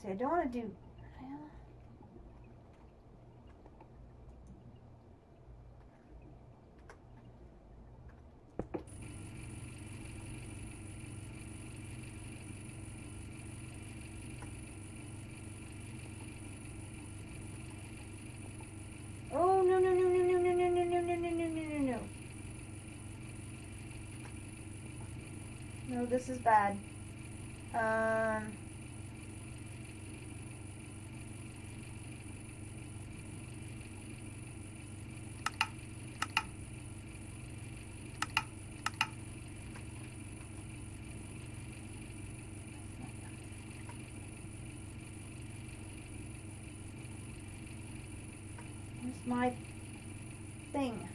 See, I don't want to do. Oh no no no no no no no no no no no no no no no. No, this is bad. Where's my thing?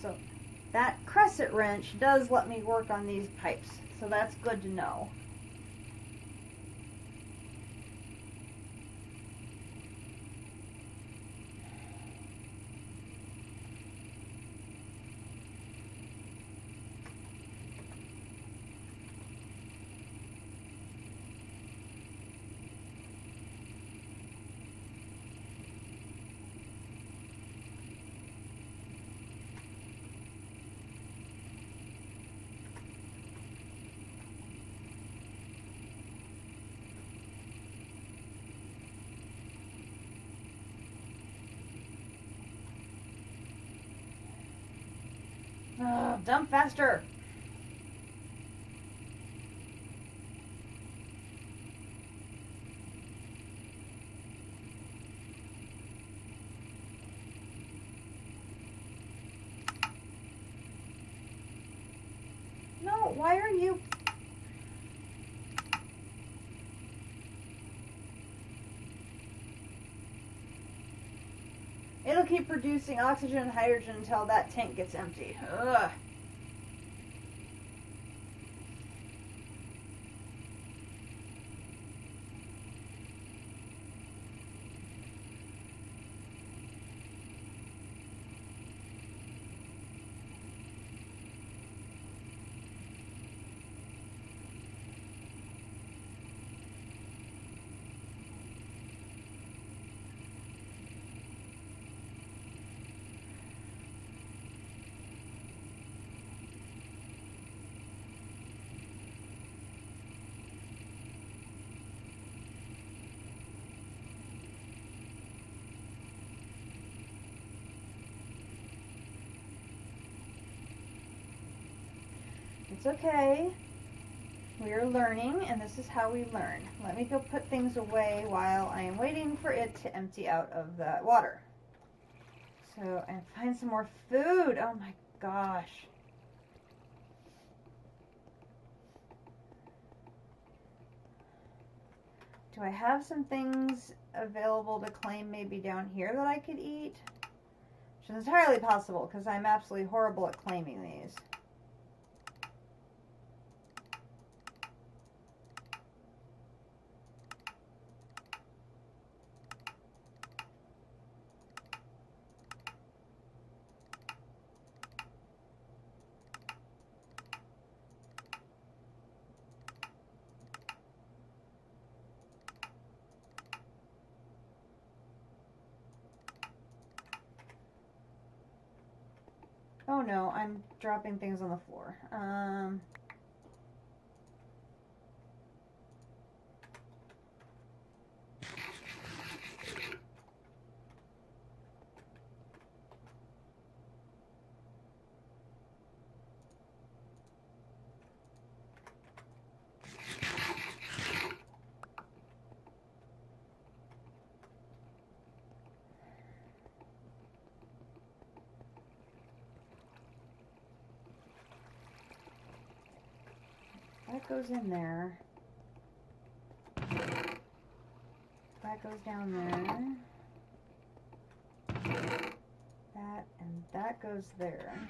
So that crescent wrench does let me work on these pipes, so that's good to know. Dump faster! No, why are you... It'll keep producing oxygen and hydrogen until that tank gets empty. Ugh. It's okay. We are learning, and this is how we learn. Let me go put things away while I am waiting for it to empty out of the water. So, and find some more food. Oh my gosh. Do I have some things available to claim maybe down here that I could eat? Which is entirely possible, because I'm absolutely horrible at claiming these. Oh no, I'm dropping things on the floor. That goes in there. That goes down there. That and that goes there.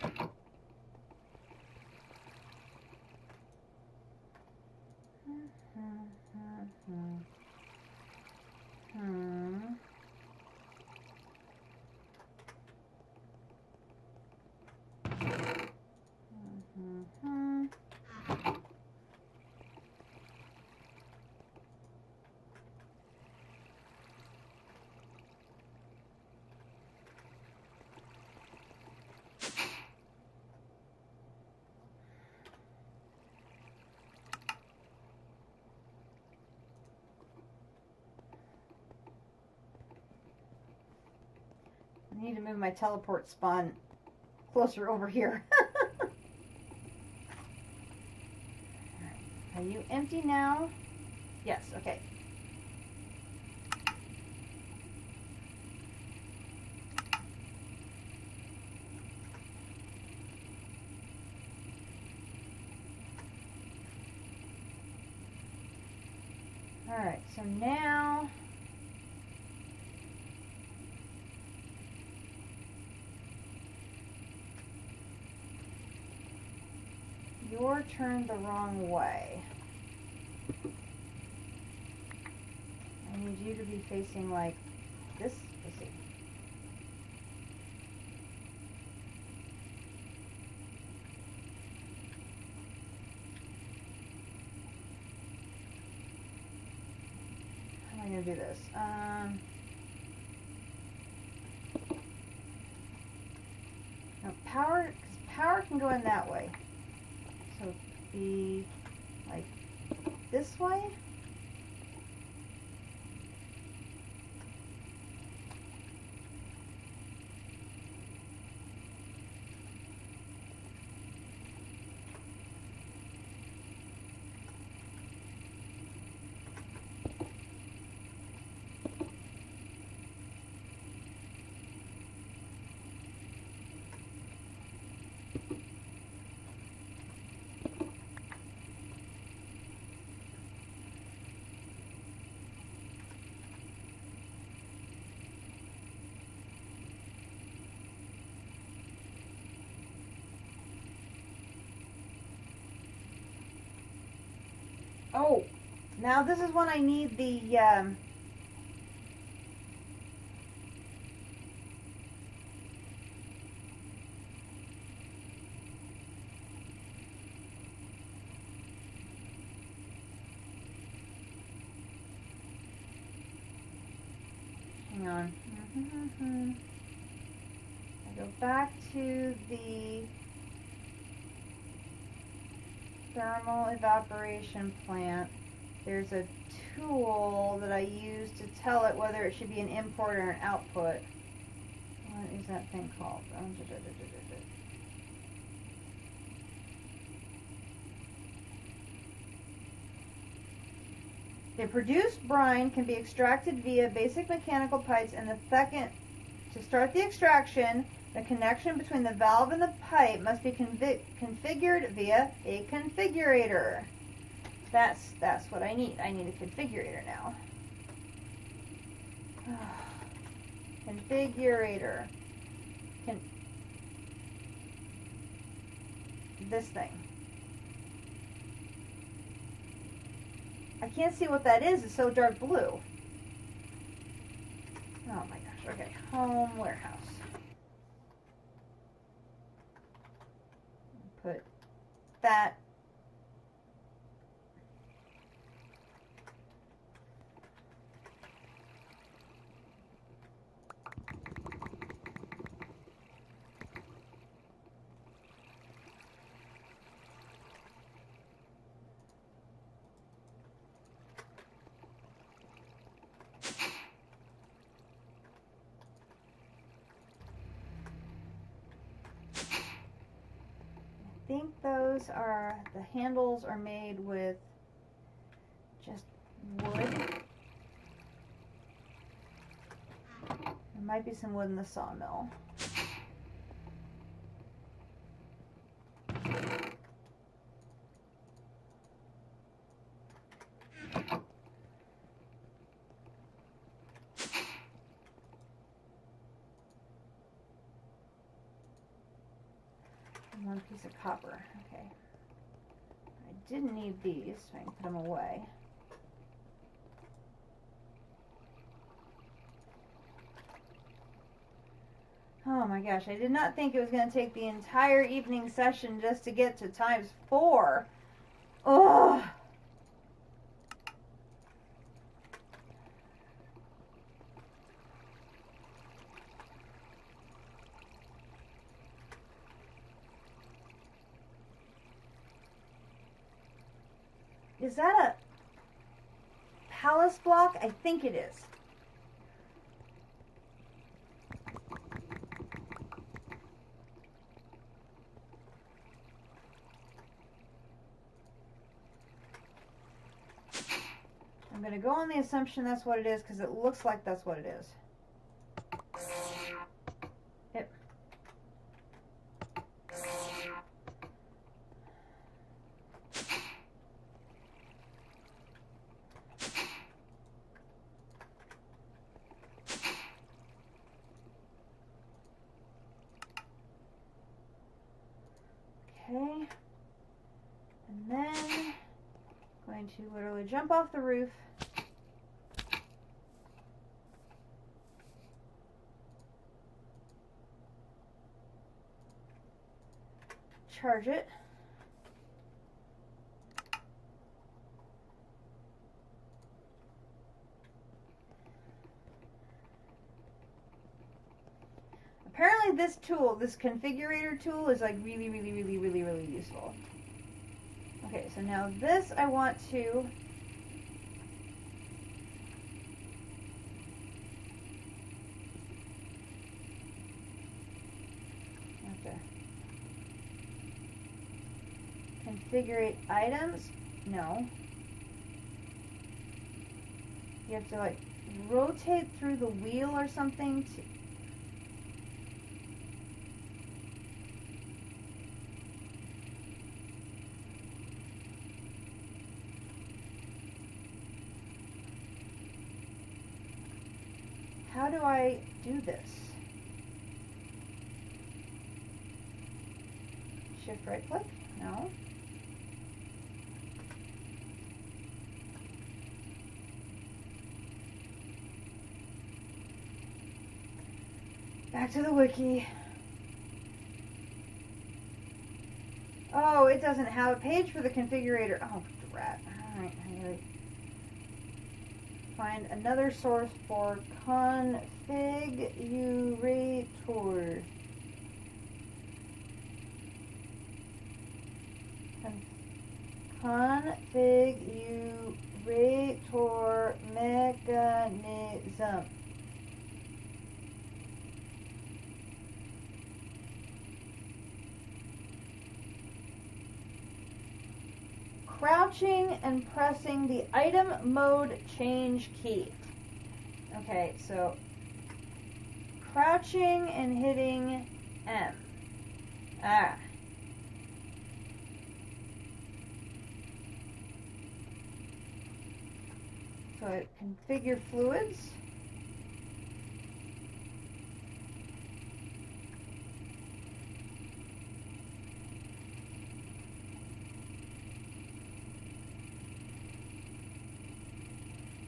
need to move my teleport spawn closer over here. Are you empty now? Yes, okay. Alright, so now you're turned the wrong way. I need you to be facing like this. Let's see. How am I going to do this? No, power, because power can go in that way. So be like this way. Oh, now this is when I need the, hang on. I go back to the thermal evaporation plant. There's a tool that I use to tell it whether it should be an import or an output. What is that thing called? The produced brine can be extracted via basic mechanical pipes, and to start the extraction, the connection between the valve and the pipe must be configured via a configurator. That's what I need. I need a configurator now. Configurator. This thing. I can't see what that is. It's so dark blue. Oh my gosh. Okay. Home warehouse. Put that. I think those are, the handles are made with just wood. There might be some wood in the sawmill. One piece of copper. Okay. I didn't need these, so I can put them away. Oh my gosh, I did not think it was going to take the entire evening session just to get to ×4. Ugh. Is that a palace block? I think it is. I'm going to go on the assumption that's what it is because it looks like that's what it is. Yep. Okay. And then I'm going to literally jump off the roof. Charge it. Apparently this tool, this configurator tool, is like really useful. Okay, so now this I want to configure items. No. You have to like rotate through the wheel or something to how do I do this? Shift right click? No. Back to the wiki. Oh, it doesn't have a page for the configurator. Oh, drat. Alright, I gotta find another source for configurator. Configurator mechanism. Crouching and pressing the item mode change key. Okay, so crouching and hitting M. Ah. So I configure fluids.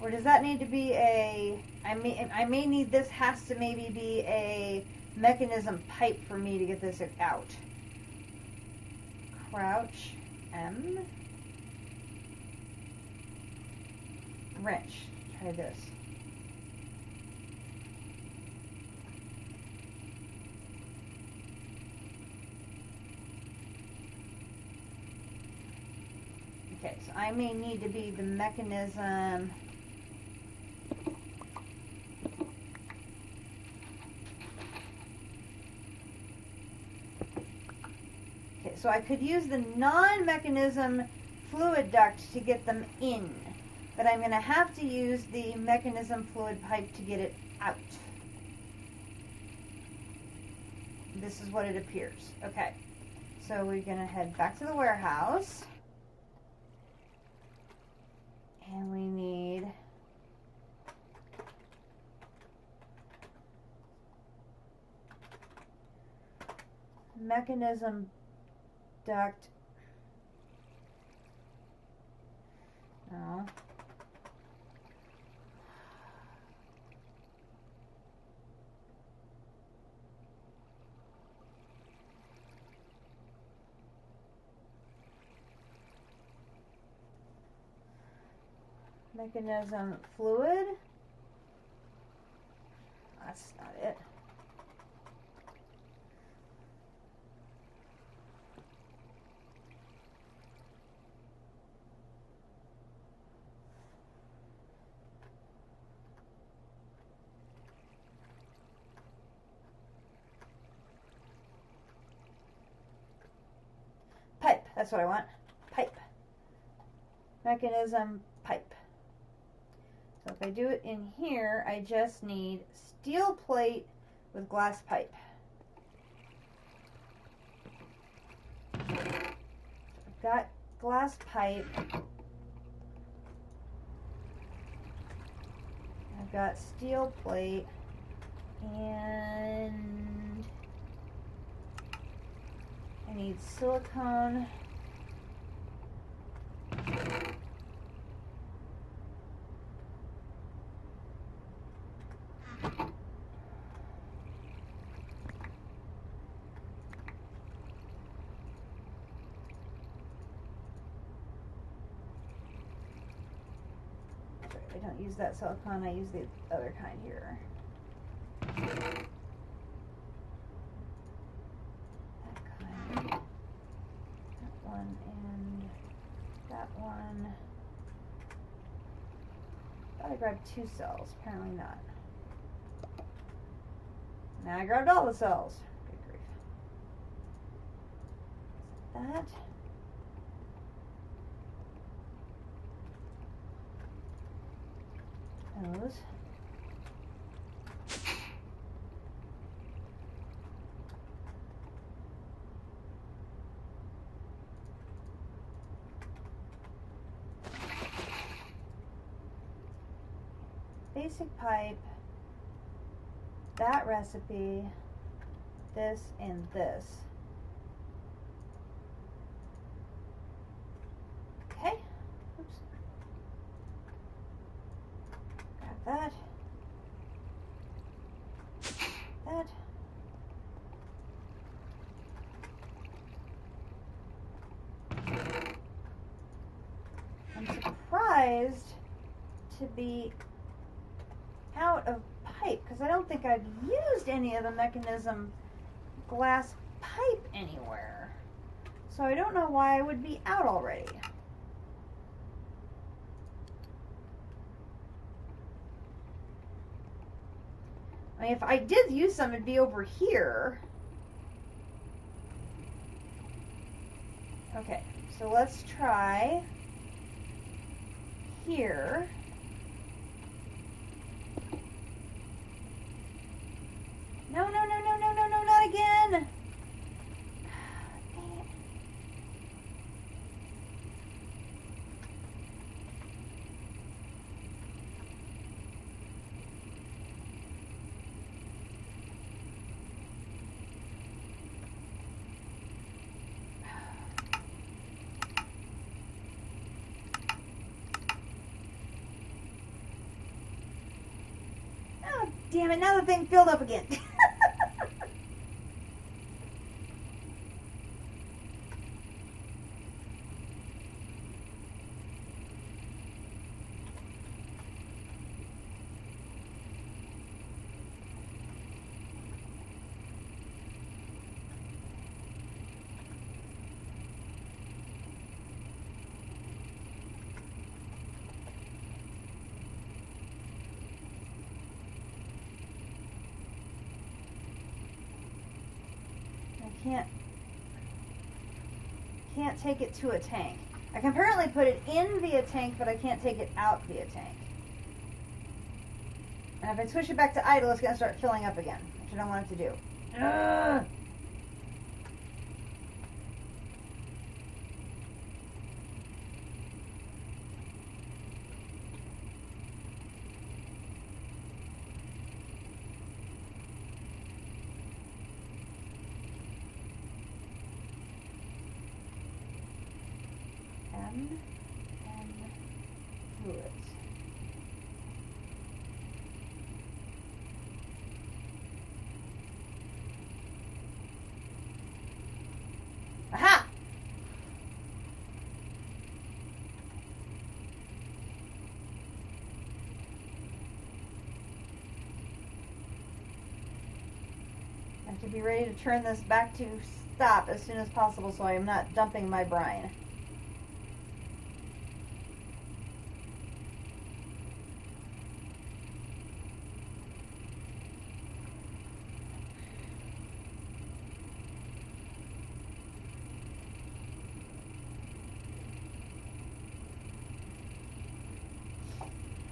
Or does that need to be a, I may need, this has to maybe be a mechanism pipe for me to get this out. Crouch, M. Wrench, try this. Okay, so I may need to be the mechanism. Okay, so I could use the non-mechanism fluid duct to get them in, but I'm going to have to use the mechanism fluid pipe to get it out. This is what it appears. Okay, so we're going to head back to the warehouse. And we need mechanism duct. No. Mechanism fluid. That's not it. Pipe. That's what I want. Pipe. Mechanism pipe. So if I do it in here, I just need steel plate with glass pipe. I've got glass pipe. I've got steel plate, and I need silicone. I don't use that silicone, I use the other kind here. That kind. That one and that one. Thought I grabbed 2 cells, apparently not. Now I grabbed all the cells. Good grief. That. Those. Basic pipe, that recipe, this, and this. Okay. Oops. Grab that. That. I'm surprised to be out of pipe because I don't think I've used any of the mechanism glass pipe anywhere. So I don't know why I would be out already. I mean, if I did use some, it'd be over here. Okay, so let's try here. No, no, no, no, no, no, no, not again. Oh, damn it, now the thing filled up again. Can't take it to a tank. I can apparently put it in via tank, but I can't take it out via tank. And if I switch it back to idle, it's going to start filling up again, which I don't want it to do. Ugh. And fluids. Aha! I have to be ready to turn this back to stop as soon as possible so I am not dumping my brine.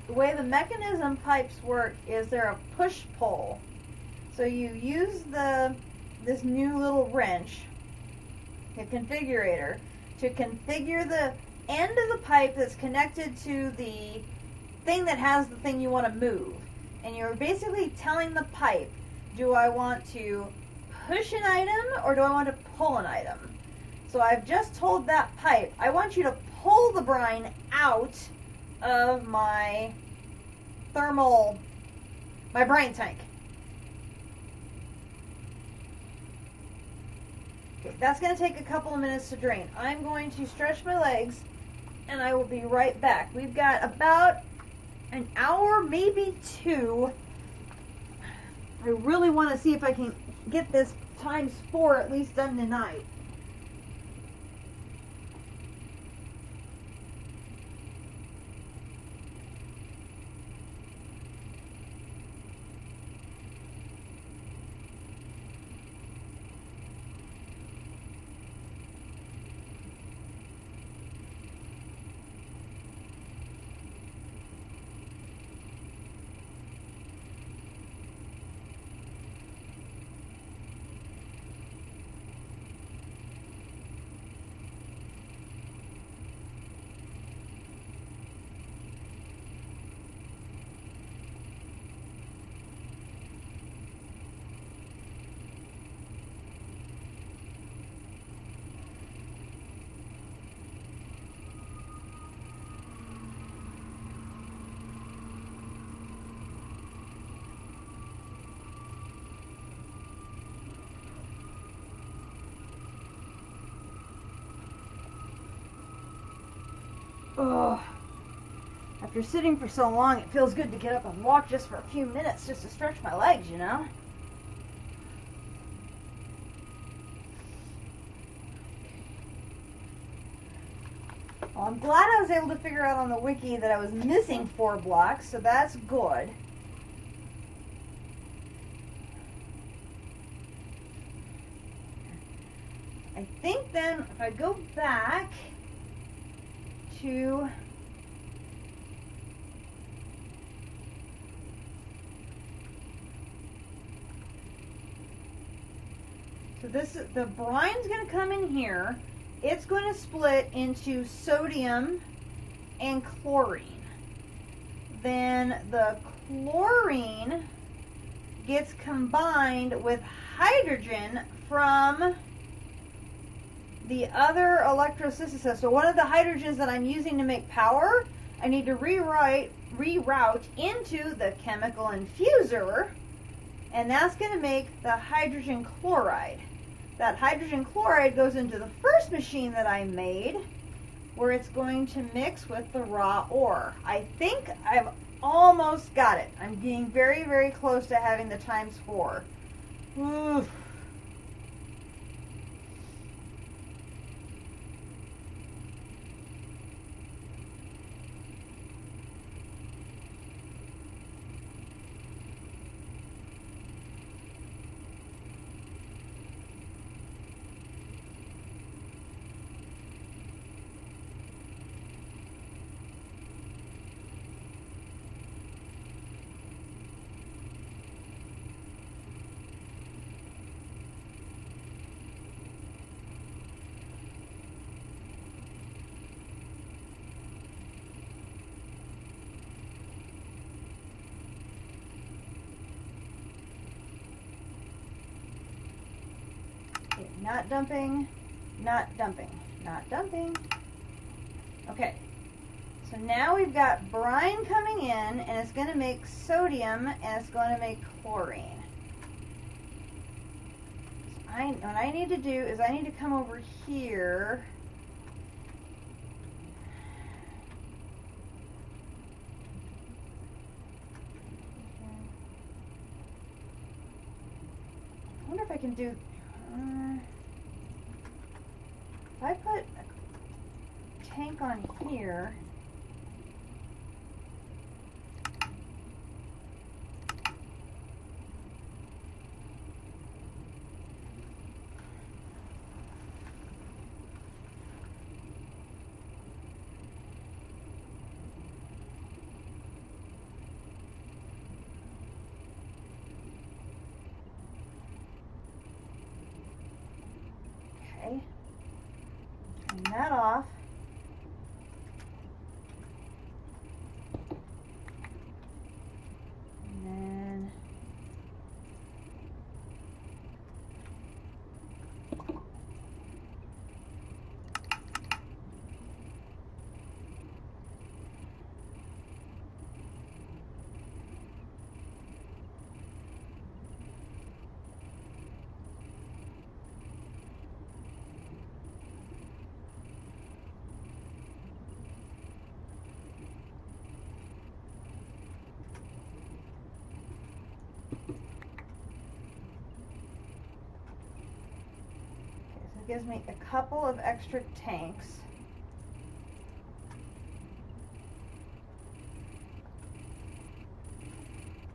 the way the mechanism pipes work is they're a push-pull. So you use this new little wrench, the configurator, to configure the end of the pipe that's connected to the thing that has the thing you want to move. And you're basically telling the pipe, do I want to push an item or do I want to pull an item? So I've just told that pipe, I want you to pull the brine out of my brine tank. Okay, that's going to take a couple of minutes to drain. I'm going to stretch my legs and I will be right back. We've got about an hour, maybe 2. I really want to see if I can get this ×4 at least done tonight. Oh, after sitting for so long, it feels good to get up and walk just for a few minutes just to stretch my legs, you know? Well, I'm glad I was able to figure out on the wiki that I was missing 4 blocks, so that's good. I think then if I go back to the brine's going to come in here. It's going to split into sodium and chlorine. Then the chlorine gets combined with hydrogen from the other electrosynthesis. So one of the hydrogens that I'm using to make power, I need to reroute into the chemical infuser, and that's going to make the hydrogen chloride. That hydrogen chloride goes into the first machine that I made, where it's going to mix with the raw ore. I think I've almost got it. I'm getting very, very close to having the ×4. Oof. Not dumping, not dumping, not dumping. Okay, so now we've got brine coming in, and it's going to make sodium, and it's going to make chlorine. So what I need to do is I need to come over here. I wonder if I can do... if I put a tank on here, Turn that off. And then gives me a couple of extra tanks.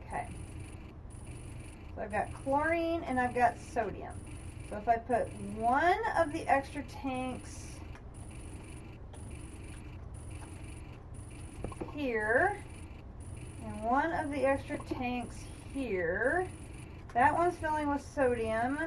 Okay. So I've got chlorine and I've got sodium. So if I put one of the extra tanks here and one of the extra tanks here, that one's filling with sodium.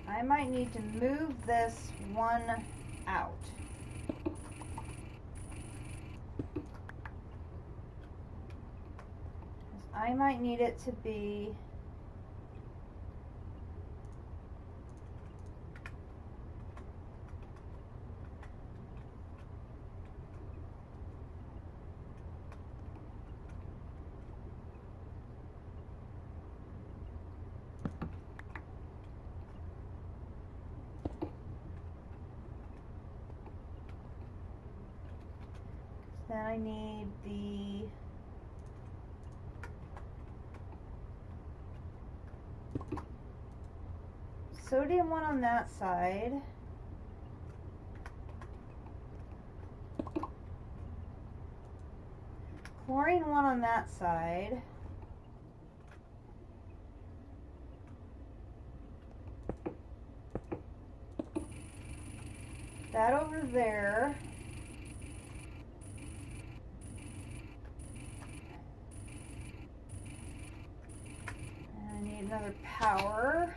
I might need to move this one out. I might need it to be then I need the sodium one on that side. Chlorine one on that side. That over there. And I need another power.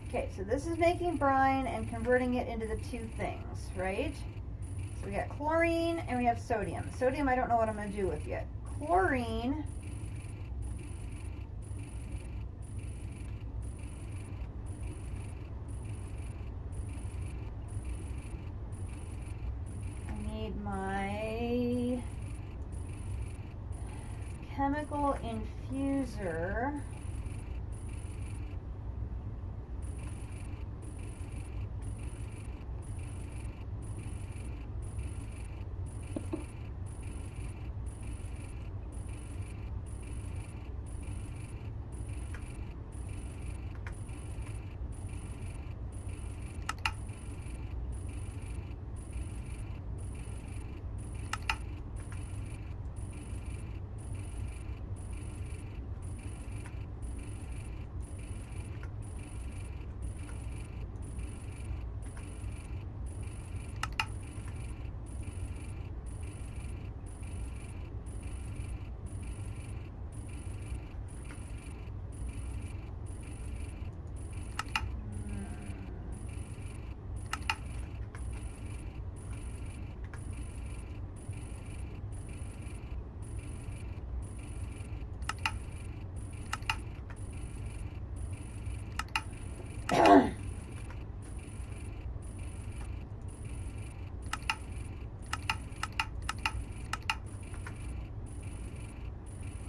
Okay, so this is making brine and converting it into the two things, right? So we got chlorine and we have sodium. Sodium I don't know what I'm going to do with yet. Chlorine, infuser.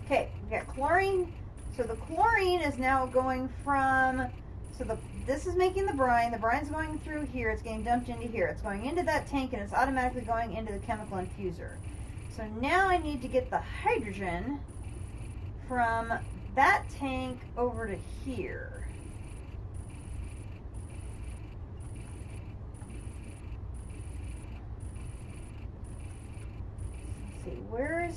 Okay, we got chlorine. So the chlorine is now going from, this is making the brine's going through here, it's getting dumped into here, it's going into that tank, and it's automatically going into the chemical infuser. So now I need to get the hydrogen from that tank over to here. Let's see, where's...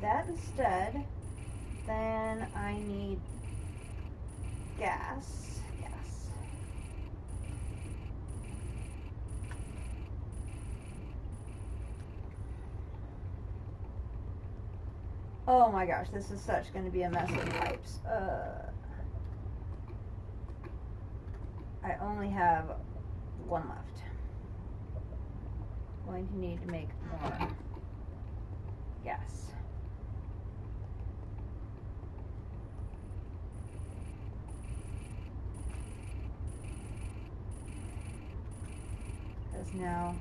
that instead, then I need gas. Oh my gosh, this is going to be a mess of pipes. I only have one left. Going to need to make more gas. Because now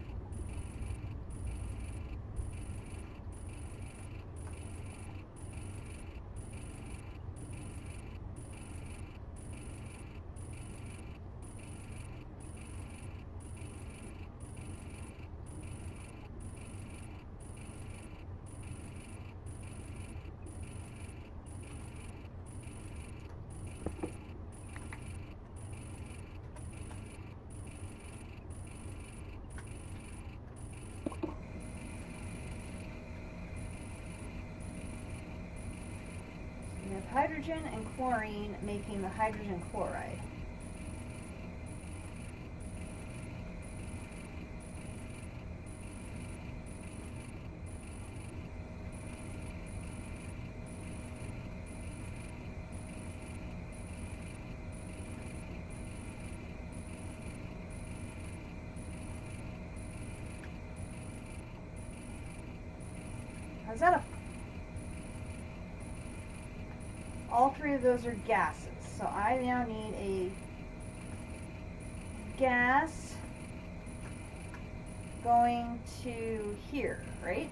hydrogen and chlorine making the hydrogen chloride. Is that a... All three of those are gases, so I now need a gas going to here, right?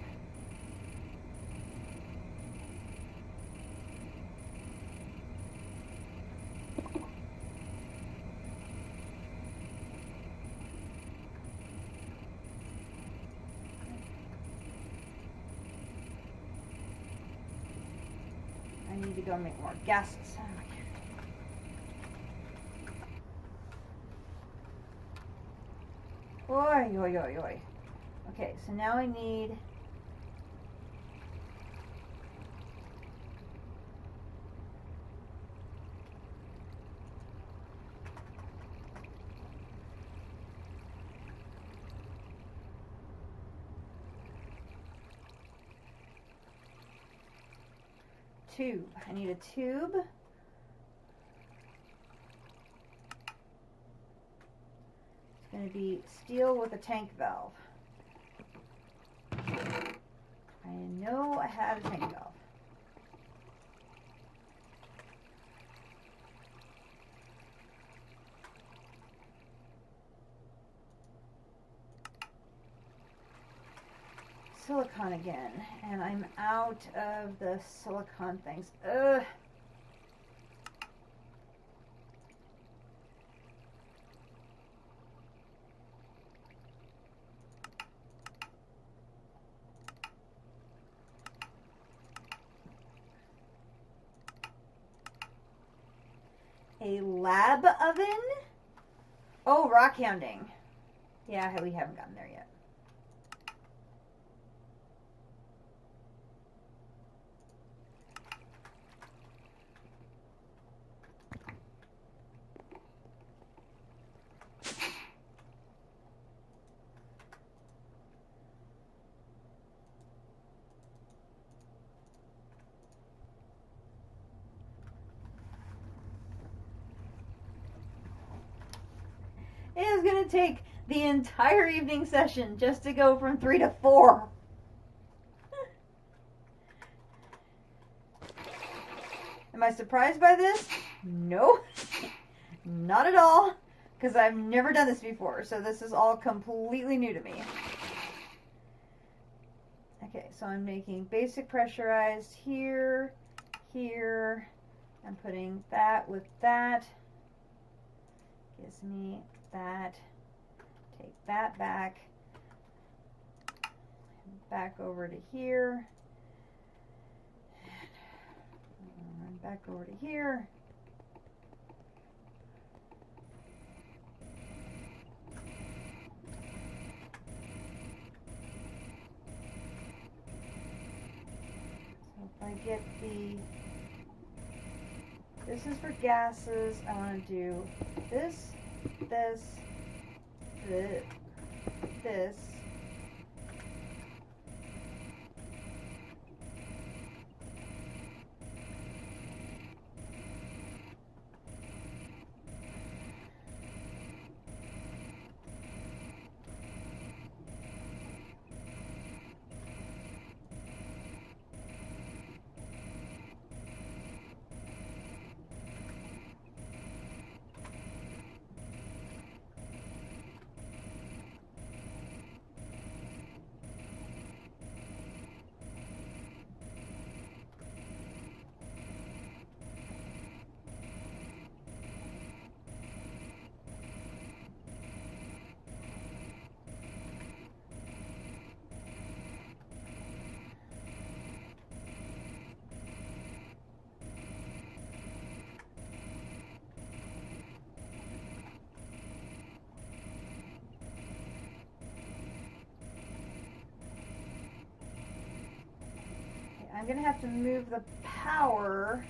I need to go make more gases. Oi, oi, oi, oi. Okay, so now I need tube. I need a tube. It's going to be steel with a tank valve. I know I had a tank valve. Silicon again, and I'm out of the silicon things. Ugh. A lab oven? Oh, rock hounding. Yeah, we haven't gotten there yet. It is going to take the entire evening session just to go from 3 to 4. Am I surprised by this? No, not at all, because I've never done this before, so this is all completely new to me. Okay, so I'm making basic pressurized here, here. I'm putting that with that. Gives me that. Take that back. Back over to here. And back over to here. So if I get the, this is for gases, I want to do this, this, this. I'm going to have to move the power.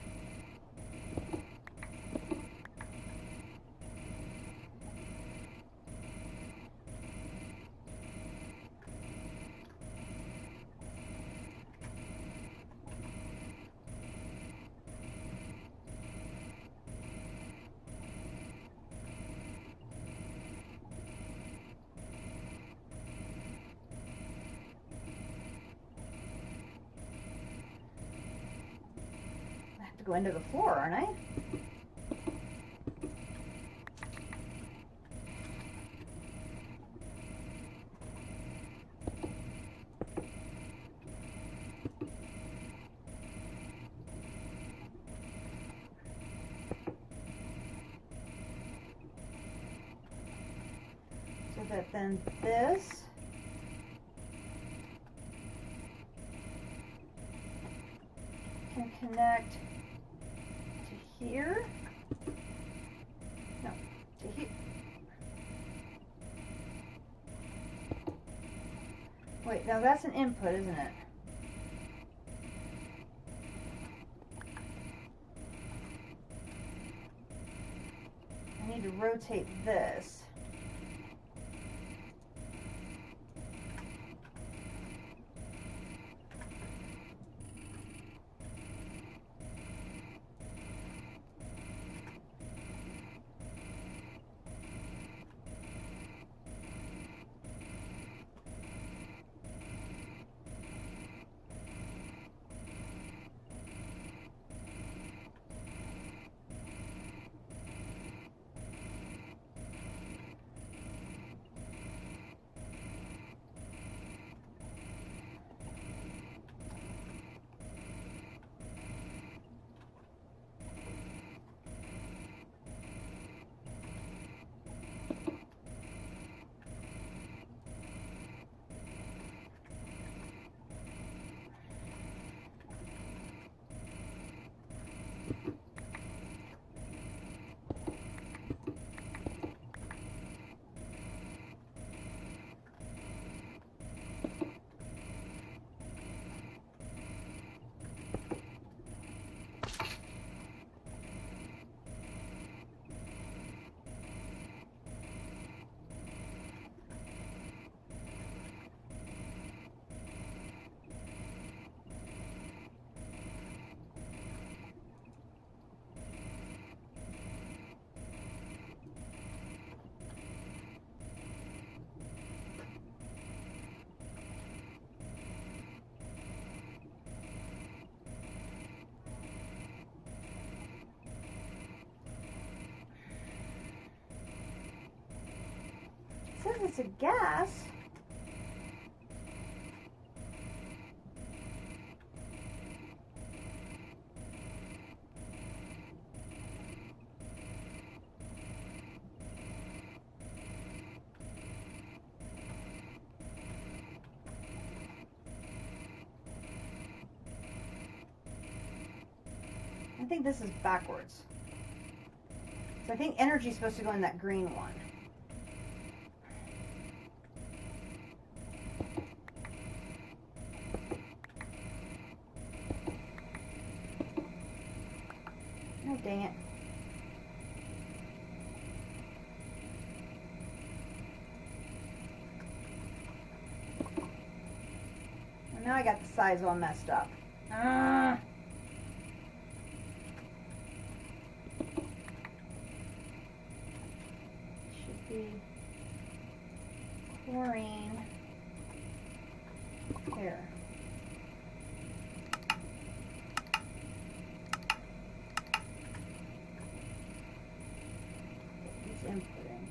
To go into the floor, aren't I? that then this can connect to here. No, to here. Wait, now that's an input, isn't it? I need to rotate this. It says it's a gas. I think this is backwards. So I think energy is supposed to go in that green one. Oh, dang it. Well, now I got the size all messed up. Should be chlorine here. Inputting.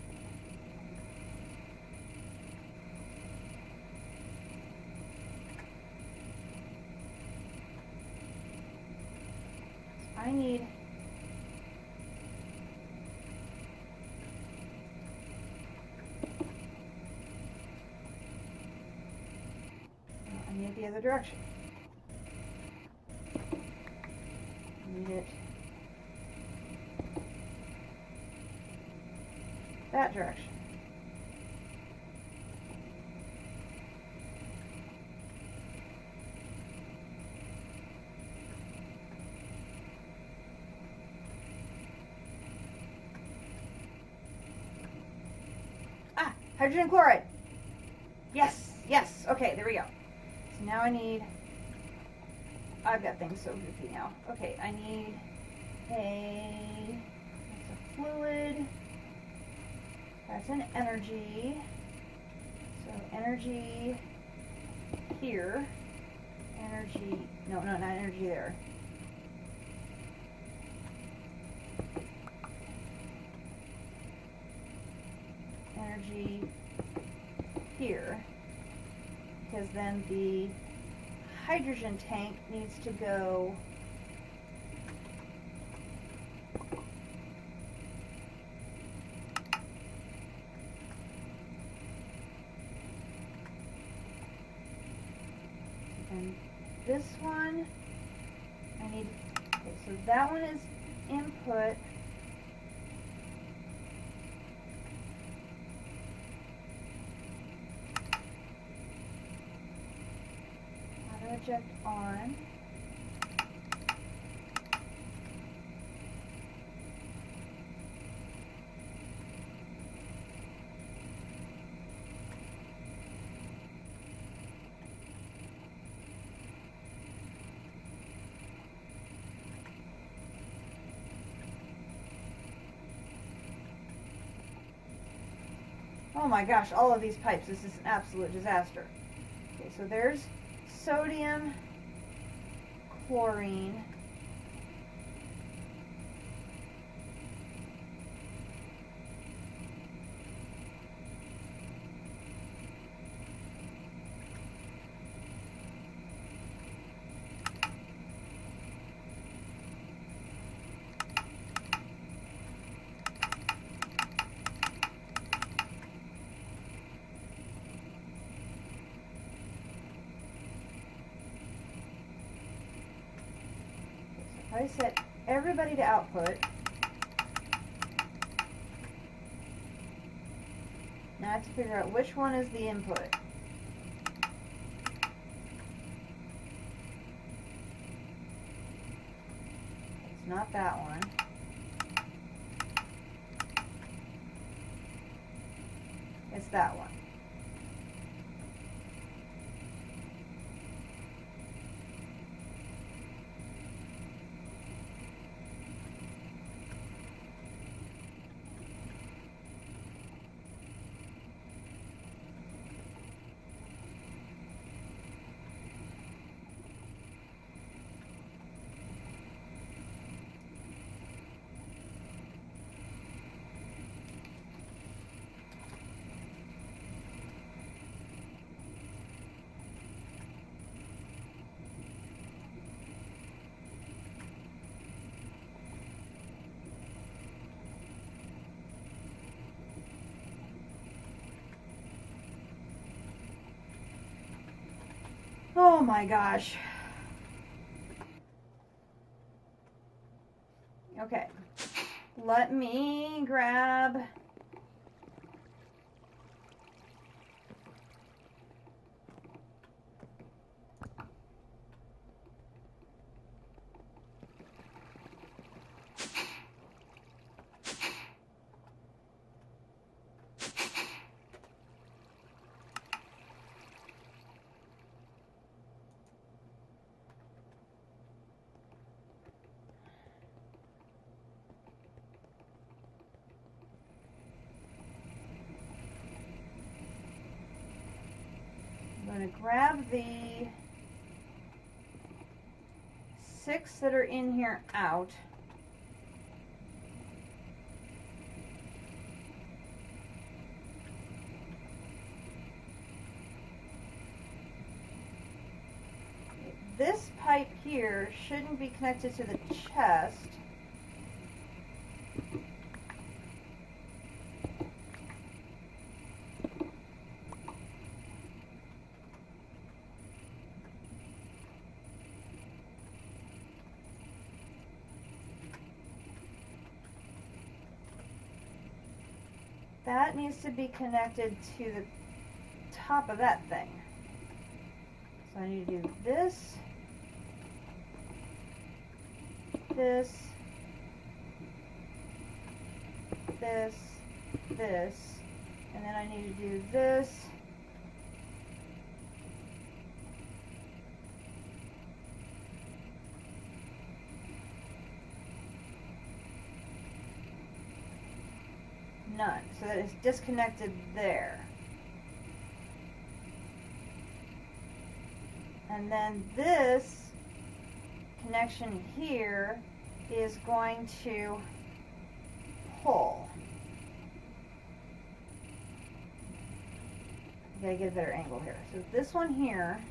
I need the other direction. I need it that direction. Ah, hydrogen chloride. Yes, yes. Okay, there we go. So now I've got things so goofy now. Okay, I need that's a fluid. That's an energy. So energy here. Energy, no, not energy there. Energy here. Because then the hydrogen tank needs to go this one, I need, okay, so that one is input. Auto eject on. Oh my gosh, all of these pipes, this is an absolute disaster. Okay, so there's sodium, chlorine. I set everybody to output. Now I have to figure out which one is the input. It's not that one. It's that one. Oh my gosh. Okay. Let me grab I'm going to grab the 6 that are in here out. This pipe here shouldn't be connected to the chest. That needs to be connected to the top of that thing. So I need to do this, this, this, this, and then I need to do this, none, so that it's disconnected there. And then this connection here is going to pull. I gotta get a better angle here. So this one here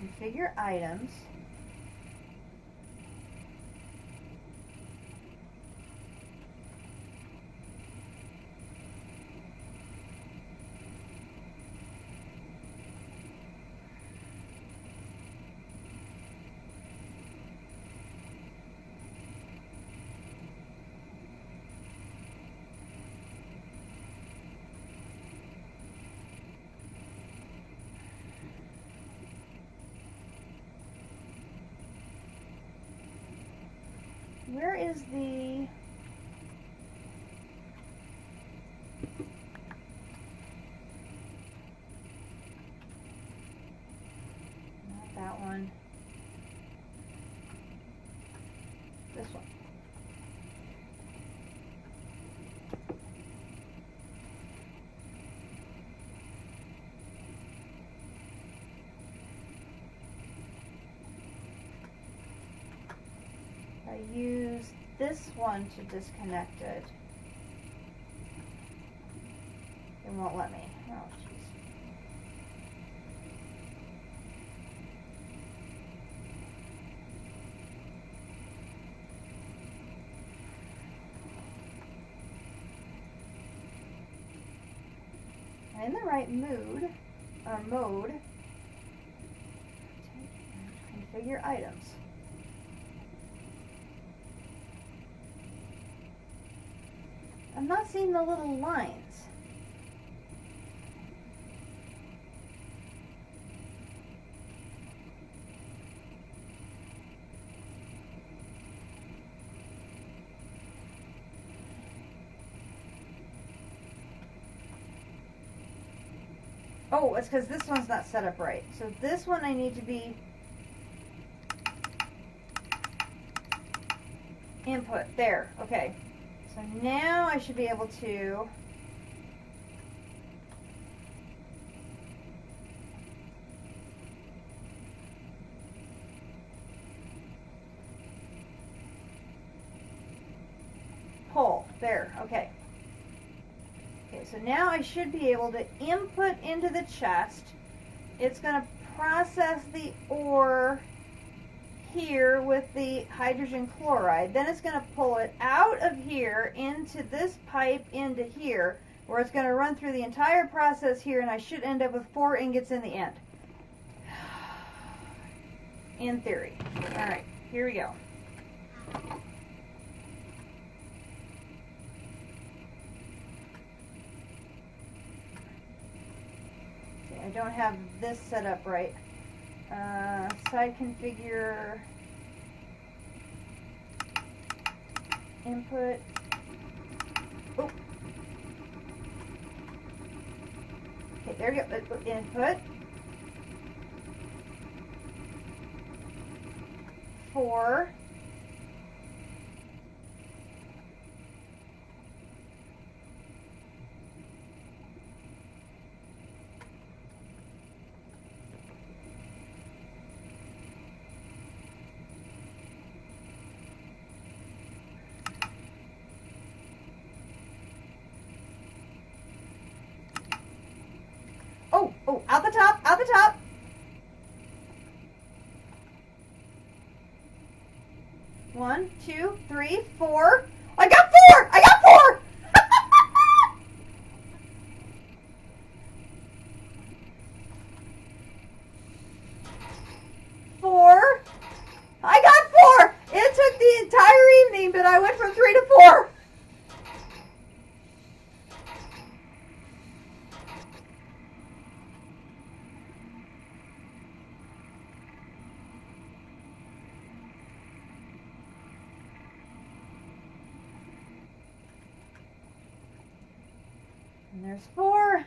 configure items. Where is the... Not that one. This one. I use this one to disconnect it. It won't let me. Oh, jeez. I'm in the right mood, or mode. Configure items. I'm not seeing the little lines. Oh, it's because this one's not set up right. So this one I need to be input. There. Okay. So now I should be able to pull. There. Okay. Okay, so now I should be able to input into the chest. It's going to process the ore here with the hydrogen chloride. Then it's going to pull it out of here into this pipe into here, where it's going to run through the entire process here, and I should end up with 4 ingots in the end. In theory. Alright, here we go. See, I don't have this set up right. Side configure, input. Oh. Okay, there you go. Input. 4. Oh, out the top, out the top. One, 2, 3, 4. I got 4! I got 4! Four. I got 4! It took the entire evening, but I went from 3 to 4. And there's 4.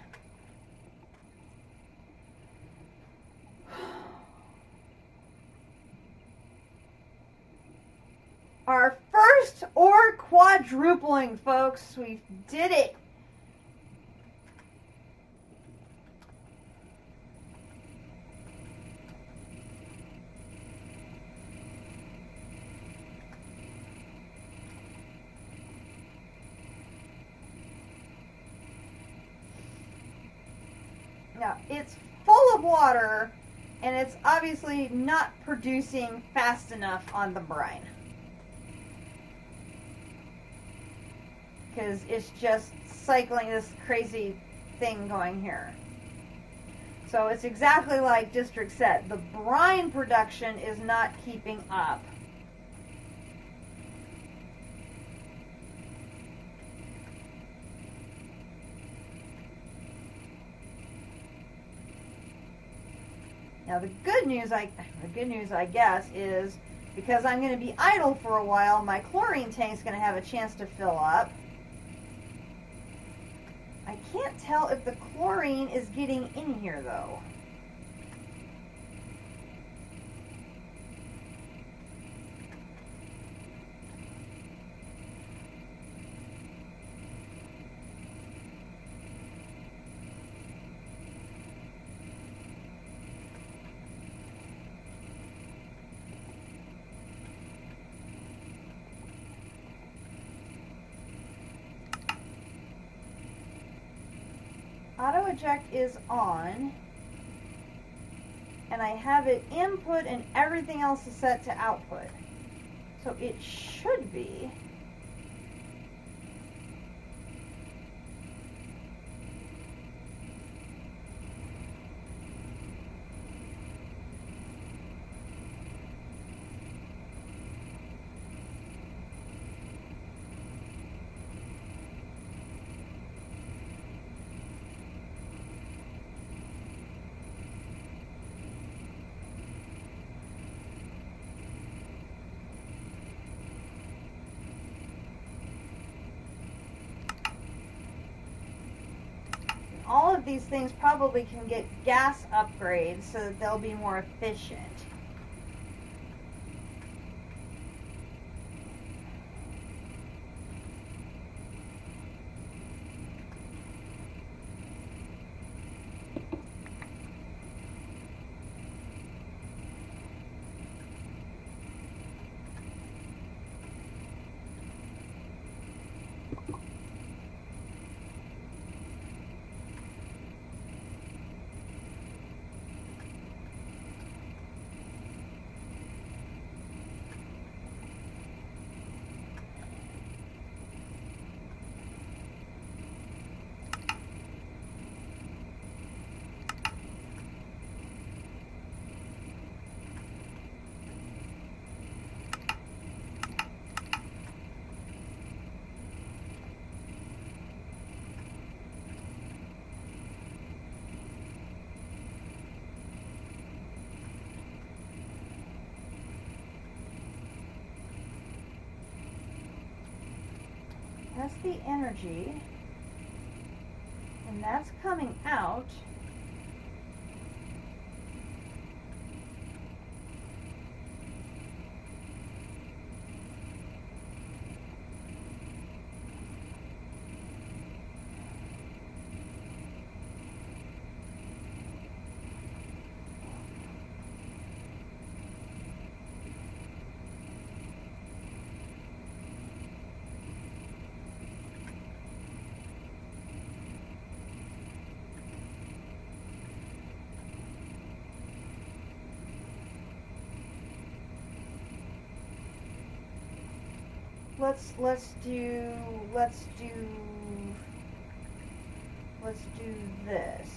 Our first ore quadrupling, folks. We did it. Now, it's full of water, And it's obviously not producing fast enough on the brine. Because it's just cycling this crazy thing going here. So it's exactly like District said. The brine production is not keeping up. Now the good news I guess is because I'm going to be idle for a while, my chlorine tank's going to have a chance to fill up. I can't tell if the chlorine is getting in here though. Auto eject is on, and I have it input and everything else is set to output. So it should be. All of these things probably can get gas upgrades so that they'll be more efficient. That's the energy, and that's coming out. Let's do this.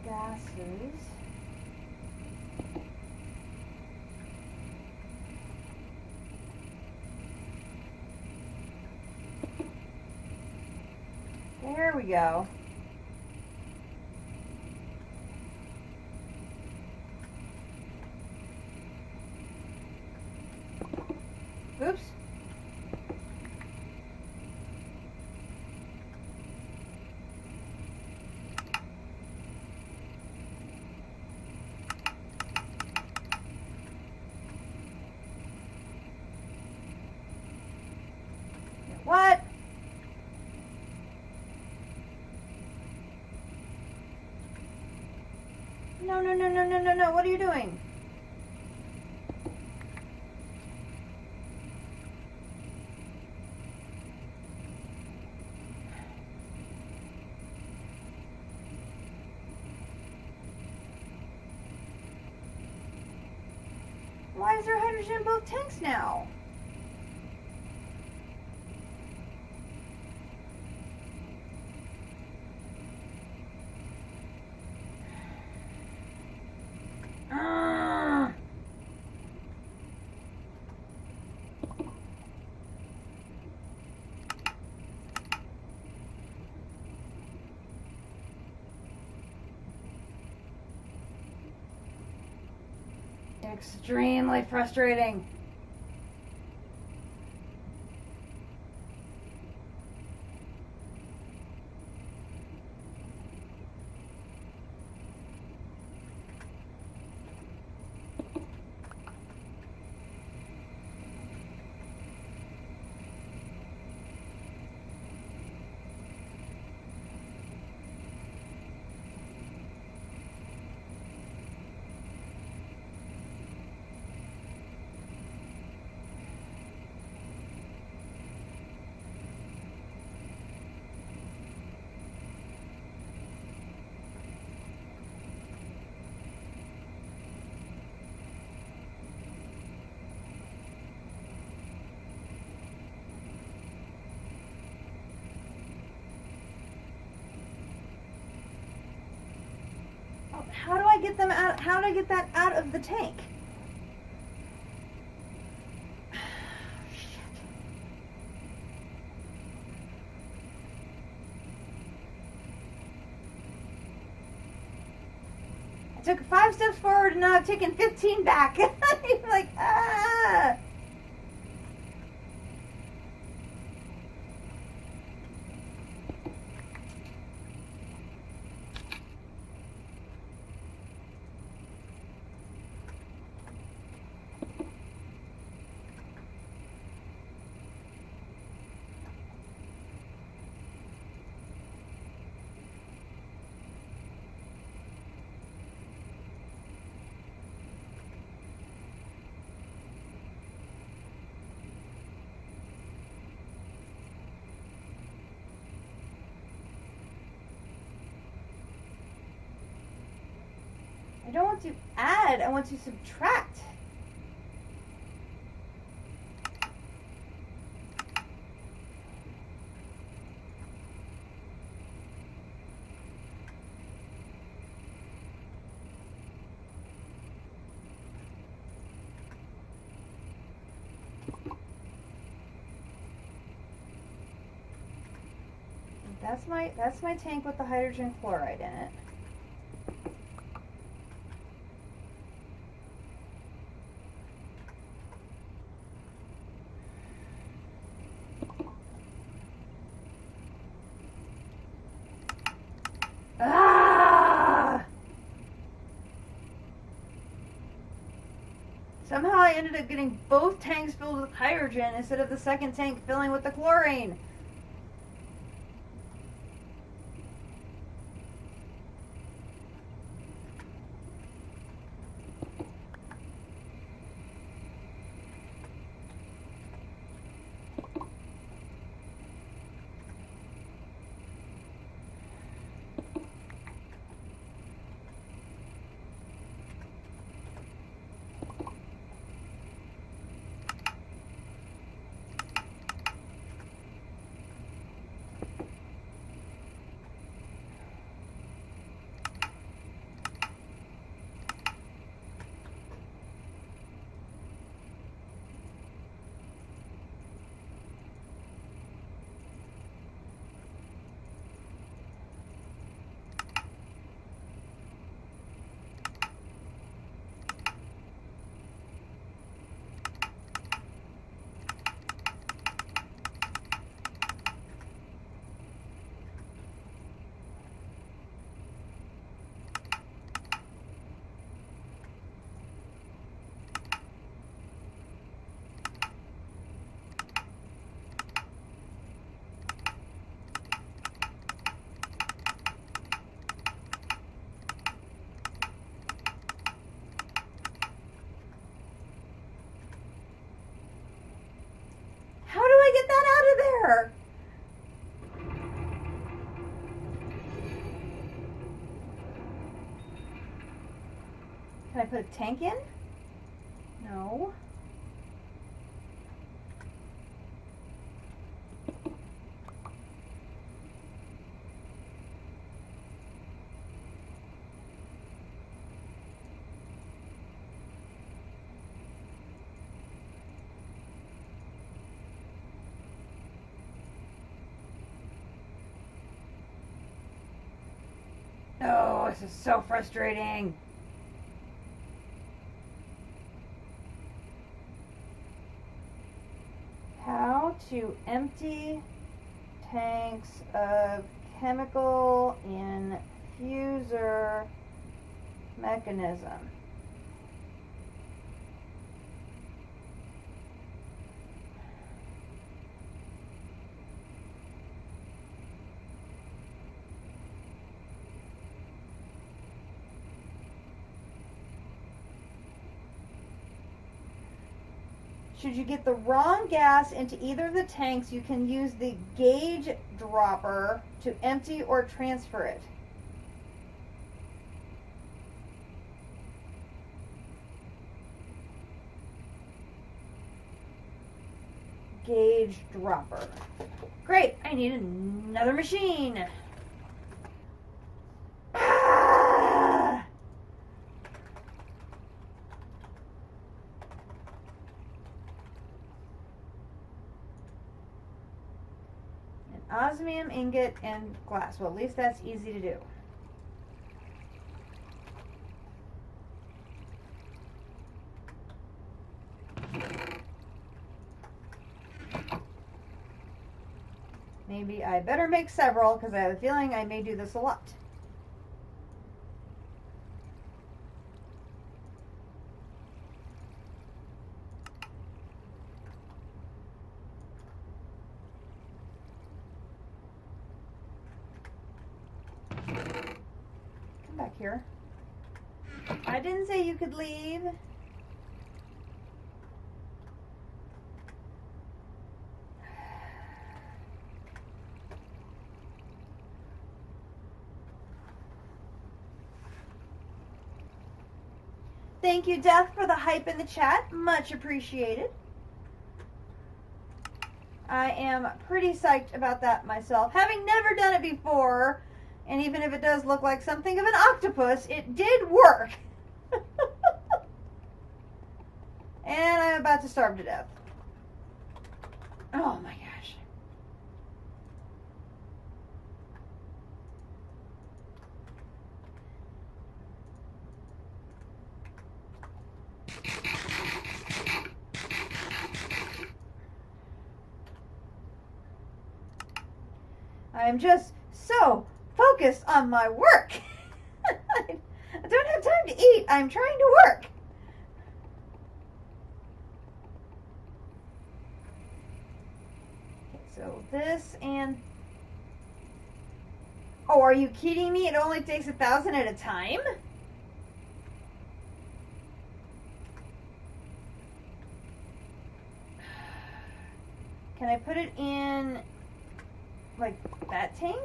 Gases. There we go. Oops. What? No, no, no, no, no, no, no. What are you doing? Why is there hydrogen in both tanks now? Extremely frustrating. How do I get them out? How do I get that out of the tank? I took 5 steps forward and now I've taken 15 back. I'm like, ah! I don't want to add, I want to subtract. That's my tank with the hydrogen chloride in it. Ah! Somehow I ended up getting both tanks filled with hydrogen instead of the second tank filling with the chlorine. there. Can I put a tank in? No. Oh, this is so frustrating. How to empty tanks of chemical infuser mechanism. Should you get the wrong gas into either of the tanks, you can use the gauge dropper to empty or transfer it. Gauge dropper. Great, I need another machine. Osmium ingot and glass. Well, at least that's easy to do. Maybe I better make several because I have a feeling I may do this a lot. Back here. I didn't say you could leave. Thank you, Death, for the hype in the chat. Much appreciated. I am pretty psyched about that myself. Having never done it before, and even if it does look like something of an octopus, it did work. And I'm about to starve to death. Oh my gosh. I am just so focused on my work. I don't have time to eat. I'm trying to work. Okay, so this and... Oh, are you kidding me? It only takes 1,000 at a time? Can I put it in, like, that tank?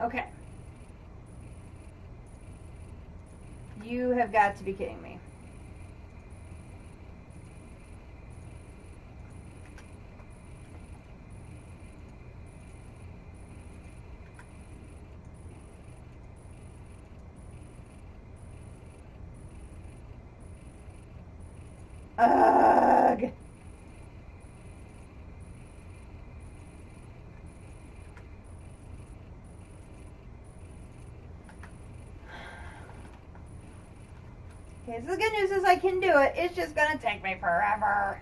Okay. You have got to be kidding me. Ugh. Okay, so the good news is I can do it. It's just gonna take me forever.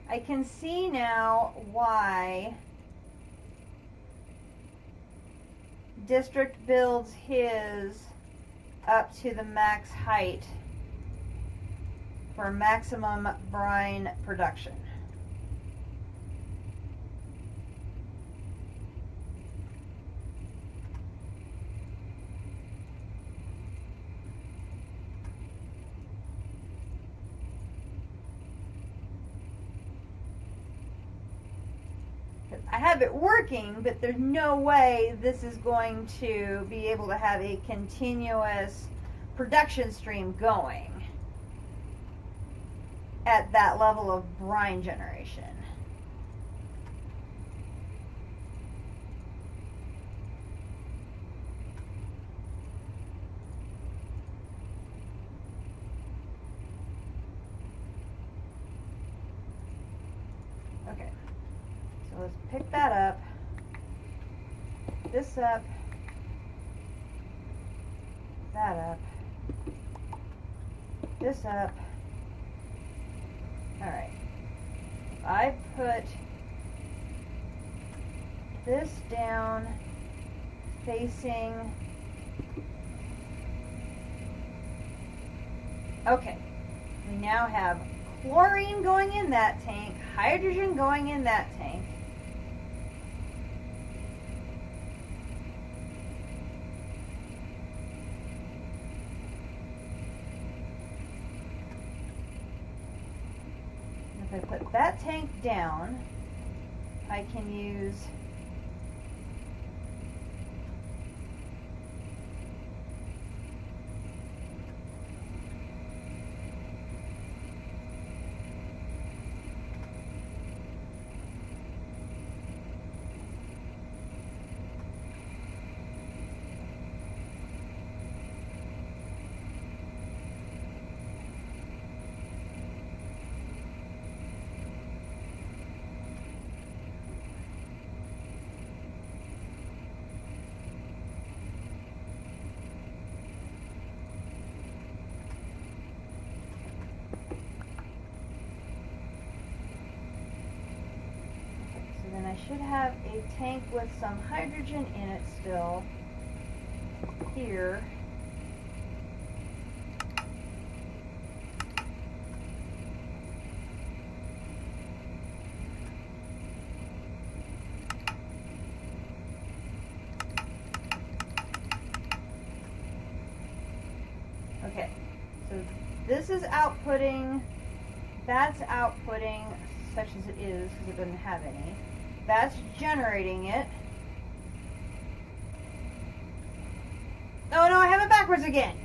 I can see now why District builds his up to the max height for maximum brine production. I have it working, but there's no way this is going to be able to have a continuous production stream going at that level of brine generation. Okay. So let's pick that up, this up, that up, this up. All right. I put this down facing. Okay. We now have chlorine going in that tank, hydrogen going in that tank. If I put that tank down, I can use should have a tank with some hydrogen in it still here. Okay, so this is outputting, that's outputting, such as it is, because it doesn't have any. That's generating it. Oh no, I have it backwards again.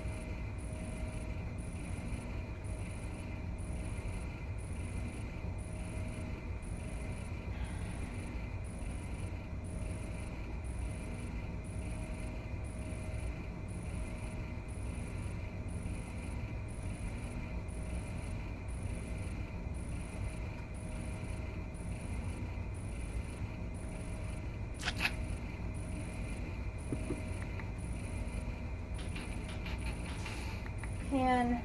Can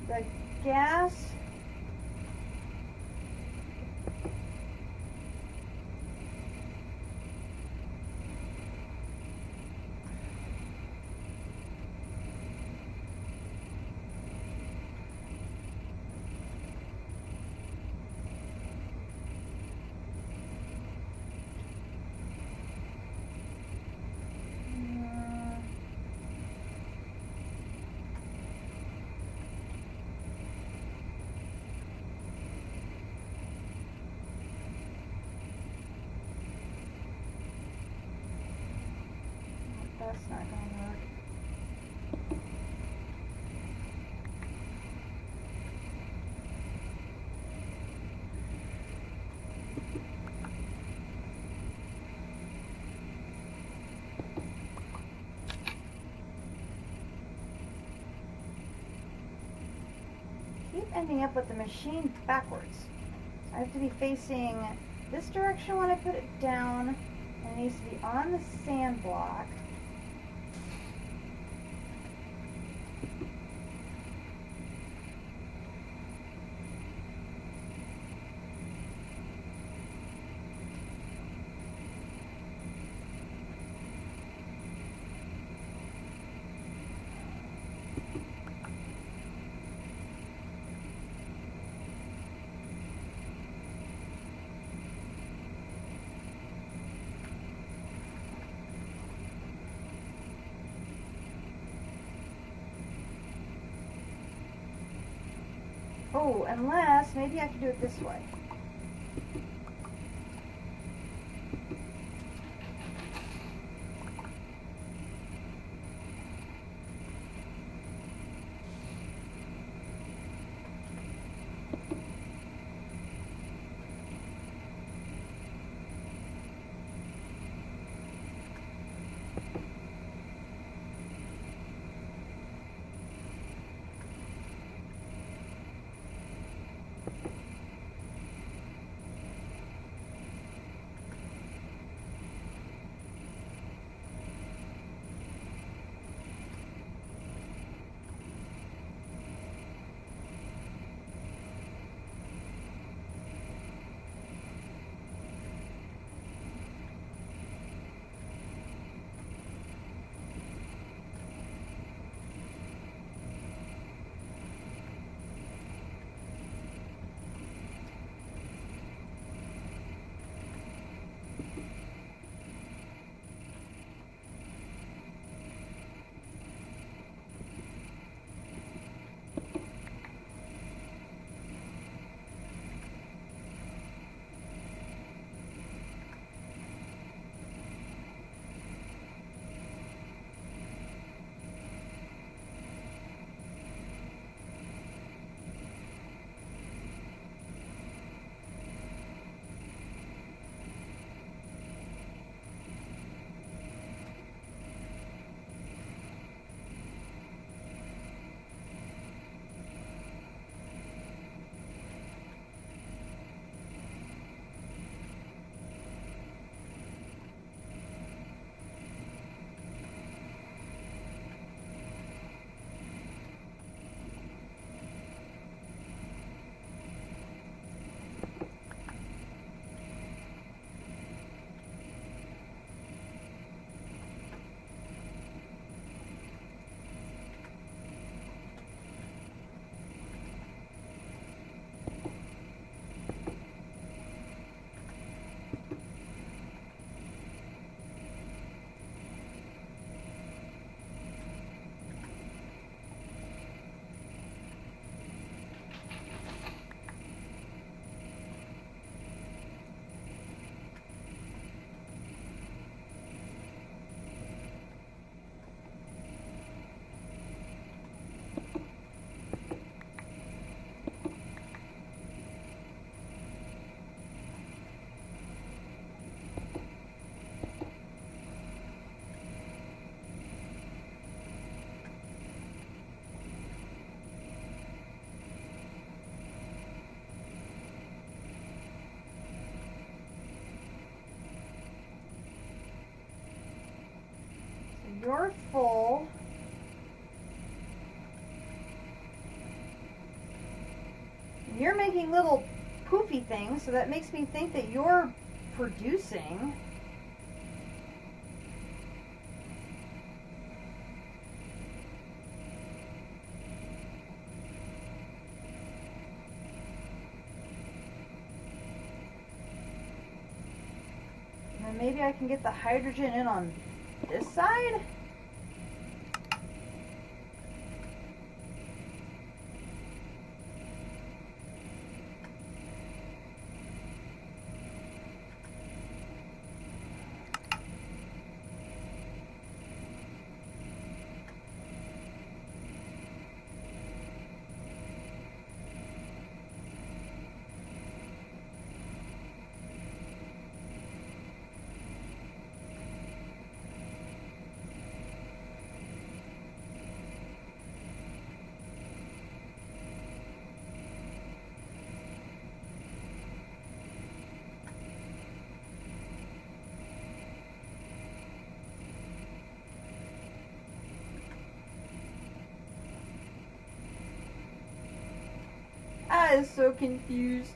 the gas that's not going to work. Keep ending up with the machine backwards. I have to be facing this direction when I put it down, and it needs to be on the sand block. Oh, unless maybe I could do it this way. You're full. And you're making little poofy things, so that makes me think that you're producing. And then maybe I can get the hydrogen in on this side? I am so confused.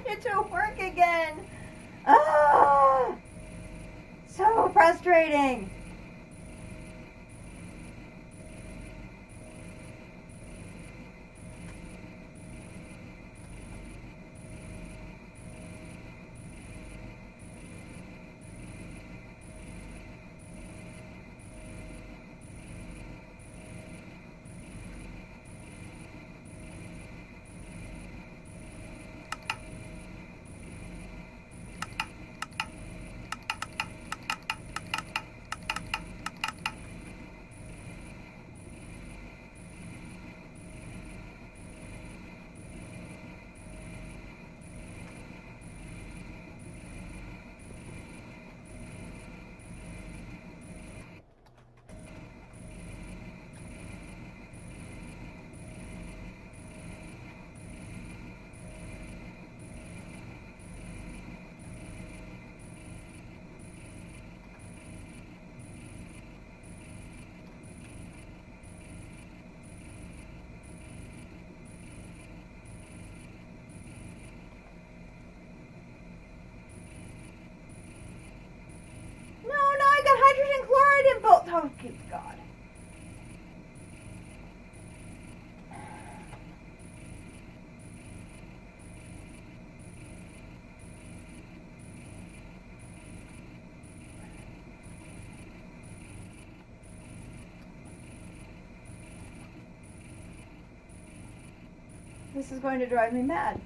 it to work again. Ah, so frustrating. Hydrogen chloride in both. Oh, good God. This is going to drive me mad.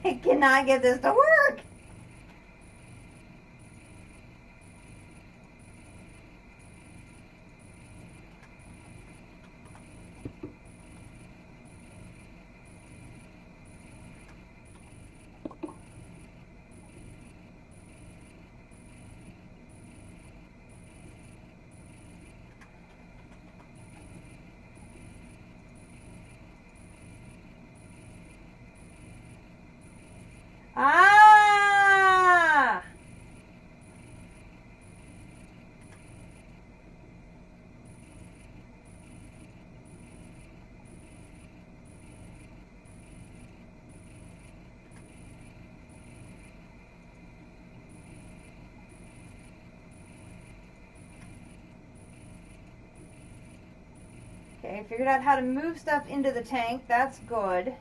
I cannot get this to work. Ah! Okay, figured out how to move stuff into the tank. That's good.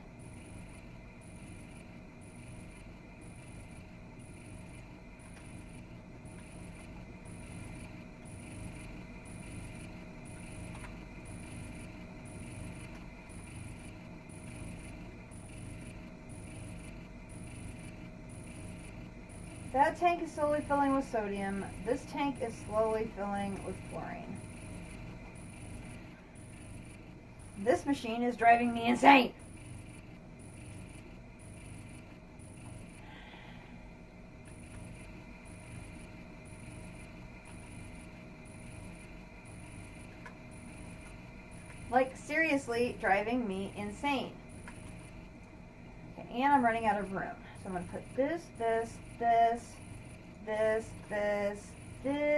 That tank is slowly filling with sodium. This tank is slowly filling with chlorine. This machine is driving me insane. Like, seriously, driving me insane. Okay, and I'm running out of room. So I'm going to put this, this, this, this, this, this,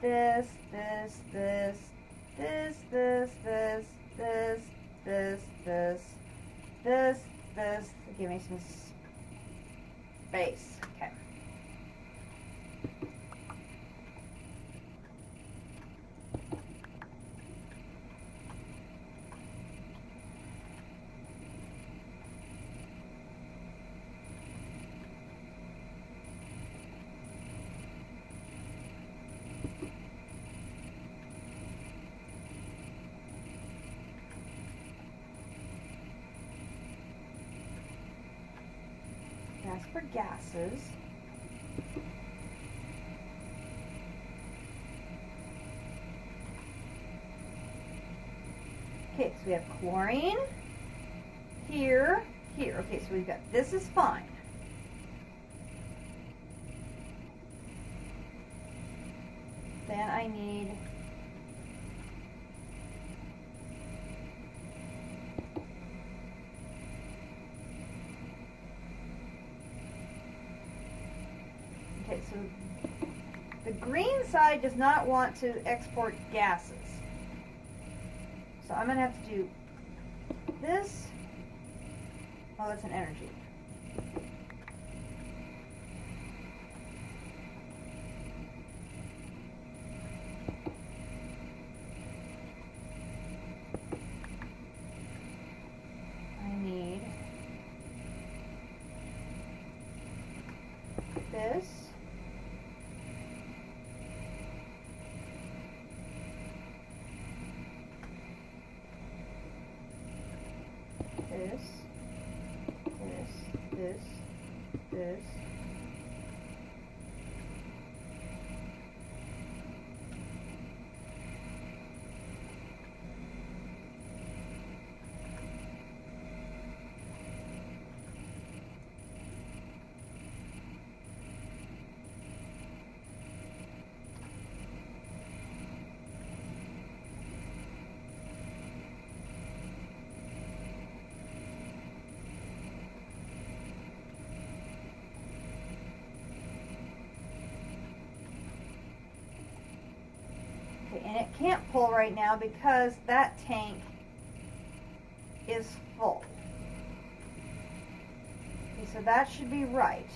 this, this, this, this, this, this, this, this, this, this, this. Give me some space. Okay. That's for gases. Okay, so we have chlorine here, here. Okay, so we've got, this is fine. Then I need Okay, so the green side does not want to export gases. So I'm going to have to do this. Oh, that's an energy. I need this. This. And it can't pull right now because that tank is full. Okay, so that should be right.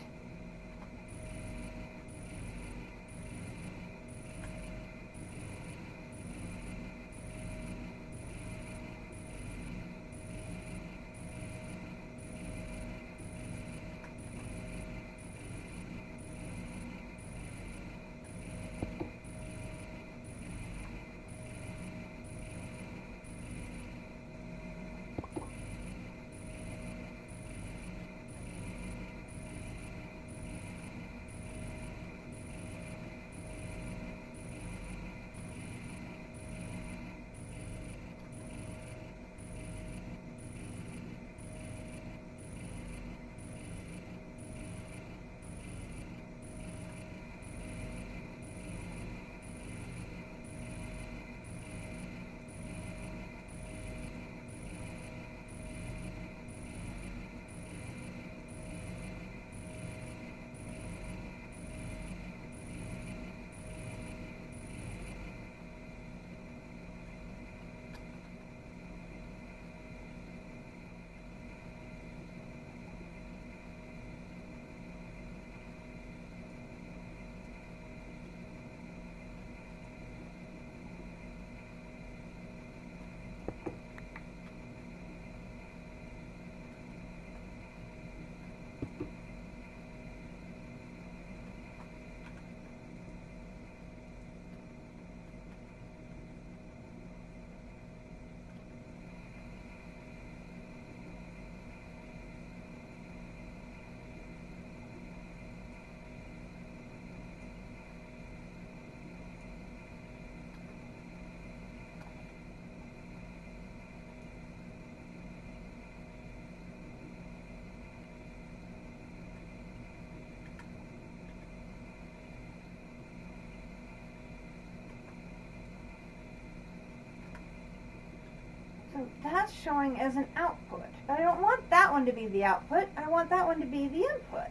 So that's showing as an output. But I don't want that one to be the output. I want that one to be the input.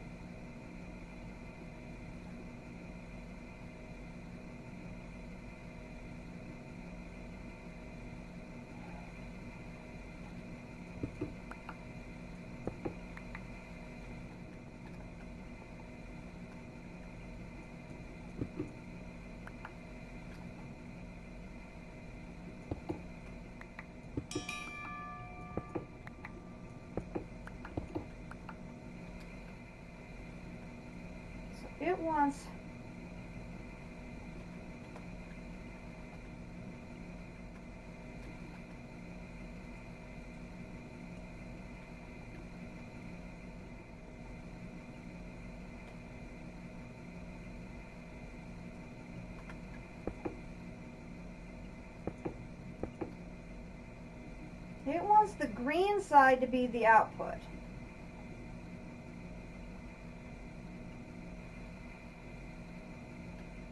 It wants the green side to be the output.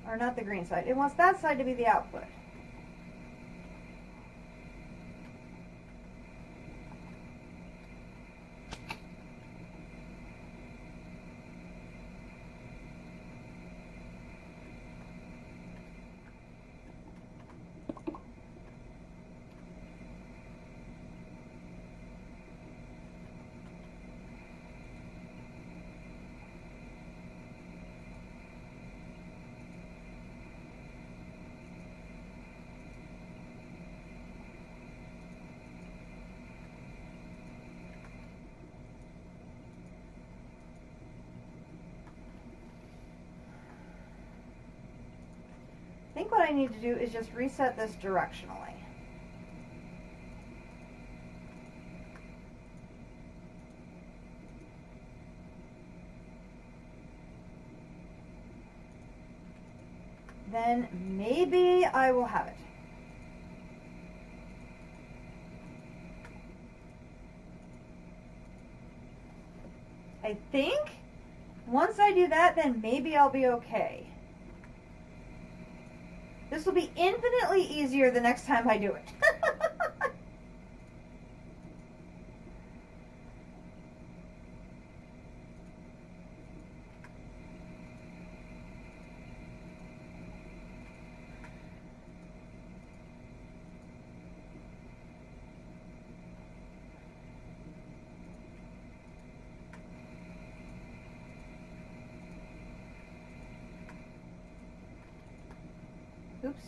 Or not the green side. It wants that side to be the output. think what I need to do is just reset this directionally. Then maybe I will have it. I think once I do that, then maybe I'll be okay. This will be infinitely easier the next time I do it. Oops.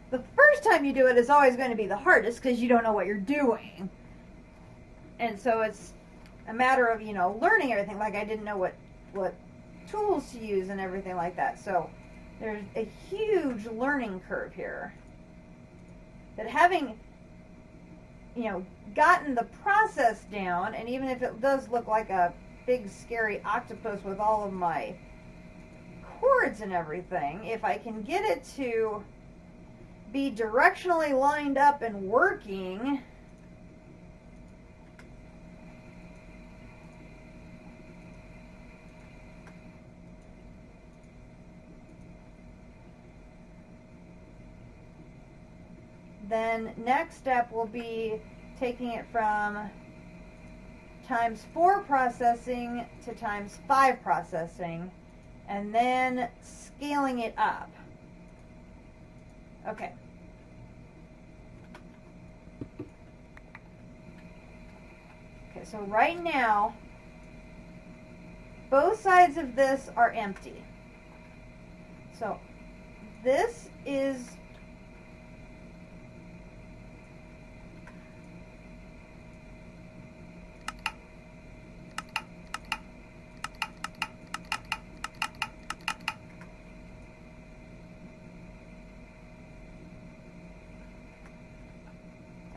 The first time you do it is always going to be the hardest because you don't know what you're doing. And so it's a matter of, learning everything. Like I didn't know what tools to use and everything like that. So there's a huge learning curve here. That having, gotten the process down, and even if it does look like a big scary octopus with all of my cords and everything, if I can get it to be directionally lined up and working, then next step will be taking it from ×4 processing to ×5 processing, and then scaling it up. Okay. Okay, so right now, both sides of this are empty. So this is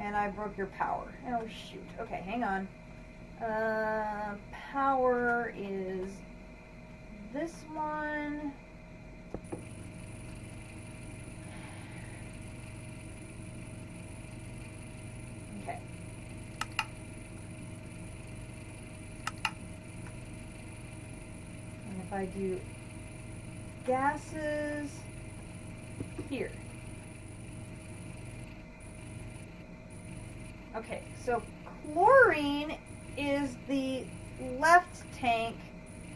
and I broke your power. Oh, shoot. Okay, hang on. Power is this one. Okay. And if I do gases here. Okay, so chlorine is the left tank,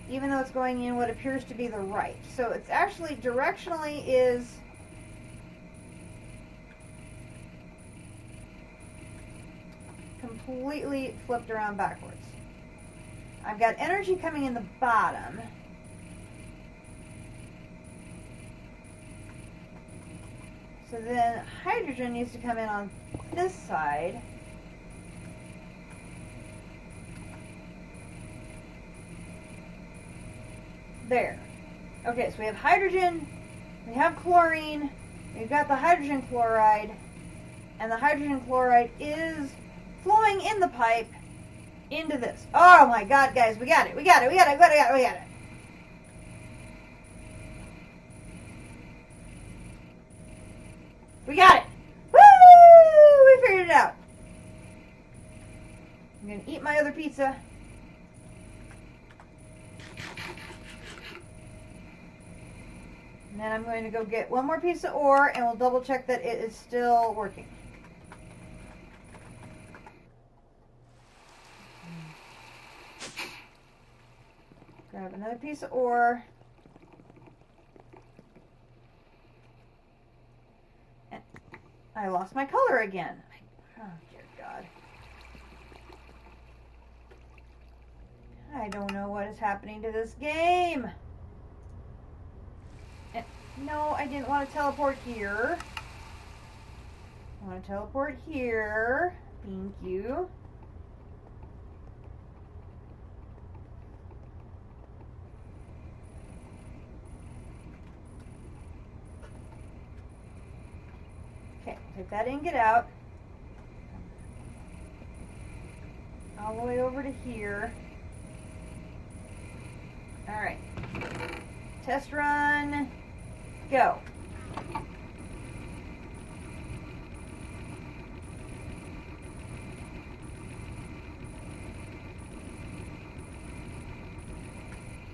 even though it's going in what appears to be the right. So it's actually directionally is completely flipped around backwards. I've got energy coming in the bottom. So then hydrogen needs to come in on this side. There. Okay, so we have hydrogen, we have chlorine, we've got the hydrogen chloride, and the hydrogen chloride is flowing in the pipe into this. Oh my God, guys, we got it, we got it, we got it, we got it, we got it. We got it! Woo! We figured it out. I'm going to eat my other pizza. And then I'm going to go get one more piece of ore, and we'll double check that it is still working. Grab another piece of ore. And I lost my color again. Oh, dear God. I don't know what is happening to this game. No, I didn't want to teleport here. I want to teleport here. Thank you. Take that in, get out. All the way over to here. Alright. Test run. Go.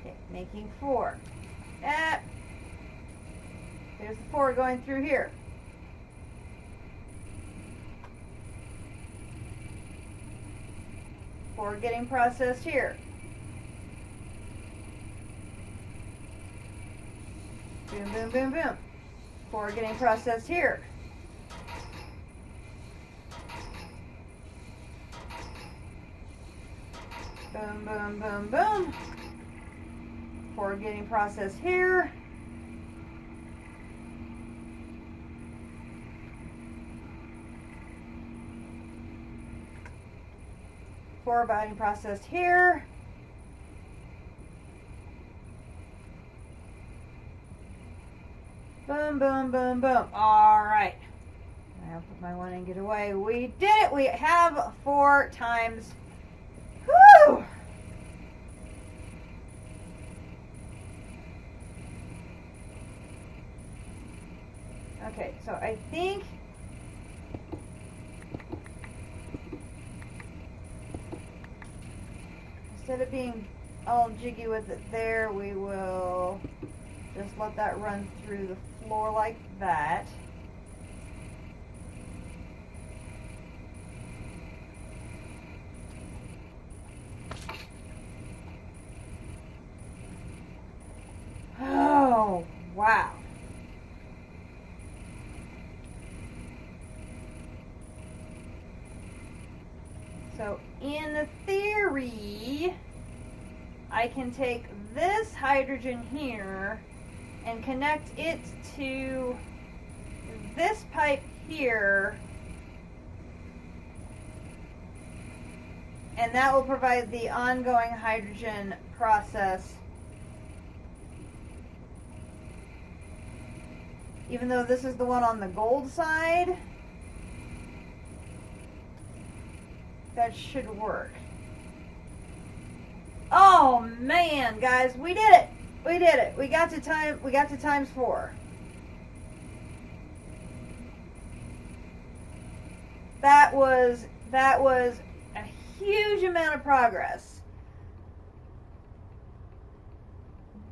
Okay, making 4. There's the 4 going through here. Four getting processed here. Boom, boom, boom, boom. 4 getting processed here. Boom, boom, boom, boom. 4 getting processed here. Four getting processed here. Boom, boom, boom, boom. All right. I'll put my one and get away. We did it. We have 4 times. Whew! Okay, so I think instead of being all jiggy with it there, we will just let that run through the floor like that. Oh, wow. So in theory, I can take this hydrogen here and connect it to this pipe here, and that will provide the ongoing hydrogen process. Even though this is the one on the gold side, that should work. Oh man, guys, we did it. We did it. We got to times 4. That was a huge amount of progress.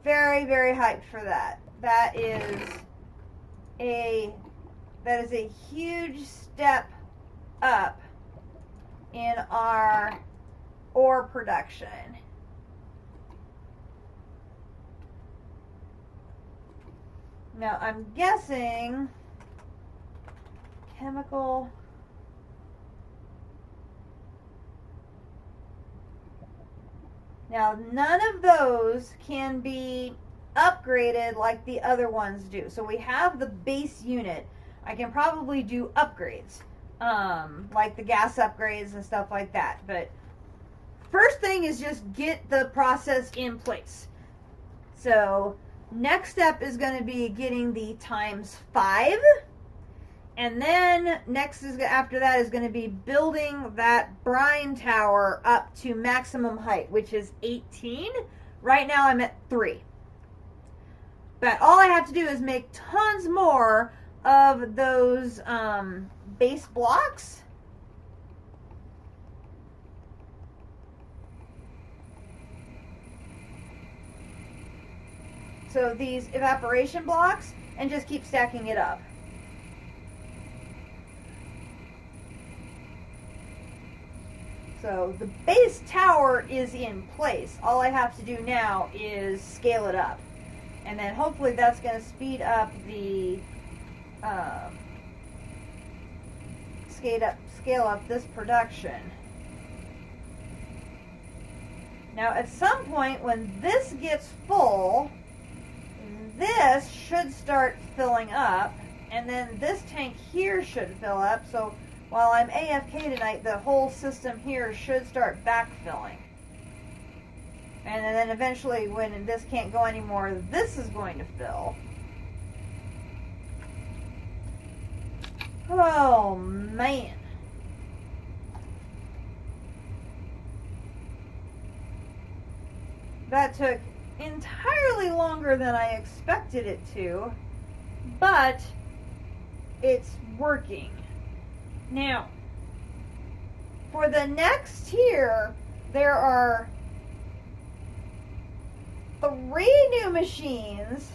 Very, very hyped for that. That is a huge step up in our ore production. Now I'm guessing chemical. Now none of those can be upgraded like the other ones do. So we have the base unit. I can probably do upgrades, like the gas upgrades and stuff like that. But first thing is just get the process in place. So next step is going to be getting the ×5, and then after that is going to be building that brine tower up to maximum height, which is 18. Right now I'm at 3. But all I have to do is make tons more of those base blocks. So these evaporation blocks, and just keep stacking it up. So the base tower is in place. All I have to do now is scale it up. And then hopefully that's going to speed up the scale up this production. Now at some point when this gets full, this should start filling up, and then this tank here should fill up. So while I'm AFK tonight, the whole system here should start backfilling. And then eventually, when this can't go anymore, this is going to fill. Oh, man. That took entirely longer than I expected it to, but it's working. Now, for the next tier, there are 3 new machines: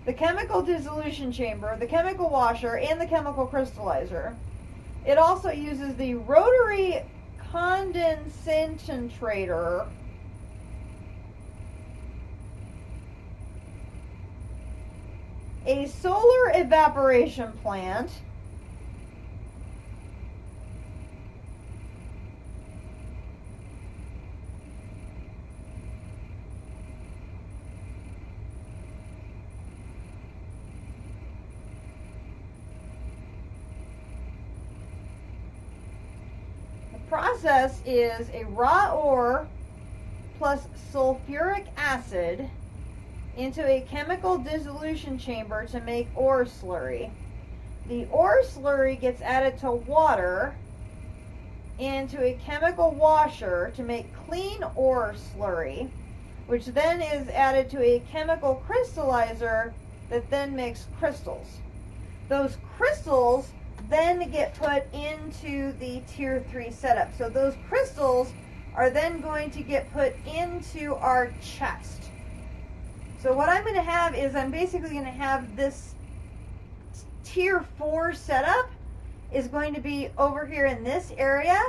the chemical dissolution chamber, the chemical washer, and the chemical crystallizer. It also uses the rotary condensator, a solar evaporation plant, process is a raw ore plus sulfuric acid into a chemical dissolution chamber to make ore slurry. The ore slurry gets added to water into a chemical washer to make clean ore slurry, which then is added to a chemical crystallizer that then makes crystals. Those crystals then get put into the tier 3 setup. So those crystals are then going to get put into our chest. So what I'm going to have is I'm basically going to have this tier 4 setup is going to be over here in this area,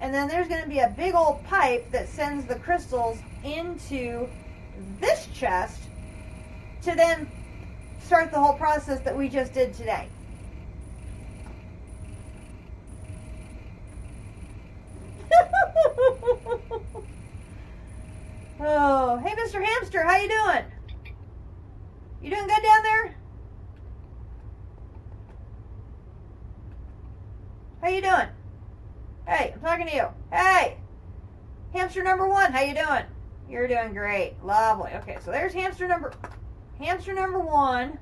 and then there's going to be a big old pipe that sends the crystals into this chest to then start the whole process that we just did today. Oh, hey, Mr. Hamster, how you doing? You doing good down there? How you doing? Hey, I'm talking to you. Hey, hamster number 1, how you doing? You're doing great. Lovely. Okay, so there's hamster number 1.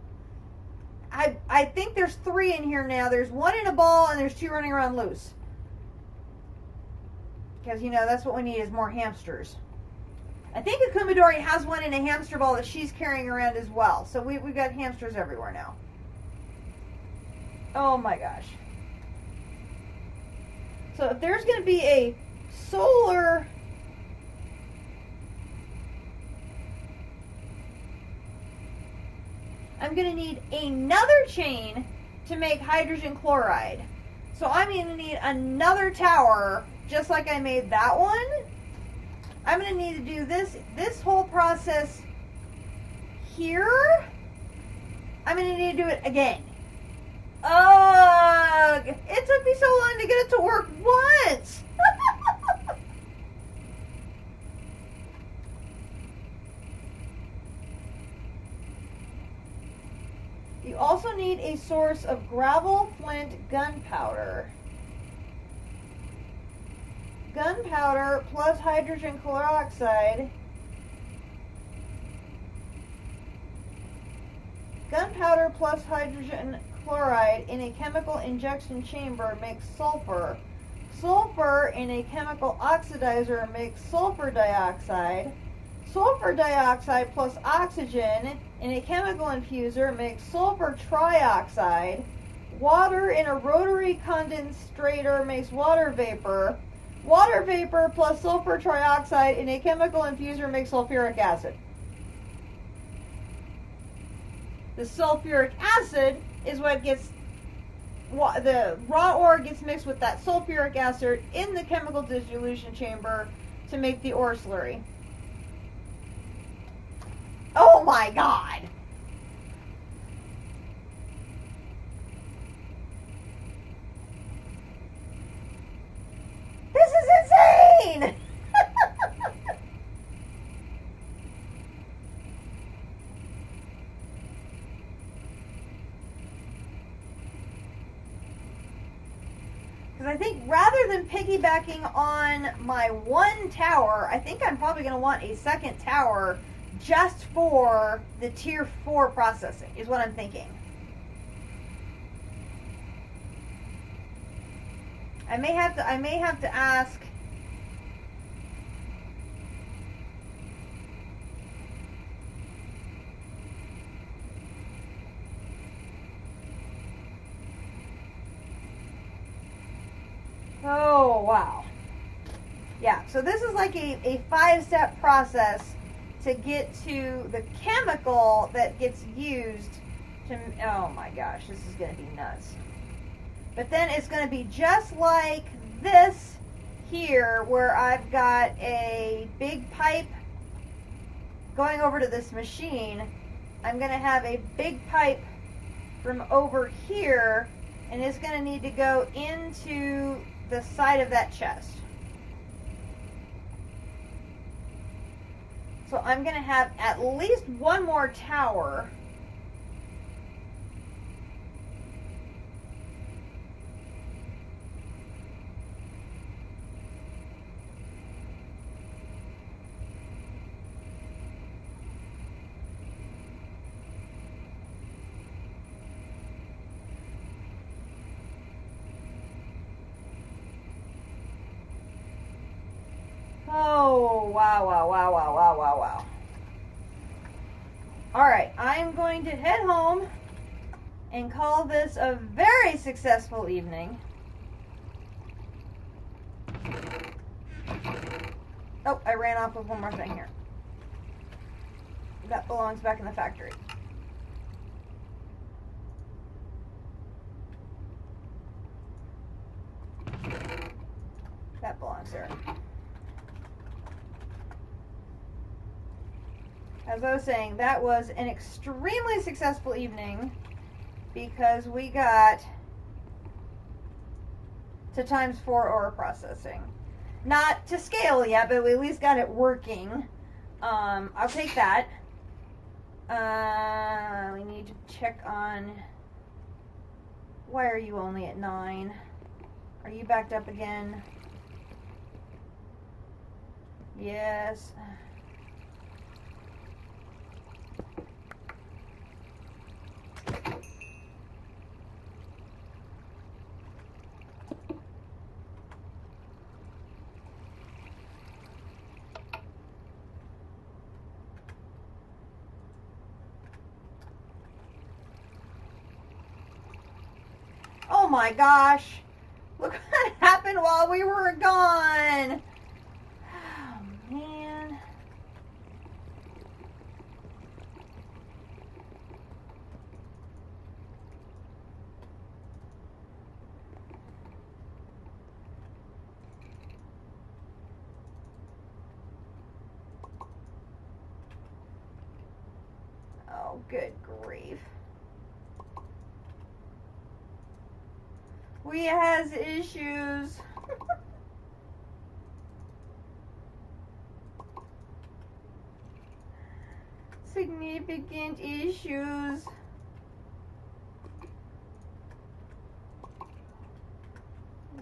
I think there's 3 in here now. There's 1 in a ball and there's 2 running around loose. Because, you know, that's what we need is more hamsters. I think Akumidori has 1 in a hamster ball that she's carrying around as well. So we've got hamsters everywhere now. Oh my gosh. So if there's going to be a solar... I'm going to need another chain to make hydrogen chloride. So I'm going to need another tower, just like I made that one. I'm going to need to do this whole process here. I'm going to need to do it again. Ugh! It took me so long to get it to work once. You also need a source of gravel, flint, gunpowder. Gunpowder plus hydrogen peroxide. Gunpowder plus hydrogen chloride in a chemical injection chamber makes sulfur. Sulfur in a chemical oxidizer makes sulfur dioxide. Sulfur dioxide plus oxygen in a chemical infuser makes sulfur trioxide. Water in a rotary condensator makes water vapor. Water vapor plus sulfur trioxide in a chemical infuser makes sulfuric acid. The sulfuric acid is what gets, the raw ore gets mixed with that sulfuric acid in the chemical dissolution chamber to make the ore slurry. Oh my God! This is insane! Because I think rather than piggybacking on my 1 tower, I think I'm probably going to want a second tower just for the tier 4 processing, is what I'm thinking. I may have to ask. Oh, wow. Yeah, so this is like a 5-step process to get to the chemical that gets used to, oh my gosh, this is going to be nuts. But then it's going to be just like this here, where I've got a big pipe going over to this machine. I'm going to have a big pipe from over here, and it's going to need to go into the side of that chest. So I'm going to have at least one more tower. Oh, wow, wow, wow, wow, wow, wow, wow. Alright, I'm going to head home and call this a very successful evening. Oh, I ran off with one more thing here. That belongs back in the factory. That belongs there. As I was saying, that was an extremely successful evening because we got to ×4 ore processing. Not to scale yet, but we at least got it working. I'll take that. We need to check on... Why are you only at 9? Are you backed up again? Yes. Oh my gosh! Look what happened while we were gone! Oh man. Oh, good grief. We has issues. Significant issues.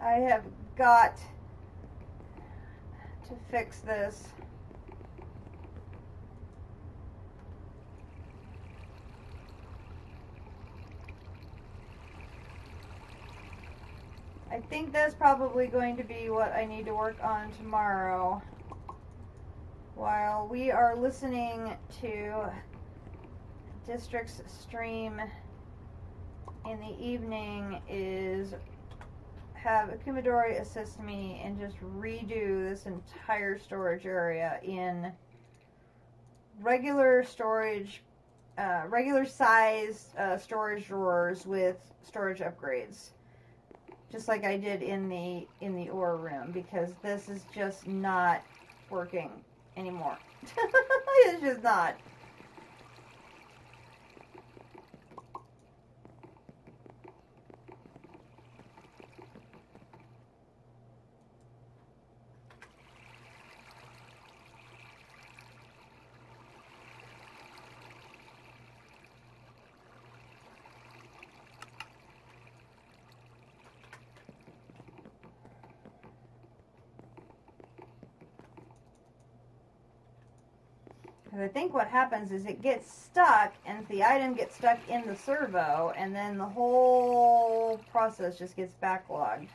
I have got to fix this. I think that's probably going to be what I need to work on tomorrow. While we are listening to District's stream in the evening, is have Akumadori assist me and just redo this entire storage area in regular storage, regular size storage drawers with storage upgrades. Just like I did in the ore room, because this is just not working anymore. It's just not. I think what happens is it gets stuck, and the item gets stuck in the servo, and then the whole process just gets backlogged.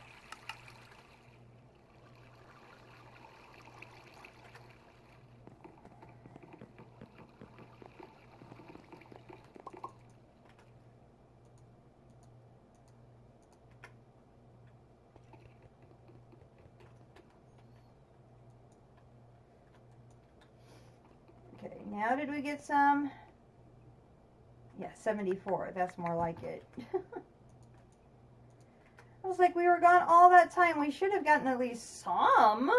Now did we get some? Yeah, 74. That's more like it. I was like, we were gone all that time. We should have gotten at least some.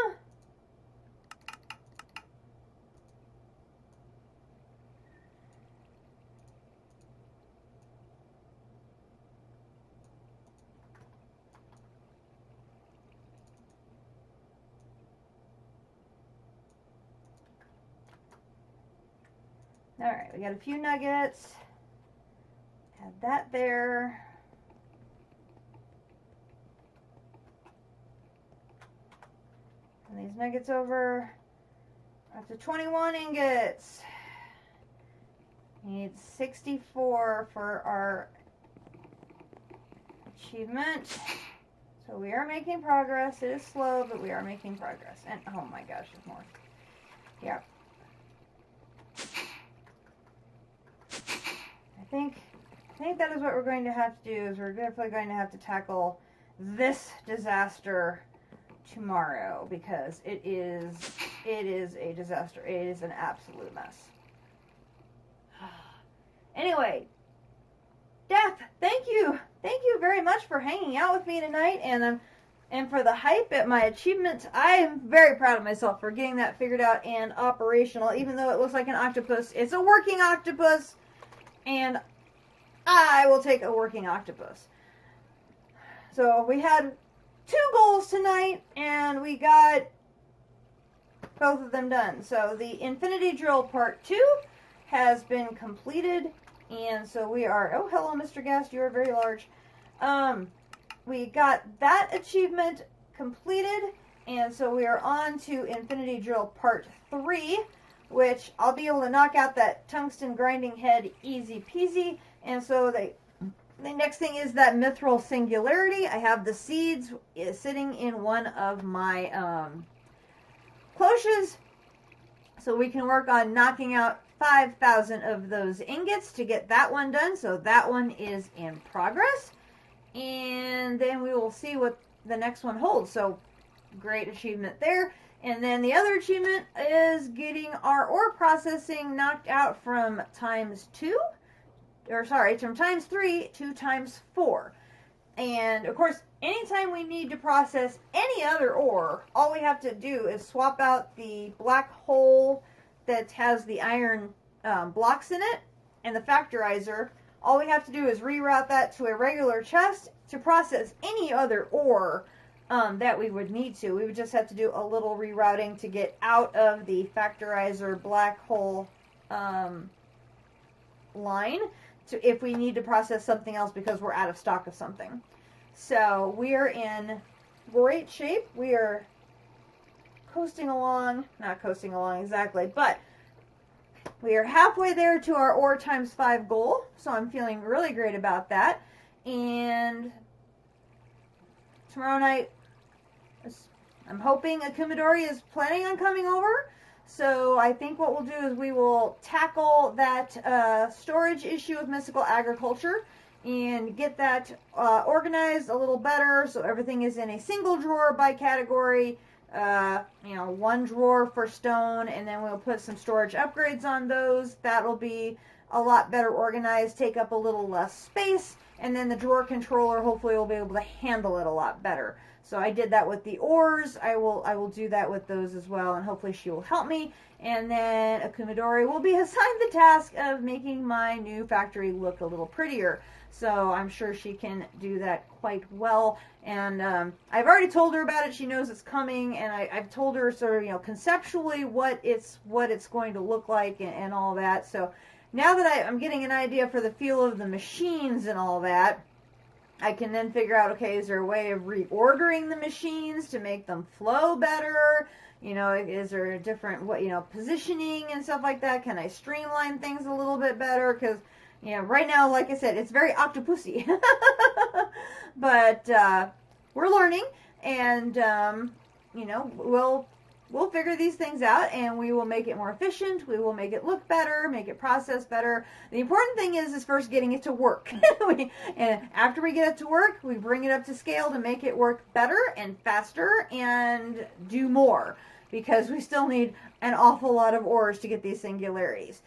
All right, we got a few nuggets. Add that there. And these nuggets over. Up to 21 ingots. We need 64 for our achievement. So we are making progress. It is slow, but we are making progress. And oh my gosh, there's more. Yeah. I think that is what we're going to have to do, is we're definitely going to have to tackle this disaster tomorrow, because it is a disaster. It is an absolute mess. Anyway, Death, thank you very much for hanging out with me tonight, and for the hype at my achievement. I am very proud of myself for getting that figured out and operational. Even though it looks like an octopus, it's a working octopus, and I will take a working octopus. So we had 2 goals tonight, and we got both of them done. So the Infinity Drill Part 2 has been completed, and so we are, oh, hello, Mr. Guest, you are very large. We got that achievement completed, and so we are on to Infinity Drill Part 3, which I'll be able to knock out that tungsten grinding head easy peasy. And so the next thing is that mithril singularity. I have the seeds sitting in one of my cloches, so we can work on knocking out 5,000 of those ingots to get that one done. So that one is in progress, and then we will see what the next one holds. So great achievement there. And then the other achievement is getting our ore processing knocked out from ×2. It's from ×3 to ×4. And of course, anytime we need to process any other ore, all we have to do is swap out the black hole that has the iron blocks in it and the factorizer. All we have to do is reroute that to a regular chest to process any other ore that we would need to. We would just have to do a little rerouting to get out of the factorizer black hole line if we need to process something else because we're out of stock of something. So we are in great shape. We are coasting along, not coasting along exactly, but we are halfway there to our ore ×5 goal. So I'm feeling really great about that. And tomorrow night, I'm hoping Akumidori is planning on coming over. So I think what we'll do is we will tackle that storage issue with mystical agriculture and get that organized a little better so everything is in a single drawer by category. One drawer for stone, and then we'll put some storage upgrades on those. That'll be a lot better organized, take up a little less space, and then the drawer controller hopefully will be able to handle it a lot better. So I did that with the ores. I will do that with those as well, and hopefully she will help me. And then Akumidori will be assigned the task of making my new factory look a little prettier. So I'm sure she can do that quite well. And I've already told her about it. She knows it's coming, and I've told her sort of, conceptually what it's going to look like and all that. So now that I'm getting an idea for the feel of the machines and all that, I can then figure out, okay, is there a way of reordering the machines to make them flow better? Is there a different, positioning and stuff like that? Can I streamline things a little bit better? Because, right now, like I said, it's very octopusy. But we're learning, and, we'll figure these things out, and we will make it more efficient. We will make it look better, make it process better. The important thing is first getting it to work. And after we get it to work, we bring it up to scale to make it work better and faster and do more. because we still need an awful lot of ores to get these singularities.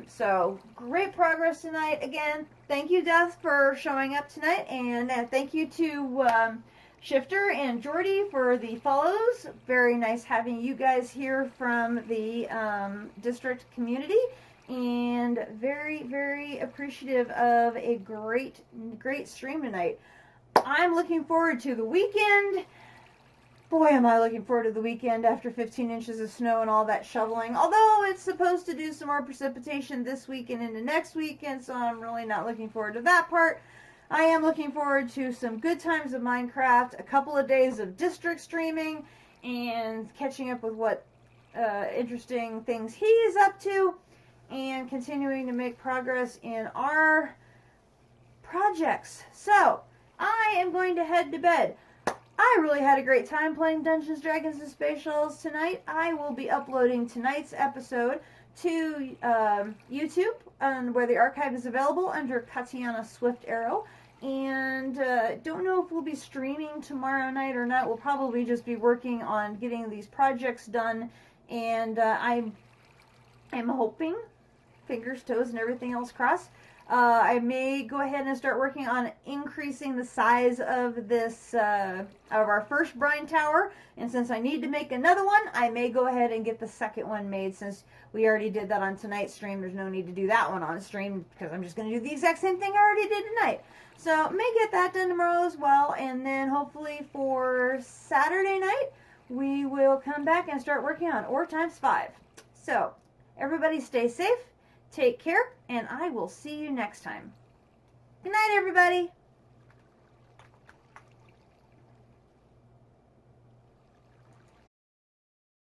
So great progress tonight. Again, thank you, Death, for showing up tonight, and thank you to Shifter and Jordy for the follows. Very nice having you guys here from the district community, and very, very appreciative of a great stream tonight. I'm looking forward to the weekend. Boy, am I looking forward to the weekend after 15 inches of snow and all that shoveling. Although it's supposed to do some more precipitation this week and into next weekend, so I'm really not looking forward to that part. I am looking forward to some good times of Minecraft, a couple of days of district streaming, and catching up with what interesting things he is up to, and continuing to make progress in our projects. So, I am going to head to bed. I really had a great time playing Dungeons, Dragons, and Space Shuttles tonight. I will be uploading tonight's episode to YouTube, where the archive is available under Katiana Swift Arrow. And don't know if we'll be streaming tomorrow night or not. We'll probably just be working on getting these projects done. And I'm hoping, fingers, toes, and everything else crossed, I may go ahead and start working on increasing the size of this, of our first brine tower. And since I need to make another one, I may go ahead and get the second one made. Since we already did that on tonight's stream, there's no need to do that one on stream, because I'm just going to do the exact same thing I already did tonight. So, may get that done tomorrow as well. And then hopefully for Saturday night, we will come back and start working on Ore times 5. So, everybody stay safe. Take care, and I will see you next time. Good night, everybody.